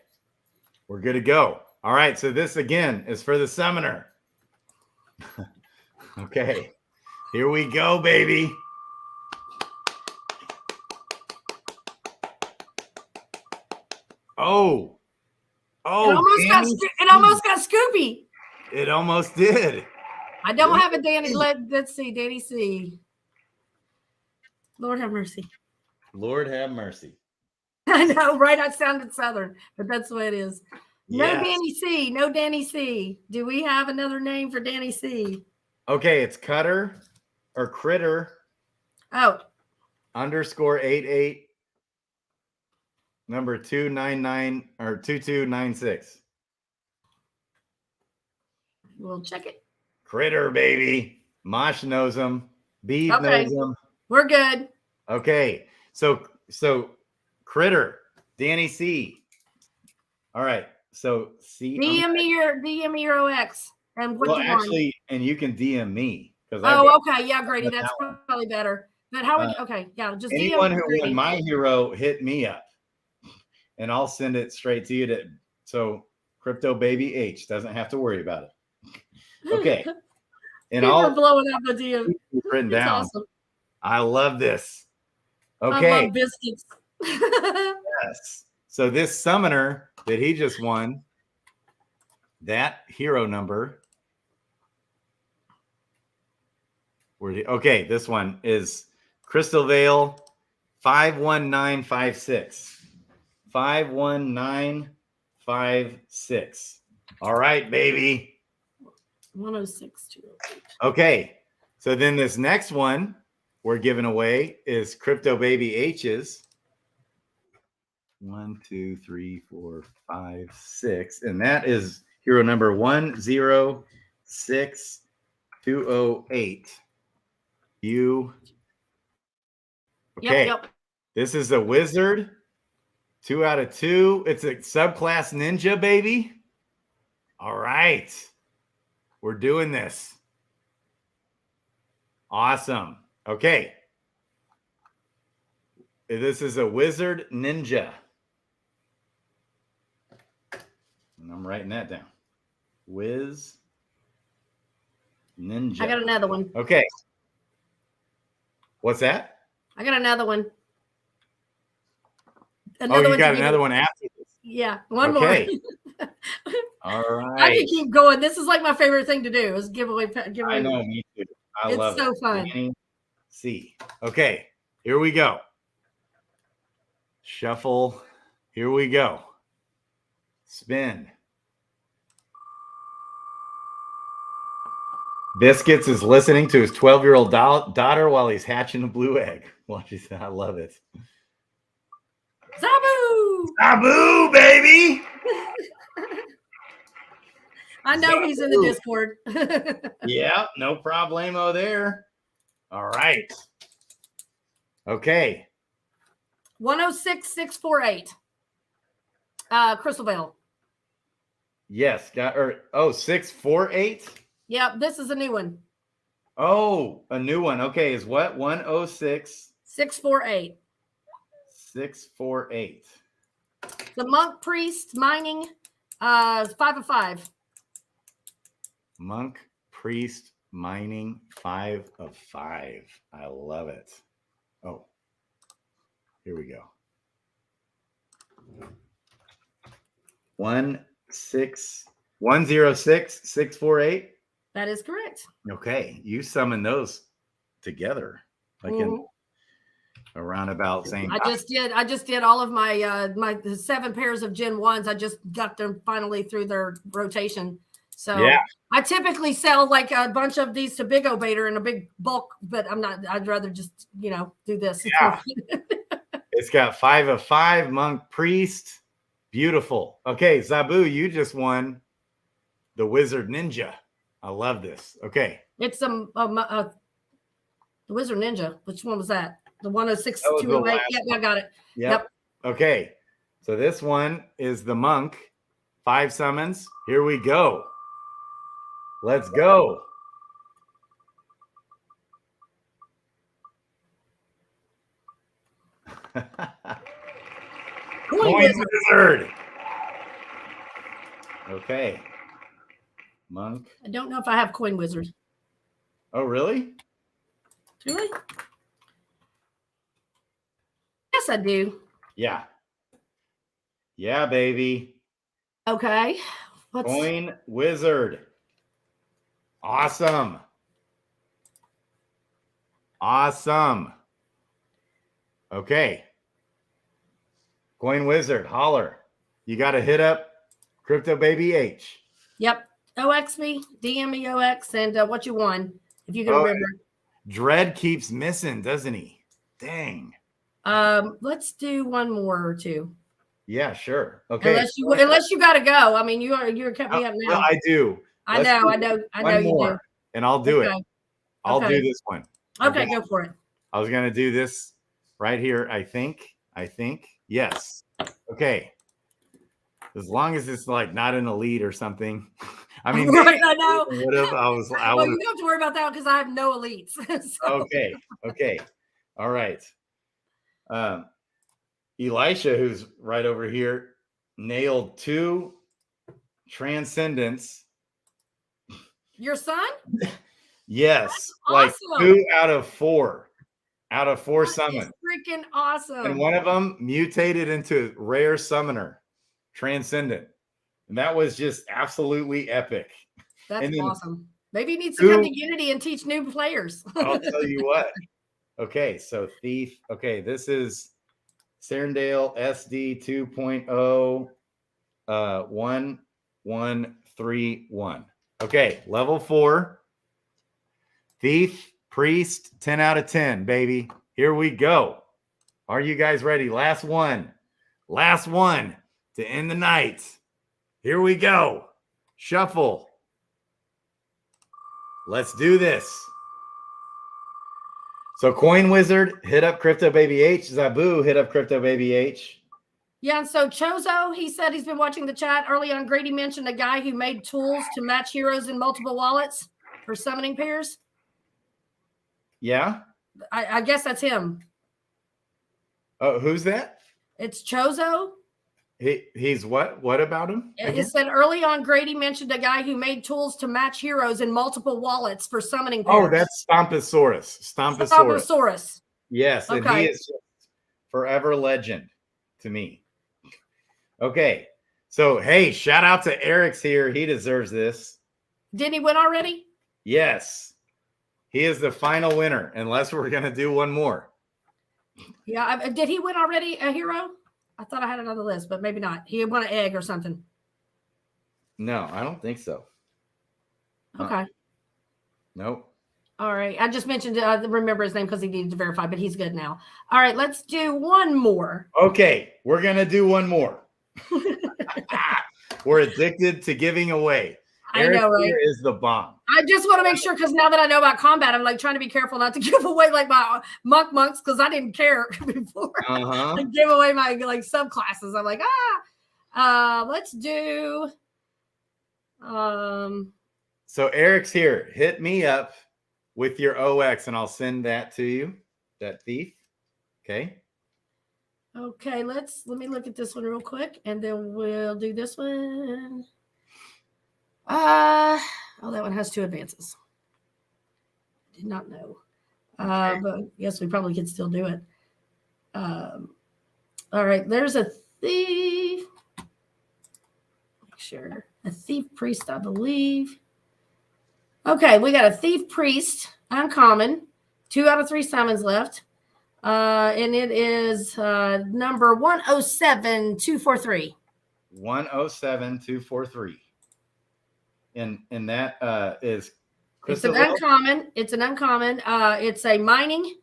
We're good to go. All right. So this, again, is for the summoner. Okay. Here we go, baby. Oh. It almost got Scoopy. It almost did. I don't have a Danny. Let's see. Danny C. Lord have mercy. Lord have mercy. I know, right? I sounded Southern, but that's the way it is. No Yes. Danny C. No Danny C. Do we have another name for Danny C? Okay, it's Cutter or Critter. Oh. _88 number 299 or 2296. We'll check it. Critter, baby. Mosh knows him. Beeb knows him. We're good. Okay. So Critter, Danny C. All right. So C. DM me your OX. And what Well, you want? actually, and you can DM me because Oh, okay. Yeah, Grady. That's probably better. But how would okay, yeah, just anyone DM who Grady. won my hero, hit me up, and I'll send it straight to you. So CryptoBabyH doesn't have to worry about it. Okay, and People are blowing up the DM. written It's down. awesome. I love this. I Okay, love biscuits. yes. So this summoner that he just won, that hero number. Okay, this one is Crystalvale 51956. 51956. All right, baby. 106.208. Okay. So then this next one we're giving away is CryptoBabyH's 1, 2, 3, 4, 5, 6. And that is hero number 106208. You okay? Yep. This is a wizard. 2 out of 2. It's a subclass ninja, baby. All right. We're doing this. Awesome. Okay. This is a wizard ninja. And I'm writing that down. Wiz ninja. I got another one. Okay. What's that? I got another one. Oh, you got another one after this. Yeah, one Okay. more. All right. I can keep going. This is like my favorite thing to do is giveaway. I know, me too. I love it. It's so fun. See. Okay, here we go. Shuffle. Here we go. Spin. Biscuits is listening to his 12-year-old daughter while he's hatching a blue egg. Watch this. I love it. Zabu! Zabu, baby! I know he's in the Discord. Yeah, no problemo there. All right. Okay. 106648. Crystalvale. Yes, 648. Yep, this is a new one. Oh, a new one. Okay, is what? 106 648. 648. The monk priest mining 5 of 5. Monk priest mining 5 of 5. I love it. Oh, here we go. 106 648. That is correct. Okay, you summon those together like in around about same I just did all of my my 7 pairs of Gen 1s. I just got them finally through their rotation. So yeah. I typically sell like a bunch of these to Big Obator in a big bulk, but I'm not. I'd rather just do this. Yeah. It's got 5 of 5 monk priest. Beautiful. Okay, Zabu, you just won the wizard ninja. I love this. Okay. It's the wizard ninja. Which one was that? The 106-208. Yep, I got it. Yep. Okay. So this one is the monk. 5 summons. Here we go. Let's go. Coin wizard. Okay. Monk. I don't know if I have coin wizard. Oh, really? Do I? Yes, I do. Yeah. Yeah, baby. Okay. Coin wizard. Awesome. Awesome. Okay. Coin wizard, holler. You got to hit up CryptoBabyH. Yep. OXB, DMEOX, and what you won, if you can remember. Dread keeps missing, doesn't he? Dang. Let's do one more or two. Yeah, sure. Okay. Unless you got to go. I mean, you're kept me up now. Well, I do. I know you do. And I'll do it. I'll do this one. Okay, go for it. I was gonna do this right here. I think. Yes. Okay. As long as it's like not in a lead or something. I mean, right, I know. would have. I well, would. you don't have to worry about that because I have no elites. So. Okay. All right. Elisha, who's right over here, nailed 2 transcendents. Your son? Yes, That's like awesome. 2 out of 4. Out of 4 summons. Freaking awesome. And one of them mutated into rare summoner, transcendent. And that was just absolutely epic. That's awesome. Maybe he needs to come to Unity and teach new players. I'll tell you what. Okay, so Thief. Okay, this is Serendale SD 2.0 1131. Okay, level 4. Thief, Priest, 10 out of 10, baby. Here we go. Are you guys ready? Last one. Last one to end the night. Here we go. Shuffle. Let's do this. So Coin Wizard, hit up CryptoBabyH. Zabu, hit up CryptoBabyH. Yeah, and so Chozo, he said he's been watching the chat. Early on, Grady mentioned a guy who made tools to match heroes in multiple wallets for summoning pairs. Yeah? I guess that's him. Oh, who's that? It's Chozo. He's what? What about him? It said early on, Grady mentioned a guy who made tools to match heroes in multiple wallets for summoning pairs. Oh, that's Stomposaurus. Yes, okay. And he is forever legend to me. Okay, so hey, shout out to Eric's here. He deserves this. Didn't he win already? Yes. He is the final winner, unless we're going to do one more. Yeah. Did he win already, a hero? I thought I had it on the list, but maybe not. He won an egg or something. No, I don't think so. Okay. Nope. All right. I just mentioned, remember his name because he needed to verify, but he's good now. All right. Let's do one more. Okay. We're going to do one more. We're addicted to giving away. Eric, I know, right? Is the bomb. I just want to make sure, because now that I know about combat, I'm like trying to be careful not to give away like my monks because I didn't care before. I give away my like subclasses. I'm like, let's do. So Eric's here. Hit me up with your OX, and I'll send that to you. That thief. Okay. Okay. Let me look at this one real quick, and then we'll do this one. Oh, that one has 2 advances. Did not know. Okay. But yes, we probably could still do it. All right, there's a thief. Make sure. A thief priest, I believe. Okay, we got a thief priest, uncommon. 2 out of 3 summons left. And it is number 107243. 107243. And that is Crystalvale? It's an uncommon. It's an uncommon. It's a mining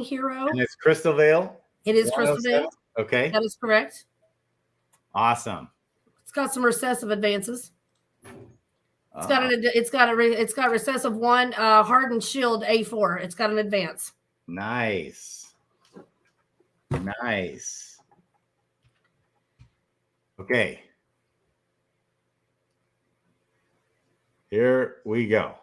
hero. And it's Crystalvale? It is Crystalvale. Okay. That is correct. Awesome. It's got some recessive advances. It's got recessive 1, hardened shield A4. It's got an advance. Nice. Okay. Here we go.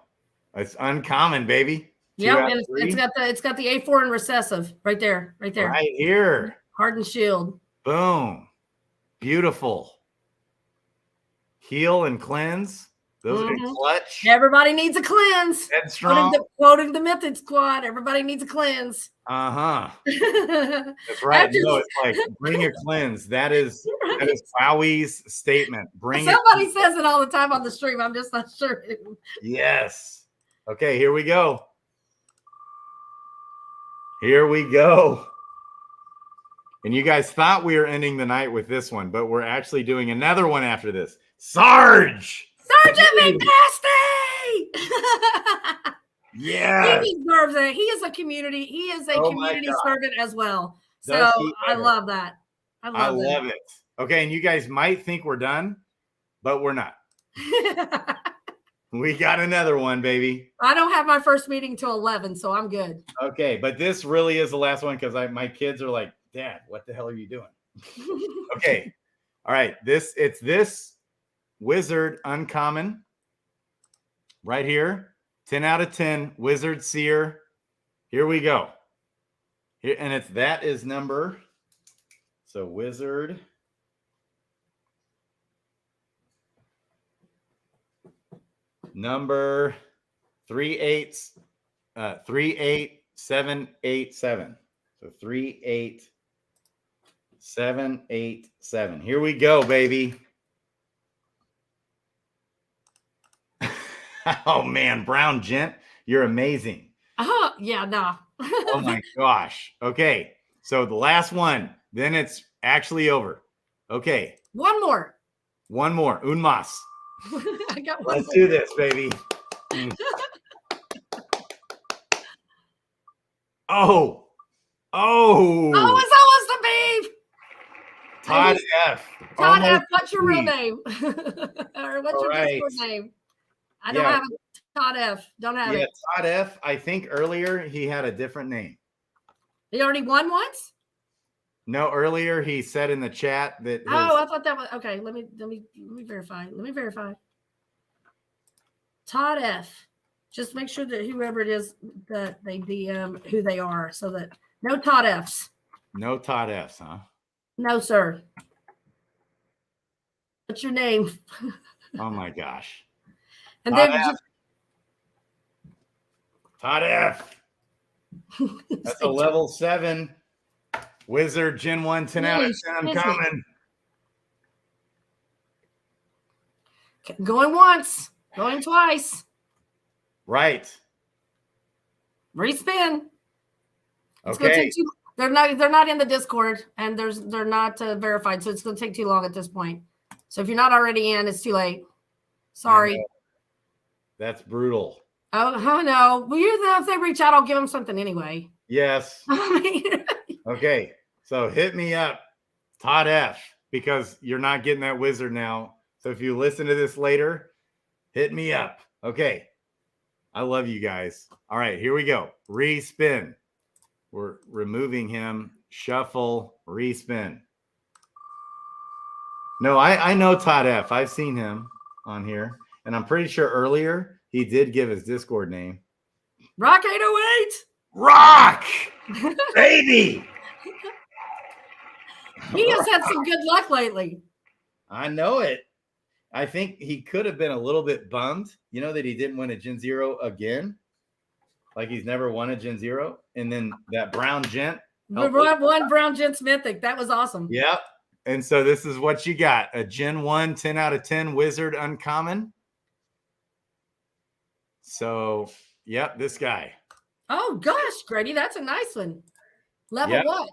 It's uncommon, baby. Yeah, and it's got the A4 and recessive right there. Right here. Hardened shield. Boom. Beautiful. Heal and cleanse. Those are clutch. Everybody needs a cleanse. Headstrong. Quoting the Mythic Squad. Everybody needs a cleanse. That's right. No, it's like bring a cleanse. That is Wowie's statement. Somebody says it all the time on the stream. I'm just not sure. Yes. Okay, here we go. Here we go. And you guys thought we were ending the night with this one, but we're actually doing another one after this. Sarge! Sergeant McNasty! Yeah. He deserves it. He is a community. He is a community servant as well. So I love that. I love it. Okay, and you guys might think we're done, but we're not. We got another one, baby. I don't have my first meeting till 11, so I'm good. Okay, but this really is the last one because my kids are like, Dad, what the hell are you doing? Okay. All right. It's this Wizard uncommon. Right here. 10 out of 10. Wizard Seer. Here we go. Here, and that is number. So Wizard. Number 38787. So 38787. Here we go, baby. Oh man, Brown Gent, you're amazing. Oh yeah, no. Oh my gosh. Okay, so the last one, then it's actually over. Okay. One more. Un más. I got one. Let's do this, baby. Oh, it's almost a beef. Todd F. Todd F. What's your real name? Or what's your right. Discord name? I don't have a Todd F. Don't have it. Todd F. I think earlier he had a different name. He already won once? No, earlier he said in the chat that. I thought that was okay. Let me verify. Let me verify. Todd F. Just make sure that whoever it is that they DM who they are, so that no Todd F's. No Todd F's, huh? No, sir. What's your name? Oh my gosh. And Todd then F. Todd F. That's a level 7 Wizard Gen 1 10 out of 10 uncommon. Going once, going twice. Right. Respin. It's Okay. They're not in the Discord, and they're not verified, so it's going to take too long at this point. So if you're not already in, it's too late. Sorry. That's brutal. Oh no. Well, if they reach out, I'll give them something anyway. Yes. Okay. So hit me up, Todd F, because you're not getting that wizard now. So if you listen to this later, hit me up. Okay. I love you guys. All right, here we go. Respin. We're removing him. Shuffle. Respin. No, I know Todd F. I've seen him on here. And I'm pretty sure earlier he did give his Discord name. Rock 808. Rock! Baby! He has had some good luck lately. I know it. I think he could have been a little bit bummed, that he didn't win a Gen 0 again. Like he's never won a Gen 0. And then that Brown Gent. One Brown Gent's mythic. That was awesome. Yep. And so this is what you got. A Gen 1 10 out of 10 Wizard uncommon. So, yep, this guy. Oh, gosh, Grady, that's a nice one. Level what?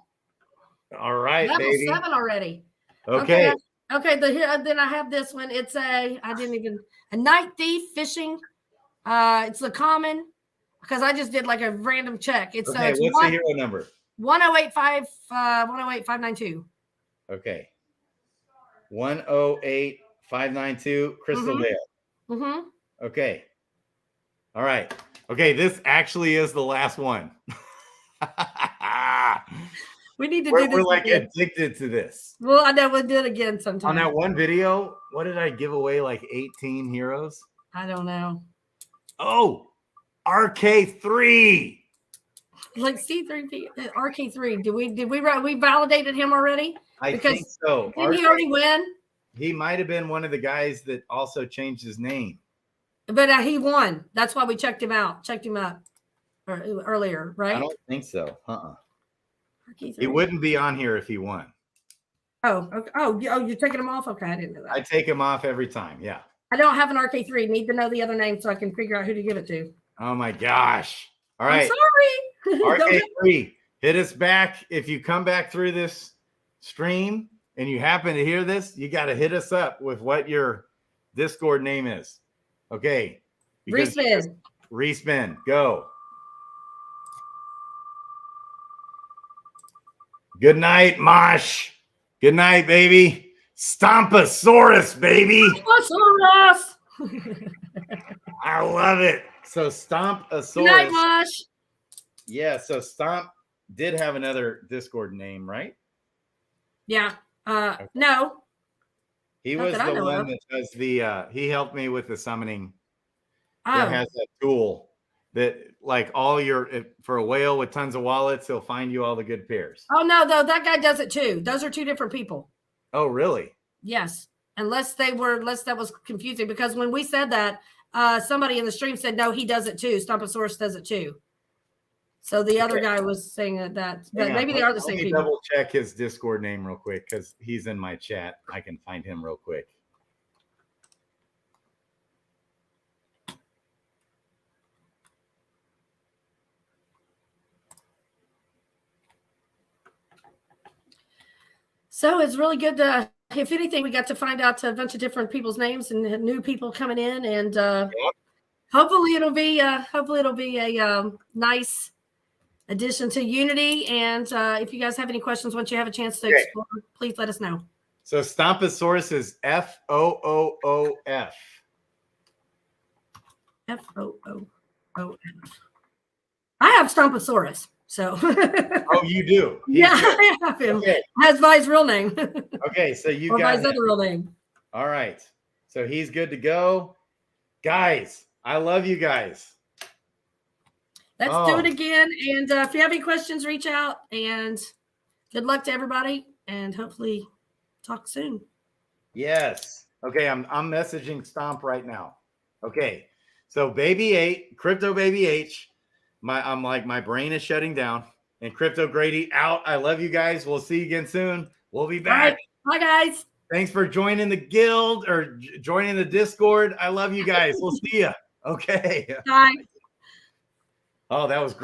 All right, Level baby. 7 already. Okay. Okay, then I have this one. It's a Night Thief fishing. It's the common, because I just did like a random check. It's what's the hero number? 108592. Okay. 108592 Crystalvale. Mm-hmm. Okay. All right. Okay, this actually is the last one. We need to do this. We're like addicted to this. Well, I know we'll do it again sometime. On that one video, what did I give away? Like 18 heroes? I don't know. Oh, RK3. Like C3P, RK3. Did we validated him already? I think so. Didn't he already win? He might have been one of the guys that also changed his name. But he won. That's why we checked him out. Checked him up earlier, right? I don't think so. He wouldn't be on here if he won. Oh, okay. Oh, you're taking him off? Okay, I didn't know that. I take him off every time. Yeah. I don't have an RK3. Need to know the other name so I can figure out who to give it to. Oh my gosh. All right. I'm sorry. RK3, hit us back. If you come back through this stream and you happen to hear this, you got to hit us up with what your Discord name is. Okay. Respin. Go. Good night, Mosh. Good night, baby. Stompasaurus, baby. Stompasaurus. I love it. So Stompasaurus. Good night, Mosh. Yeah, so Stomp did have another Discord name, right? Yeah. No. He Not was that I the know one of. that does the he helped me with the summoning. That Oh, has that tool that like all your for a whale with tons of wallets, he'll find you all the good pairs. oh no, though that guy does it too. Those are two different people. Oh, really? Yes, unless that was confusing, because when we said that, somebody in the stream said no, he does it too. Stomposaurus does it too. So the other guy was saying that, but maybe they are the same people. Double check his Discord name real quick because he's in my chat. I can find him real quick. So it's really good to, if anything, we got to find out a bunch of different people's names and new people coming in, and hopefully it'll be a nice addition to Unity. And if you guys have any questions once you have a chance to explore, please let us know. So Stomposaurus is F-O-O-O-F. F-O-O-O-F. I have Stomposaurus. So oh, you do? Yeah, I have him. Okay. That's Vi's real name. Okay, so you or got Vi's other real name. All right. So he's good to go. Guys, I love you guys. Let's do it again. And if you have any questions, reach out. And good luck to everybody. And hopefully talk soon. Yes. Okay, I'm messaging Stomp right now. Okay. So Baby8, CryptoBabyH. My brain is shutting down. And Crypto Grady out. I love you guys. We'll see you again soon. We'll be back. Bye, guys. Thanks for joining the guild or joining the Discord. I love you guys. We'll see you. Okay. Bye. Oh, that was great.